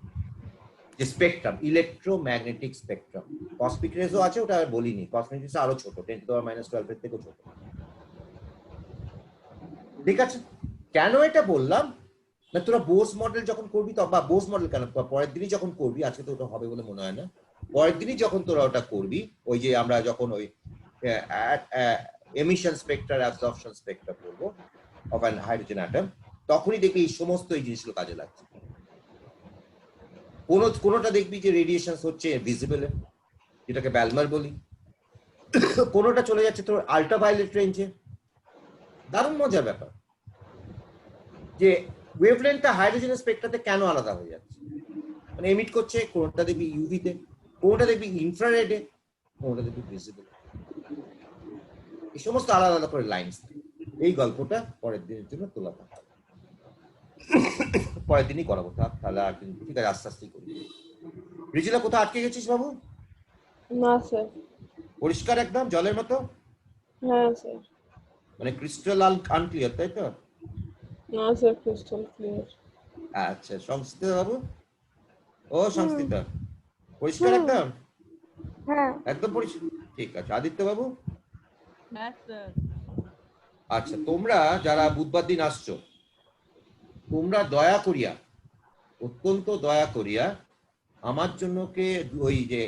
যে স্পেকট্রাম, ইলেকট্রোম্যাগনেটিক স্পেকট্রাম। কসমিক রেজও আছে, ওটা আর বলিনি। কসমিক রেজ আরো ছোট, 10⁻12 এর থেকেও ছোট। ঠিক আছে, কেন এটা বললাম না, তোরা বোস মডেল যখন করবি, বা বোস মডেল কেন, পরের দিনই যখন করবি, আজকে তো ওটা হবে বলে মনে হয় না, পরের দিনই যখন তোরা ওটা করবি, ওই যে আমরা যখন ওই এমিশন স্পেক্ট্রাল অ্যাবজর্পশন স্পেক্ট্রা করবো অফ অ্যান হাইড্রোজেন অ্যাটম, তখনই দেখবি এই সমস্ত এই জিনিসগুলো কাজে লাগছে। কোনোটা দেখবি যে রেডিয়েশন হচ্ছে ভিজিবল, যেটাকে ব্যালমার বলি, কোনোটা চলে যাচ্ছে তোর আল্ট্রাভায়োলেট রেঞ্জে। দারুণ মজার ব্যাপার যে ওয়েভলেন্থটা হাইড্রোজেন স্পেক্ট্রাতে কেন আলাদা হয়ে যাচ্ছে, মানে এমিট করছে। কোনটা দেখবি ইউভিতে, কোনটা দেখবি ইনফ্রারেডে, কোনটা দেখবি ভিজিবল। এই সমস্ত আলাদা আলাদা করে লাইনস। এই গল্পটা পরের দিনের জন্য তোলা থাকবে, পরের দিনই করাবো। তাহলে আর দিন, ঠিক আছে, আস্তে আস্তেই করি। রিজিলা, কোথাও আটকে গেছিস বাবু? না স্যার। পরিষ্কার একদম জলের মতো? হ্যাঁ স্যার। মানে ক্রিস্টাল আনক্লিয়ার, তাই তো? না স্যার, ক্রিস্টাল ক্লিয়ার। আচ্ছা, সংস্কৃত বাবু, ও সংস্কৃত, পরিষ্কার একদম? হ্যাঁ। একদম পরিষ্কার, ঠিক আছে। আদিত্য বাবু? হ্যাঁ স্যার। আচ্ছা, তোমরা যারা বুধবার দিন আসছো, তোমরা দয়া করিয়া, অত্যন্ত দয়া করিয়া আমার জন্য কে ওই যে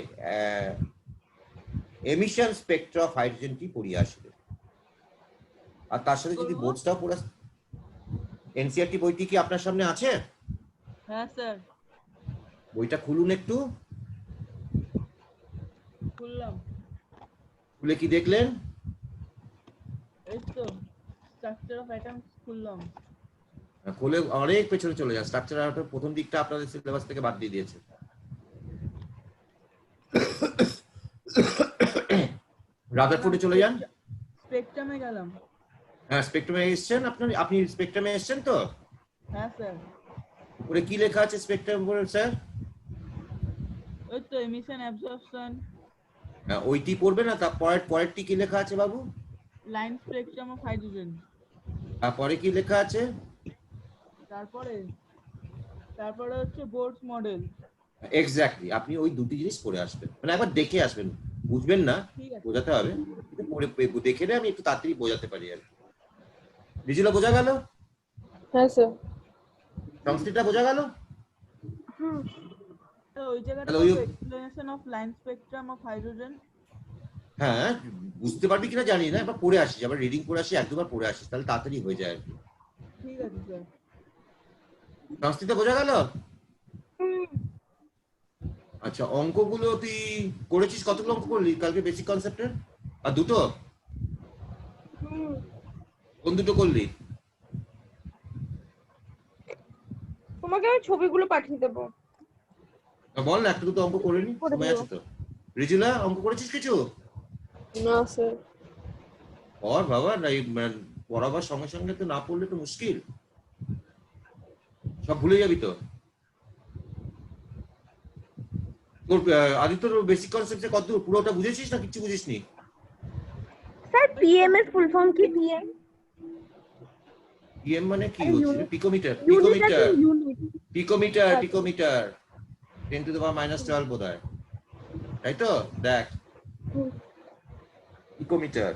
এমিশন স্পেকট্রা অফ হাইড্রোজেনটি পড়িয়ে আসবে, আর তার সাথে যদি করবো? বোর্ডসটাও পড়ে। এনসিআরটি বইটি কি আপনার সামনে আছে? হ্যাঁ স্যার, বইটা খুলুন একটু। খুললাম। খুলে কি দেখলেন? এই তো স্ট্রাকচার অফ অ্যাটমস খুললাম। খুলে অনেক পেছনে চলে যান। স্ট্রাকচার আউটের প্রথম দিকটা আপনাদের সিলেবাস থেকে বাদ দিয়ে দিয়েছে। রাদারফোর্ডে চলে যান। স্পেকট্রামে গেলাম। হ্যাঁ, স্পেকট্রামে এসেছেন। আপনি স্পেকট্রামে এসেছেন তো? হ্যাঁ স্যার, উপরে কি লেখা আছে স্পেকট্রাম উপরে স্যার? ওই তো এমিশন অ্যাবজর্পশন, হ্যাঁ, ওইটি পড়বে না, তার পরেরটি কি লেখা আছে বাবু? Line spectrum of hydrogen. তারপরে কি লেখা আছে? তারপরে তারপরে হচ্ছে বোর্ডস মডেল। এক্স্যাক্টলি, আপনি ওই দুটি জিনিস পড়ে আসবেন, মানে একবার দেখে আসবেন। বুঝবেন না, ঠিক আছে। বোঝাতে হবে, কিন্তু পড়ে দেখে নিয়ে আমি একটু তাড়াতাড়ি বোঝাতে পারি আর কি। রিজুলা বোঝা গেল? হ্যাঁ স্যার। সংস্কৃতটা বোঝা গেল? তো ওই জায়গাটা তাহলে ওই- explanation of line spectrum of hydrogen. হ্যাঁ, বুঝতে পারবি কিনা জানি না, এবার পড়ে আসিস, আবার রিডিং করে আসি, এক দুবার পড়ে আসিস, তাহলে তাড়াতাড়ি হয়ে যায় আর কি। ঠিক আছে স্যার। সংস্কৃত বোঝা গেল? আচ্ছা, অঙ্কগুলো তুই করেছিস? কতগুলো অঙ্ক করলি কালকে বেসিক কনসেপ্টের? আর দুটো? কোন দুটো করলি? তোমাকে আমি ছবিগুলো পাঠিয়ে দেবো। বল না, একটা দুটো অঙ্ক করে নি, করে সময় দিও। আছে তো। রিজুলা, অঙ্ক করেছিস কিছু? না স্যার। পড় বাবা, পড়াবার সঙ্গে সঙ্গে তো না পড়লে তো মুশকিল, সব ভুলে যাবি তো। তোর আদিত্যর বেসিক কনসেপ্টে কত পুরোটা বুঝেছিস না কিছু বুঝিসনি? স্যার পিএম এর ফুল ফর্ম কি? পিএম পিএম মানে কি আরে হচ্ছে? unit- পিকোমিটার, ইউনিট আছে, পিকোমিটার, ইউনিট। পিকোমিটার, আচ্ছা। পিকোমিটার 10 টু দ্য পাওয়ার -12 বোধ হয়, তাই তো? দেখ, পিকোমিটার।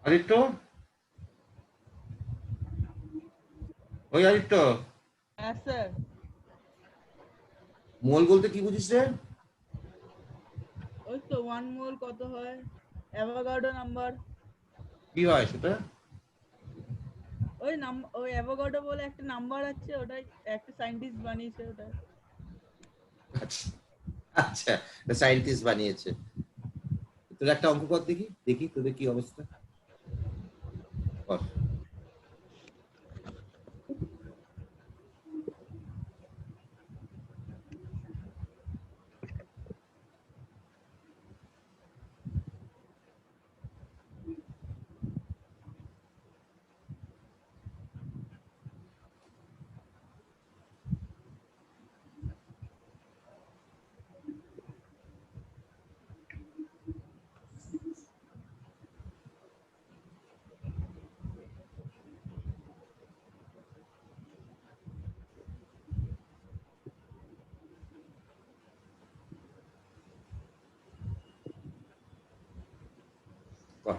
আদিত্য, ওই আদিত্য, হ্যাঁ স্যার, মোল বলতে কি বুঝিস রে? ওই তো 1 মোল কত হয়, অ্যাভোগাড্রো নাম্বার। কি হয় সেটা? ওই অ্যাভোগাড্রো বলে একটা নাম্বার আছে, ওটাই একটা সায়েন্টিস্ট বানিয়েছে ওটা। আচ্ছা আচ্ছা, সায়েন্টিস্ট বানিয়েছে। তোর একটা অঙ্ক কর দেখি, দেখি তোদের কি অবস্থা। কর। কর।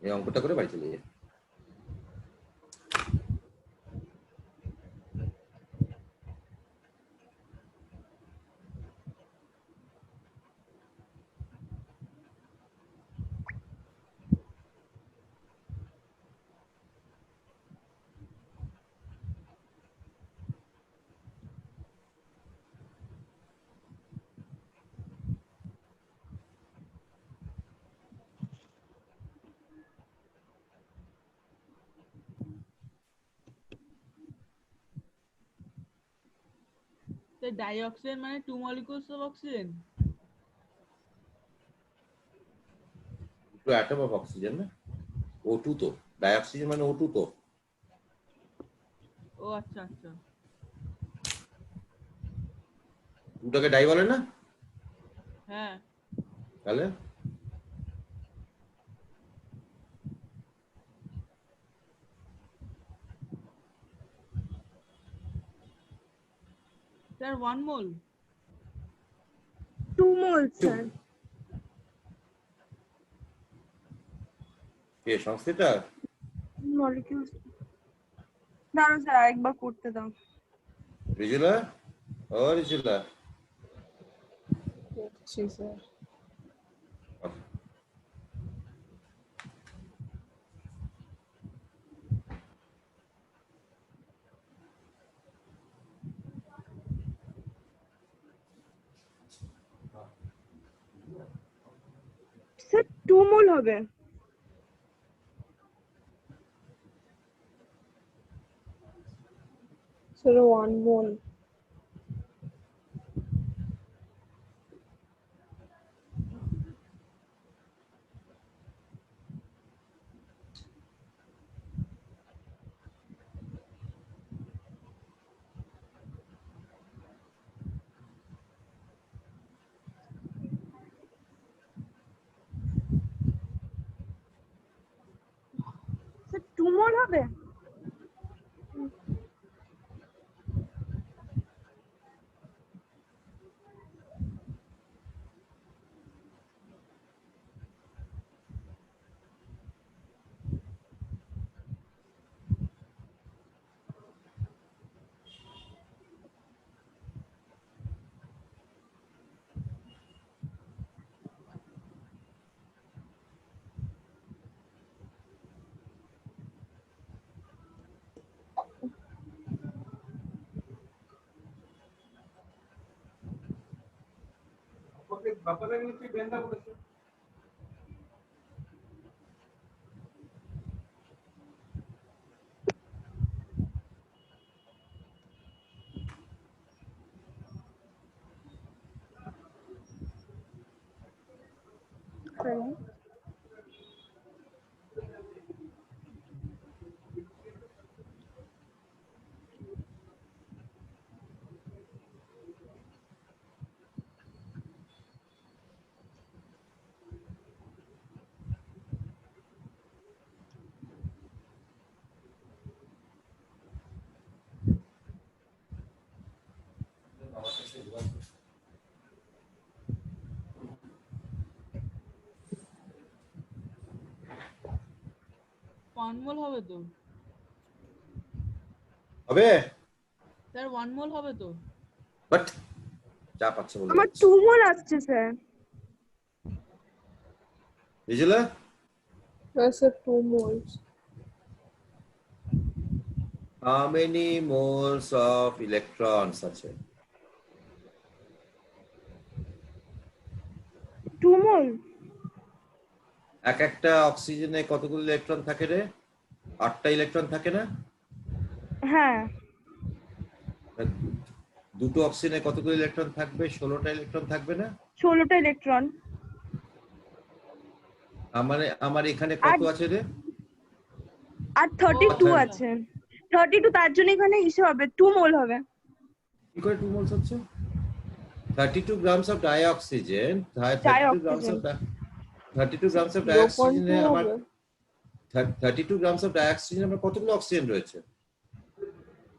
এই অঙ্কটা করে বাড়ি চলে যায়। তো ডাইঅক্সিজেন মানে 2 মলিকিউলস অফ অক্সিজেন। দুটো অ্যাটম অফ অক্সিজেন না, O2 তো। ডাই অক্সিজেন মানে O2 তো। ও আচ্ছা আচ্ছা। দুটাকে ডাই বলে না? হ্যাঁ, তাহলে স্যার 1 মোল 2 moles স্যার। কে সংস্থিতা? মলিকিউলস দাঁড়াও স্যার আরেকবার করতে দাও। রিজুলা, ও রিজুলা, করছি স্যার। স্যার 2 মোল হবে। স্যার 1 মোল। স্যার 2 মোল হবে। Hello? ওয়ান মোল হবে তো হবে? স্যার 1 মোল হবে তো বাট যা পাচ্ছে বলে আমার যাচ্ছে। 2 মোল আসছে sir. Rizula, sir 2 moles. how many moles of electrons আছে? 2 মোল। এক একটা অক্সিজেনে কতগুলো ইলেকট্রন থাকে রে? 8টা ইলেকট্রন থাকে না? হ্যাঁ দুটো অক্সিজেনে কতগুলো ইলেকট্রন থাকবে? 16টা ইলেকট্রন থাকবে না? 16টা ইলেকট্রন। আমার এখানে কত আছে রে? আর 32 আচ্ছা। আছে। 32 তার জন্য এখানে ইসে হবে 2 মোল হবে। কি করে 2 মোলস হচ্ছে? 32 grams of dioxygen, 32 grams of 32 grams of dioxygen 0.2 আমার হবে। 32 grams of dioxygen আমার কতগুলো অক্সিজেন রয়েছে?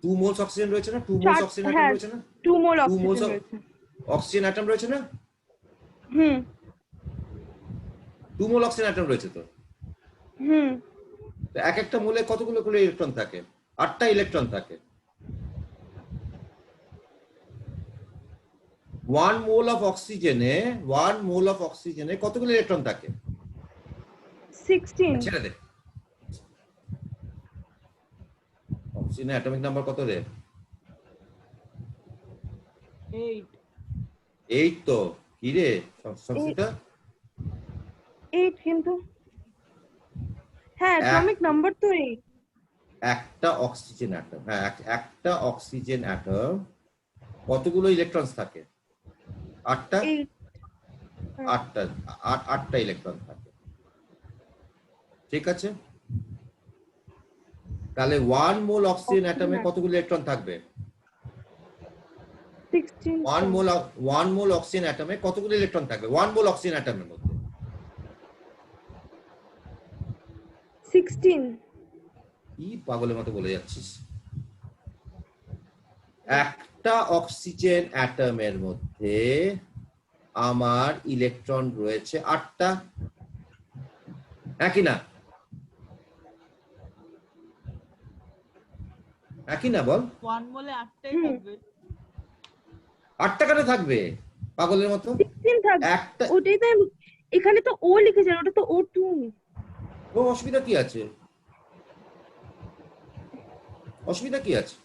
2 moles অক্সিজেন রয়েছে না? 2 moles অক্সিজেন অ্যাটম হ্যাঁ রয়েছে না? 2 মোল 2 moles অক্সিজেন of রয়েছে। অক্সিজেন অ্যাটম রয়েছে না? হুম 2 মোল অক্সিজেন অ্যাটম রয়েছে তো। হুম তো এক একটা মোলে কতগুলো করে ইলেকট্রন থাকে? 8টা ইলেকট্রন থাকে। 1 mole of oxygen কতগুলো ইলেকট্রন থাকে? 16। ছেড়ে দে। অক্সিজেনের অ্যাটমিক নাম্বার কত রে? 8 8 তো। কি রে সংস্কৃতা? 8 কিন্তু হ্যাঁ অ্যাটমিক নাম্বার তো 8। একটা অক্সিজেন অ্যাটম, হ্যাঁ একটা অক্সিজেন অ্যাটম কতগুলো ইলেকট্রন থাকে? 8টা। 8 8টা ইলেকট্রন থাকে। ঠিক আছে, তাহলে 1 মোল অক্সিজেন অ্যাটমে কতগুলো ইলেকট্রন থাকবে? 16। 1 মোল অক্সিজেন অ্যাটমে কতগুলো ইলেকট্রন থাকবে? 1 মোল অক্সিজেন অ্যাটমের মধ্যে 16। কি পাগলের মতো বলে যাচ্ছিস? একটা একটা অক্সিজেন অ্যাটমের মধ্যে আমার ইলেকট্রন রয়েছে 8টা, একই না? একই না বল? 1 মোলে 8টাই হুম। থাকবে। 8টা কেন থাকবে পাগলের মতো? 16 থাকবে। একটা ওটাই তো এখানে তো ও লিখেছেন, ওটা তো O2। ও অসুবিধা কি আছে? অসুবিধা কি আছে?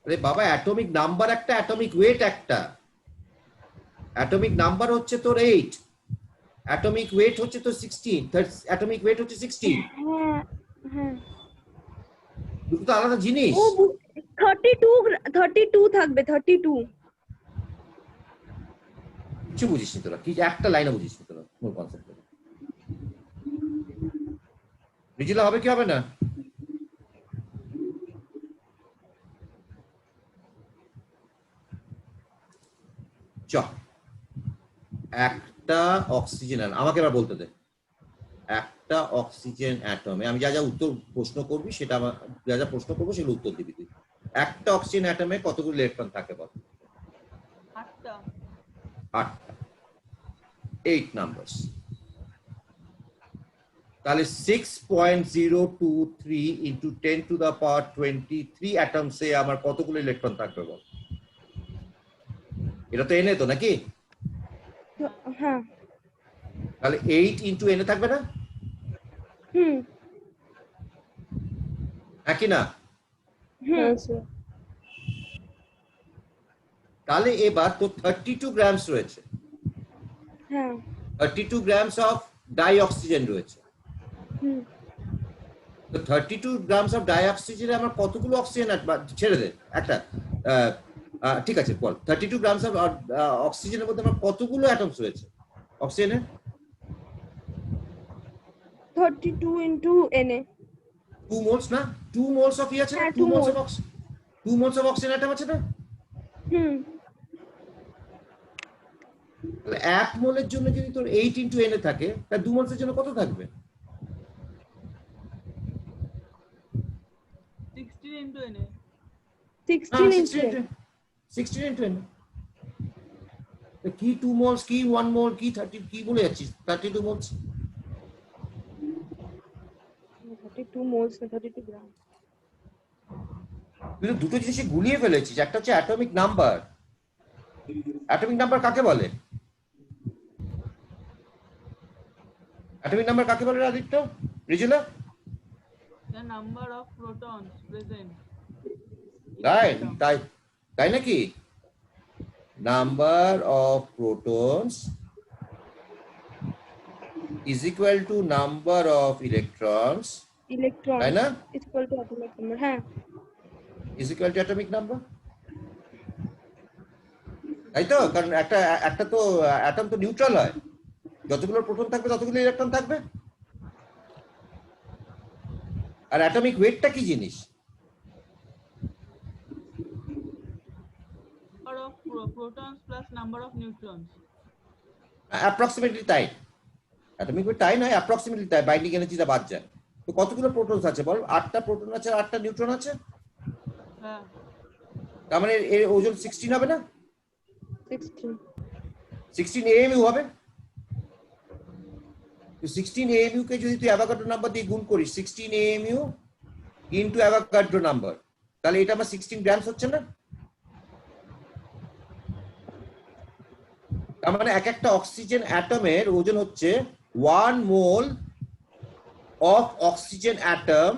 আরে বাবা, অ্যাটমিক নাম্বার একটা, অ্যাটমিক ওয়েট একটা। অ্যাটমিক নাম্বার হচ্ছে তোর 8, অ্যাটমিক ওয়েট হচ্ছে তোর 16, অ্যাটমিক ওয়েট হচ্ছে 16। হ্যাঁ হ্যাঁ। দুটো তো আলাদা জিনিস। ও 32 থাকবে, 32। কিছু বুঝিস নি তোরা, কি একটা লাইনে বুঝিস নি তোরা মূল কনসেপ্ট। রিজিলা হবে কি হবে না? চ একটা অক্সিজেন, আমাকে এবার বলতে দে। একটা অক্সিজেন অ্যাটমে আমি যা যা উত্তর প্রশ্ন করবি সেটা আমার, যা যা প্রশ্ন করবো সেগুলো উত্তর দিবি তুই। একটা অক্সিজেন অ্যাটমে কতগুলো ইলেকট্রন থাকে বল? 8টা। 8টা, 8 নাম্বারস। তাহলে 6.023 ইন্টু 10 টু দা পাওয়ার 23 অ্যাটমসে আমার কতগুলো ইলেকট্রন থাকবে বল? এটা তো এনে তো নাকি? হ্যাঁ। তাহলে 8 ইন্টু এনে থাকবে না? হুম একই না? হুম। হ্যাঁ স্যার। তাহলে এবার তো 32 গ্রামস রয়েছে, হ্যাঁ। 32 গ্রামস অফ ডাই অক্সিজেন রয়েছে। হুম। তো 32 গ্রামস অফ ডাই অক্সিজেনে আমার কতগুলো অক্সিজেন, ছেড়ে দে একটা, ঠিক আছে বল, 32 গ্রামস অফ অক্সিজেনের মধ্যে আমার কতগুলো অ্যাটমস রয়েছে অক্সিজেনের? 32 ইন্টু Na। 2 মোলস না? 2 মোলস অফ আছে না? হ্যাঁ, 2 2 moles mole. Of 2 moles of oxygen atom আছে না? হুম। তাহলে 1 মোলের জন্য যদি তোর 8 ইন্টু Na থাকে, তাহলে 2 মোলসের জন্য কত থাকবে? 16 into Na। 16 into 16 into Na। কি 2 মোলস, কি 1 মোল, কি 30, কি বলে যাচ্ছিস? 32 মোলস। 32 মোলস না 32 গ্রাম। তুই তো দুটো জিনিস গুলিয়ে ফেলেছিস। একটা হচ্ছে অ্যাটমিক নাম্বার। অ্যাটমিক নাম্বার কাকে বলে? অ্যাটমিক নাম্বার কাকে বলে Aditya? রিজুলা? The number of protons present in তাই atom. তাই তাই নাকি? Number of protons is equal to number of electrons, electron তাই না? Equal to atomic number. হ্যাঁ। is equal to atomic number, তাই তো? কারণ একটা তো অ্যাটম তো নিউট্রাল হয়, যতগুলো প্রোটন থাকবে ততগুলো ইলেকট্রন থাকবে। আর অ্যাটমিক ওয়েটটা কি জিনিস? Number of protons plus number of neutrons. Approximately তাই। অ্যাটমিক ওয়েট তাই নয়, অ্যাপ্রক্সিমেটলি তাই, বাইন্ডিং এনার্জিটা বাদ যায়। তো কতগুলো প্রোটনস আছে বল? 8টা প্রোটন আছে আর 8টা নিউট্রন আছে। হ্যাঁ। তার মানে এর ওজন 16 হবে না? 16। 16 AMU হবে। তো 16 AMU কে যদি তুই অ্যাভোগাড্রো নাম্বার দিয়ে গুণ করিস, 16 AMU ইনটু অ্যাভোগাড্রো নাম্বার, তাহলে এটা আমার 16 গ্রামস হচ্ছে না? তার মানে এক একটা অক্সিজেন অ্যাটমের ওজন হচ্ছে 1 mole of oxygen atom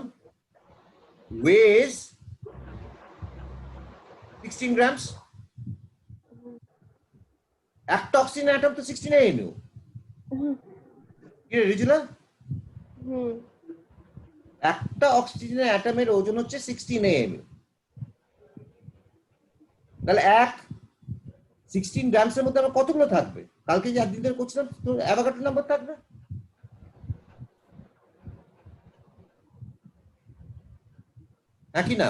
weighs 16 grams. একটা অক্সিজেন অ্যাটম তো 16 AMU। কি রে রিজুলা? হুম। একটা অক্সিজেন অ্যাটমের ওজন হচ্ছে 16 AMU। তাহলে 16 গ্রামসের মধ্যে আমার কতগুলো থাকবে? কালকে যে একদিন ধরে করছিলাম, তো অ্যাভোগাড্রো নাম্বার থাকবে। একই না?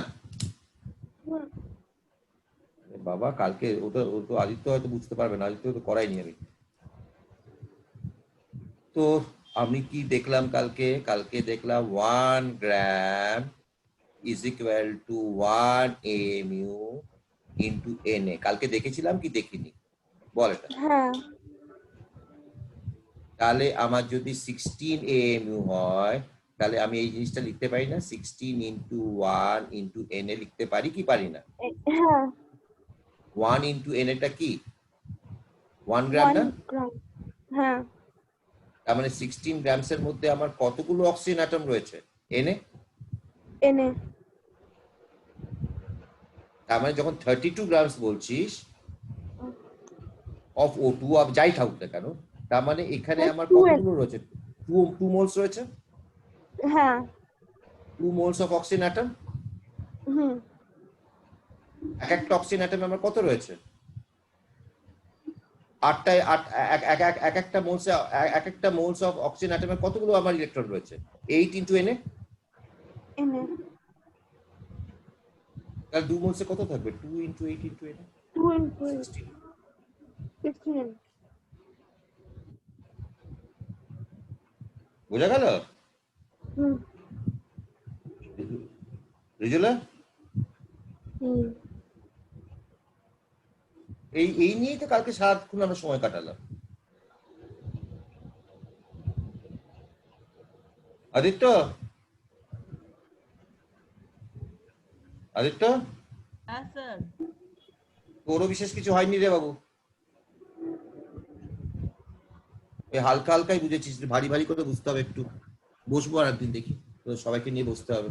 বাবা কালকে ও তো আদিত্য হয়তো বুঝতে পারবে না, আদিত্য তো করাইনি আমি। তো আমি কি দেখলাম কালকে? কালকে দেখলাম 1 গ্রাম is equal to 1 AMU into NA। কালকে দেখেছিলাম কি দেখিনি বল এটা। হ্যাঁ তাহলে আমার যদি 16 AMU হয় তাহলে আমি এই জিনিসটা লিখতে পারি না, 16 into 1 into NA লিখতে পারি কি পারি না? হ্যাঁ 1 into NA টা কি 1 গ্রাম না? 1 গ্রাম। হ্যাঁ তার মানে 16 গ্রামস এর মধ্যে আমার কতগুলো অক্সিজেন অ্যাটম রয়েছে Na? এনে তার মানে যখন 32 গ্রামস বলছিস অফ O2 অফ যাই থাকুক না কেন, তার মানে এখানে আমার 2N কতগুলো রয়েছে? 2 মোলস রয়েছে, হ্যাঁ 2 মোলস অফ অক্সিজেন অ্যাটম। হুম এক একটা অক্সিজেন অ্যাটমে আমার কত রয়েছে? এক একটা মোলস অফ অক্সিজেন অ্যাটমে কতগুলো আমার ইলেকট্রন রয়েছে? 8 into Na। এনে তাহলে 2 মোলসে কত থাকবে? 2 into 8 into Na 2 into 16। 16 বোঝা গেল হুম রিজুলা? হুম এই নিয়েই তো কালকে সারাক্ষণ আমরা সময় কাটালাম। আদিত্য আদিত্য হ্যাঁ স্যার। তোরও বিশেষ কিছু হয়নি রে বাবু, এই হালকা হালকাই বুঝেছিস, ভারী ভারী করে বুঝতে হবে একটু। বসবো আর একদিন দেখি, তো সবাইকে নিয়ে বসতে হবে।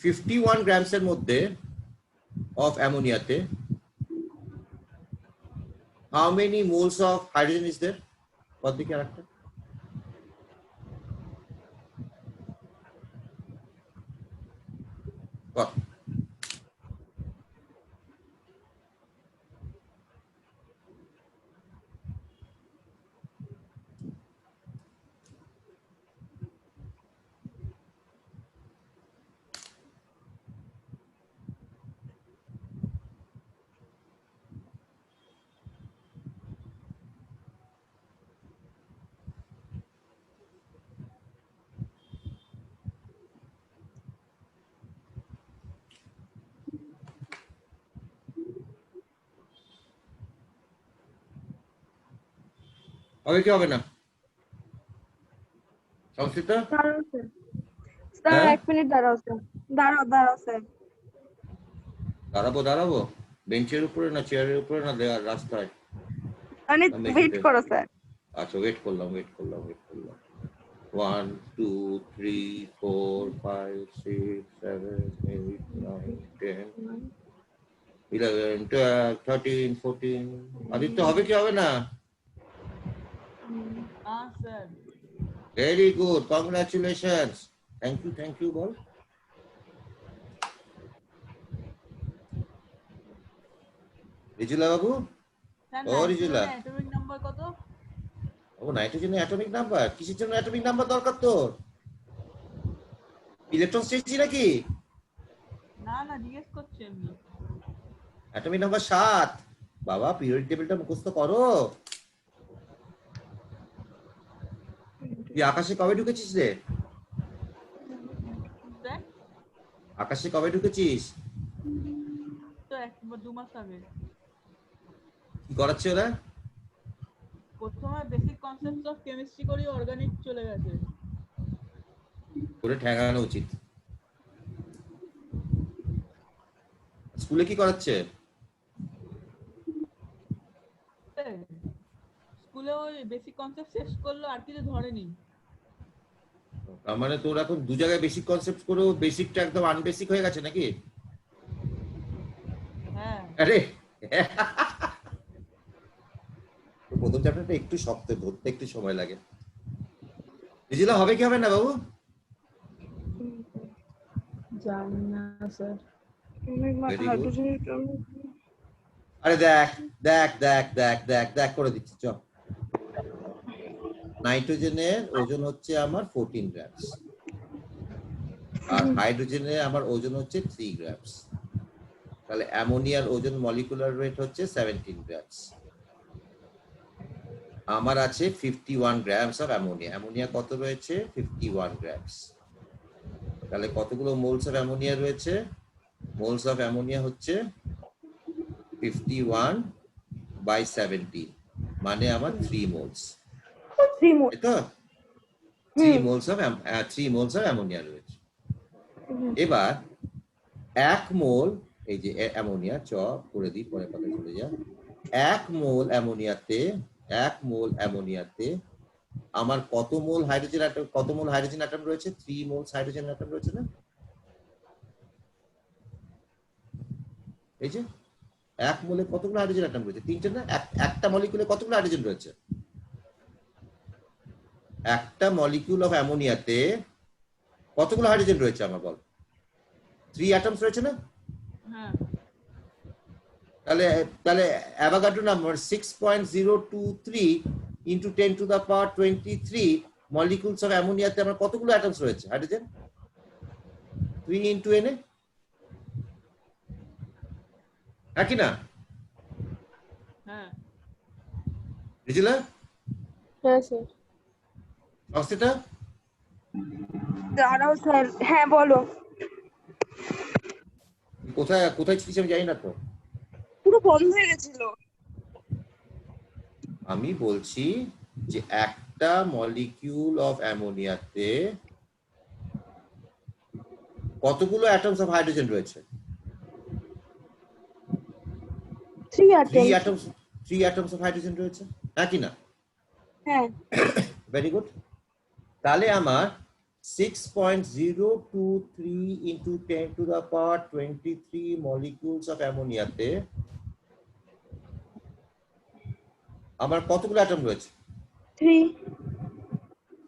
51 গ্রামস এর মধ্যে অফ অ্যামোনিয়াতে how many moles of hydrogen is there? কত দিকে আরেকটা কত? হবে কি হবে না সংস্কৃতা? দাঁড়াও স্যার, স্যার হ্যাঁ? 1 মিনিট দাঁড়াও স্যার, দাঁড়াও স্যার। দাঁড়াবো বেঞ্চের উপরে না চেয়ারের উপরে না রাস্তায়? মানে আমি ওয়েট এসে- করো স্যার। আচ্ছা ওয়েট করলাম 1 2 3 4 5 6 7 8 9 10 11 12 13 14। আদিত্য হবে কি হবে না? হ্যাঁ স্যার। Very good, congratulations, thank you বল। রিজুলা বাবু, স্যার ও, রিজুলা। অ্যাটমিক নাম্বার কত? ও নাইট্রোজেনের অ্যাটমিক নাম্বার? কিসের জন্য অ্যাটমিক নাম্বার দরকার তোর? ইলেকট্রন স্টেটই নাকি? না না জিজ্ঞেস করছি এমনি। Atomic number 7। বাবা পিরিয়ডিক টেবিলটা মুখস্থ করো। তুই আকাশে কবে ঢুকেছিস রে? স্যার আকাশে কবে ঢুকেছিস? তো 1 বা 2 মাস আগে। কি করাচ্ছে ওরা? প্রথমে বেসিক কনসেপ্টস অফ কেমিস্ট্রি করি, অর্গানিক চলে গেছে। করে ঠেকানো উচিত। স্কুলে কি করাচ্ছে? স্কুলে ওই বেসিক কনসেপ্ট শেষ করলো, আর কিছু ধরেনি। তার মানে তোর এখন দু জায়গায় বেসিক কনসেপ্ট করেও বেসিকটা একদম আনবেসিক হয়ে গেছে নাকি? হ্যাঁ আরে প্রথম চ্যাপ্টারটা একটু শক্ত, ধরতে একটু সময় লাগে। রিজুলা হবে কি হবে না বাবু? জানি না স্যার। Very good. হাইড্রোজেন আরে দেখ করে দিচ্ছি চ। নাইট্রোজেনের ওজন হচ্ছে আমার 14 গ্রামস আর হাইড্রোজেনের আমার ওজন হচ্ছে 3 গ্রামস। তাহলে অ্যামোনিয়ার ওজন মলিকুলার ওয়েট হচ্ছে 17 গ্রামস। আমার আছে 51 গ্রামস অফ অ্যামোনিয়া। অ্যামোনিয়া কত রয়েছে? 51 গ্রামস। তাহলে কতগুলো মোলস অফ অ্যামোনিয়া রয়েছে? মোলস অফ অ্যামোনিয়া হচ্ছে 51 বাই 17, মানে আমার 3 মোলস। 3 মোল। তো 3 মোলস অফ অ্যামোনিয়া রয়েছে। এবার 1 মোল, এই যে অ্যামোনিয়া, চ করে দিই, পরে পাতা চলে যা। 1 মোল অ্যামোনিয়াতে আমার কত মোল হাইড্রোজেন অ্যাটম রয়েছে? 3 মোলস হাইড্রোজেন অ্যাটম রয়েছে না? এই যে 1 মোলে কতগুলো হাইড্রোজেন অ্যাটম রয়েছে? 3টে না? একটা মলিকিউলে কতগুলো হাইড্রোজেন রয়েছে? একটা মলিকিউল অফ অ্যামোনিয়াতে কতগুলো হাইড্রোজেন রয়েছে আমার বল? 3 অ্যাটমস রয়েছে না? হ্যাঁ তাহলে তাহলে Avogadro number 6.023 into 10 to the power 23 molecules of অ্যামোনিয়াতে আমার কতগুলো অ্যাটমস রয়েছে হাইড্রোজেন? 3 ইনটু Na, একই না? হ্যাঁ বুঝলে হ্যাঁ স্যার। সংস্থাটা? দাঁড়াও স্যার, হ্যাঁ বলো। কোথায় কোথায় ছিলিস আমি জানি না তো। পুরো বন্ধ হয়ে গেছিল। আমি বলছি যে একটা মলিকিউল অফ অ্যামোনিয়াতে কতগুলো অ্যাটমস অফ হাইড্রোজেন রয়েছে? 3 3 অ্যাটম। অ্যাটমস অফ হাইড্রোজেন রয়েছে, একই না? হ্যাঁ। Very good. তাহলে আমার 6.023 into 10 to the power 23 molecules of অ্যামোনিয়াতে আমার কতগুলো অ্যাটম রয়েছে? 3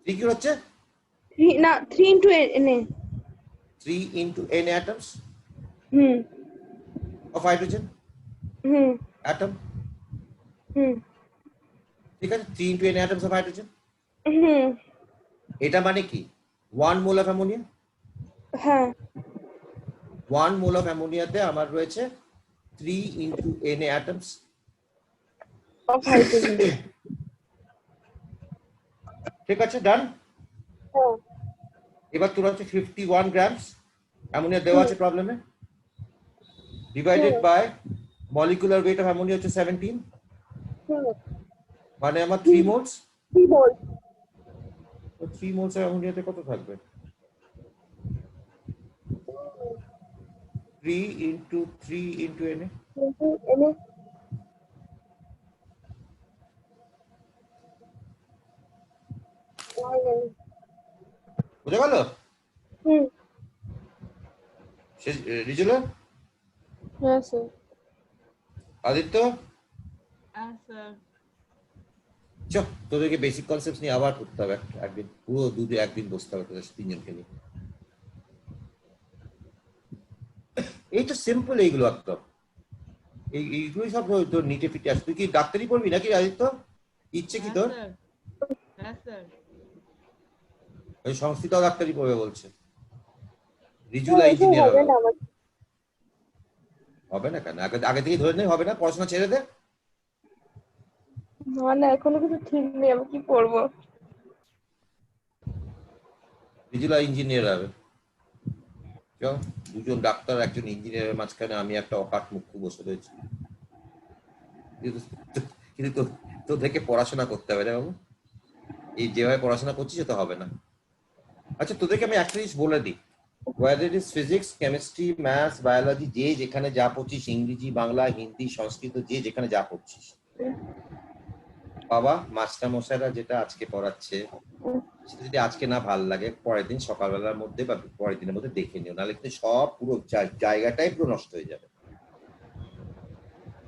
3 কি হচ্ছে? 3 না 3 into Na। 3 into N atoms hmm of hydrogen hmm atom, হুম ঠিক আছে? 3 into N atoms of hydrogen, হুম। এটা মানে কি? 1 মোল অফ অ্যামোনিয়া। হ্যাঁ 1 মোল অফ অ্যামোনিয়াতে আমার রয়েছে 3 into Na atoms। Of hydrogen. ঠিক আছে, ডান। হ্যাঁ এবার তোর হচ্ছে 51 গ্রামস অ্যামোনিয়া দেওয়া আছে প্রবলেমে, divided by molecular weight of ammonia হচ্ছে 17, মানে আমার 3 মোলস। 3 মোল। তো 3 মোলস অফ অ্যামোনিয়াতে কত থাকবে? 3 into 3 into Na, into Na। বুঝা গেল? হুম। রিজুলা, হ্যাঁ স্যার। আদিত্য, হ্যাঁ স্যার চল তোদেরকে বেসিক কনসেপ্ট নিয়ে আবার করতে হবে একদিন, পুরো একদিন বসতে হবে তোদের তিনজনকে নিয়ে। এই তো সিম্পল, এইগুলো একদম এইগুলোই সব তোর নিটে ফিটে আসে। তুই কি ডাক্তারি পড়বি নাকি আদিত্য? ইচ্ছে কি তোর? হ্যাঁ স্যার ওই সংস্কৃত ডাক্তারি পড়বে বলছে। রিজুলা ইঞ্জিনিয়ার হবে। হবে না কেন? আগে থেকে ধরে নেই হবে না, পড়াশোনা ছেড়ে দে। না না এখনো কিছু ঠিক নেই, আমি কি করবো। রিজুলা ইঞ্জিনিয়ার হবে। চল, দুজন ডাক্তার একজন ইঞ্জিনিয়ারের মাঝখানে আমি একটা অকাট মুখ্য বসে রয়েছি। কিন্তু তোদেরকে পড়াশোনা করতে হবে না বাবু, এই যেভাবে পড়াশোনা করছিস তো হবে না। আচ্ছা তোদেরকে আমি একটা জিনিস বলে দিই, whether it is physics, chemistry, maths, biology, যে যেখানে যা পড়ছিস, ইংরেজি, বাংলা, হিন্দি, সংস্কৃত, যে যেখানে যা পড়ছিস, বাবা মাস্টার মশাইরা যেটা আজকে পড়াচ্ছে সেটা যদি আজকে না ভাল লাগে, পরের দিন সকালবেলার মধ্যে বা পরের দিনের মধ্যে দেখে নিও, নাহলে কিন্তু সব পুরো জায়গাটাই পুরো নষ্ট হয়ে যাবে।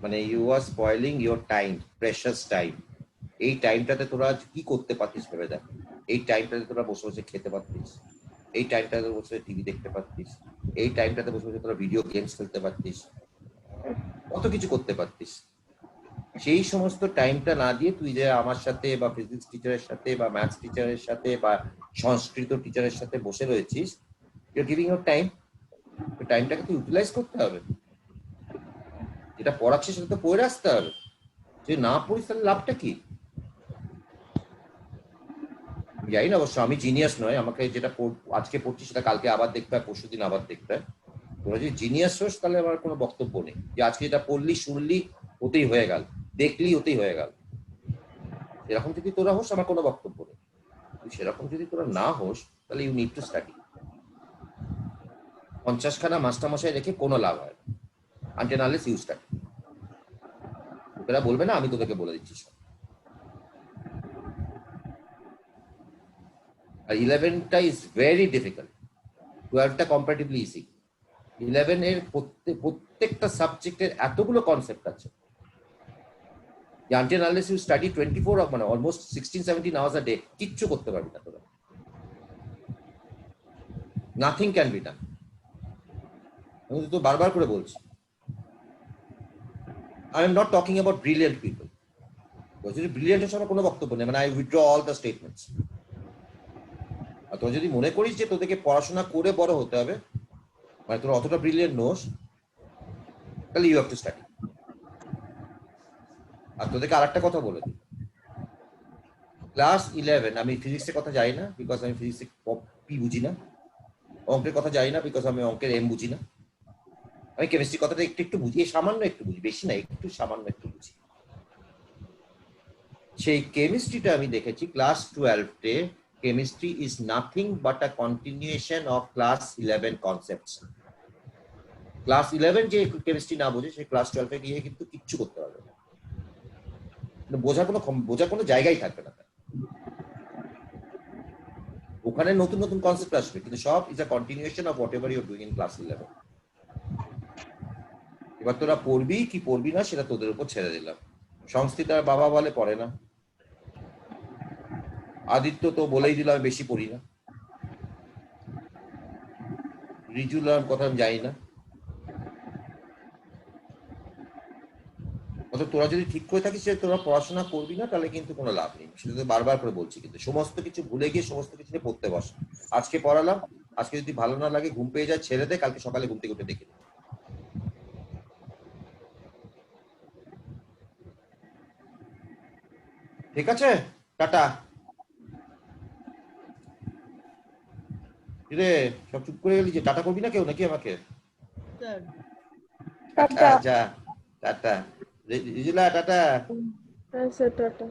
মানে you are spoiling your time, precious time. এই টাইমটাতে তোরা কি করতে পারতিস ভেবে দেখ। এই টাইমটাতে তোরা বসে বসে খেতে পারতিস, এই টাইমটাতে বসে টিভি দেখতে পারতিস, এই টাইমটাতে বসে বসে তোরা ভিডিও গেমস খেলতে পারতিস, কত কিছু করতে পারতিস। সেই সমস্ত টাইমটা না দিয়ে তুই যে আমার সাথে বা ফিজিক্স টিচারের সাথে বা ম্যাথস টিচারের সাথে বা সংস্কৃত টিচারের সাথে বসে রয়েছিস, you are giving your time. টাইমটাকে তুই ইউটিলাইজ করতে হবে। যেটা পড়াচ্ছিস সেটা তো পড়ে আসতে হবে। যদি না পড়িস তাহলে লাভটা কি? জানি না অবশ্য, আমি জিনিয়াস নয়, আমাকে যেটা আজকে পড়ছি সেটা কালকে আবার দেখতে হয়, পরশুদিন আবার দেখতে হয়। তোরা যদি জিনিয়াস হোস তাহলে আমার কোনো বক্তব্য নেই, যে আজকে যেটা পড়লি শুনলি ওতেই হয়ে গেল, দেখলি ওতেই হয়ে গেল, এরকম যদি তোরা হোস আমার কোনো বক্তব্য নেই। সেরকম যদি তোরা না হোস তাহলে ইউ নিড টু স্টাডি। 50খানা মাস্টারমশাই রেখে কোনো লাভ হয় না, আনটিল আনলেস ইউ স্টাডি। লোকেরা বলবে না, আমি তোদেরকে বলে দিচ্ছি সব। আর 11টা ইজ ভেরি ডিফিকাল্ট, 12টা কম্পারেটিভলি ইজি। 11 এর প্রত্যেকটা সাবজেক্টের এতগুলো কনসেপ্ট আছে, আনটিল আনলেস ইউ স্টাডি 24 মানে অলমোস্ট 16-17 আওয়ার্স আ ডে, কিচ্ছু করতে পারবি না তোরা। Nothing can be done. আমি তো বারবার করে বলছি, I am not talking about brilliant people. যদি ব্রিলিয়েন্টের সঙ্গে কোনো বক্তব্য নেই, মানে I withdraw all the statements. আর তোরা যদি মনে করিস যে তোদেরকে পড়াশোনা করে বড় হতে হবে, মানে তোরা অতটা ব্রিলিয়েন্ট নোস, তাহলে ইউ হ্যাভ টু স্টাডি। আর তোদেরকে আরেকটা কথা বলে দিই, ক্লাস 11 আমি ফিজিক্সের কথা জানি না, বিকজ আমি ফিজিক্সে পি বুঝি না। অঙ্কের কথা জানি না, বিকজ আমি অঙ্কের এম বুঝি না। আমি কেমিস্ট্রির কথাটা একটু একটু বুঝি, সামান্য একটু বুঝি, বেশি না, একটু সামান্য একটু বুঝি। সেই কেমিস্ট্রিটা আমি দেখেছি ক্লাস 12-তে, chemistry is nothing but a continuation of class 11 concepts. Class 11 যে কেমিস্ট্রি না বোঝে, সে ক্লাস 12-এ গিয়ে কিন্তু কিচ্ছু করতে পারবে না, বোঝার কোনো জায়গাই থাকবে না। ওখানে নতুন নতুন কনসেপ্ট আসবে, কিন্তু সব is a continuation of whatever you are doing in class 11। এবার তোরা পড়বি কি পড়বি না সেটা তোদের উপর ছেড়ে দিলাম। সংস্কৃতার বাবা বলে পড়ে না, আদিত্য তো বলেই দিল আমি বেশি পড়ি না, রিজুলার কথা আমি জানি না। অর্থাৎ তোরা যদি ঠিক করে থাকিস যে তোরা পড়াশোনা করবি না, তাহলে কিন্তু কোনো লাভ নেই। সেটা তো বারবার করে বলছি, কিন্তু সমস্ত কিছু ভুলে গিয়ে সমস্ত কিছু নিয়ে পড়তে বস। আজকে পড়ালাম, আজকে যদি ভালো না লাগে, ঘুম পেয়ে যায়, ছেড়ে দে, কালকে সকালে ঘুম থেকে উঠে দেখে নে। ঠিক আছে, টাটা। রে সব চুপ করে গেলি যে, টাটা করবি না কেউ নাকি আমাকে? Sir tata. যা টাটা, রিজুলা টাটা। হ্যাঁ স্যার, টাটা।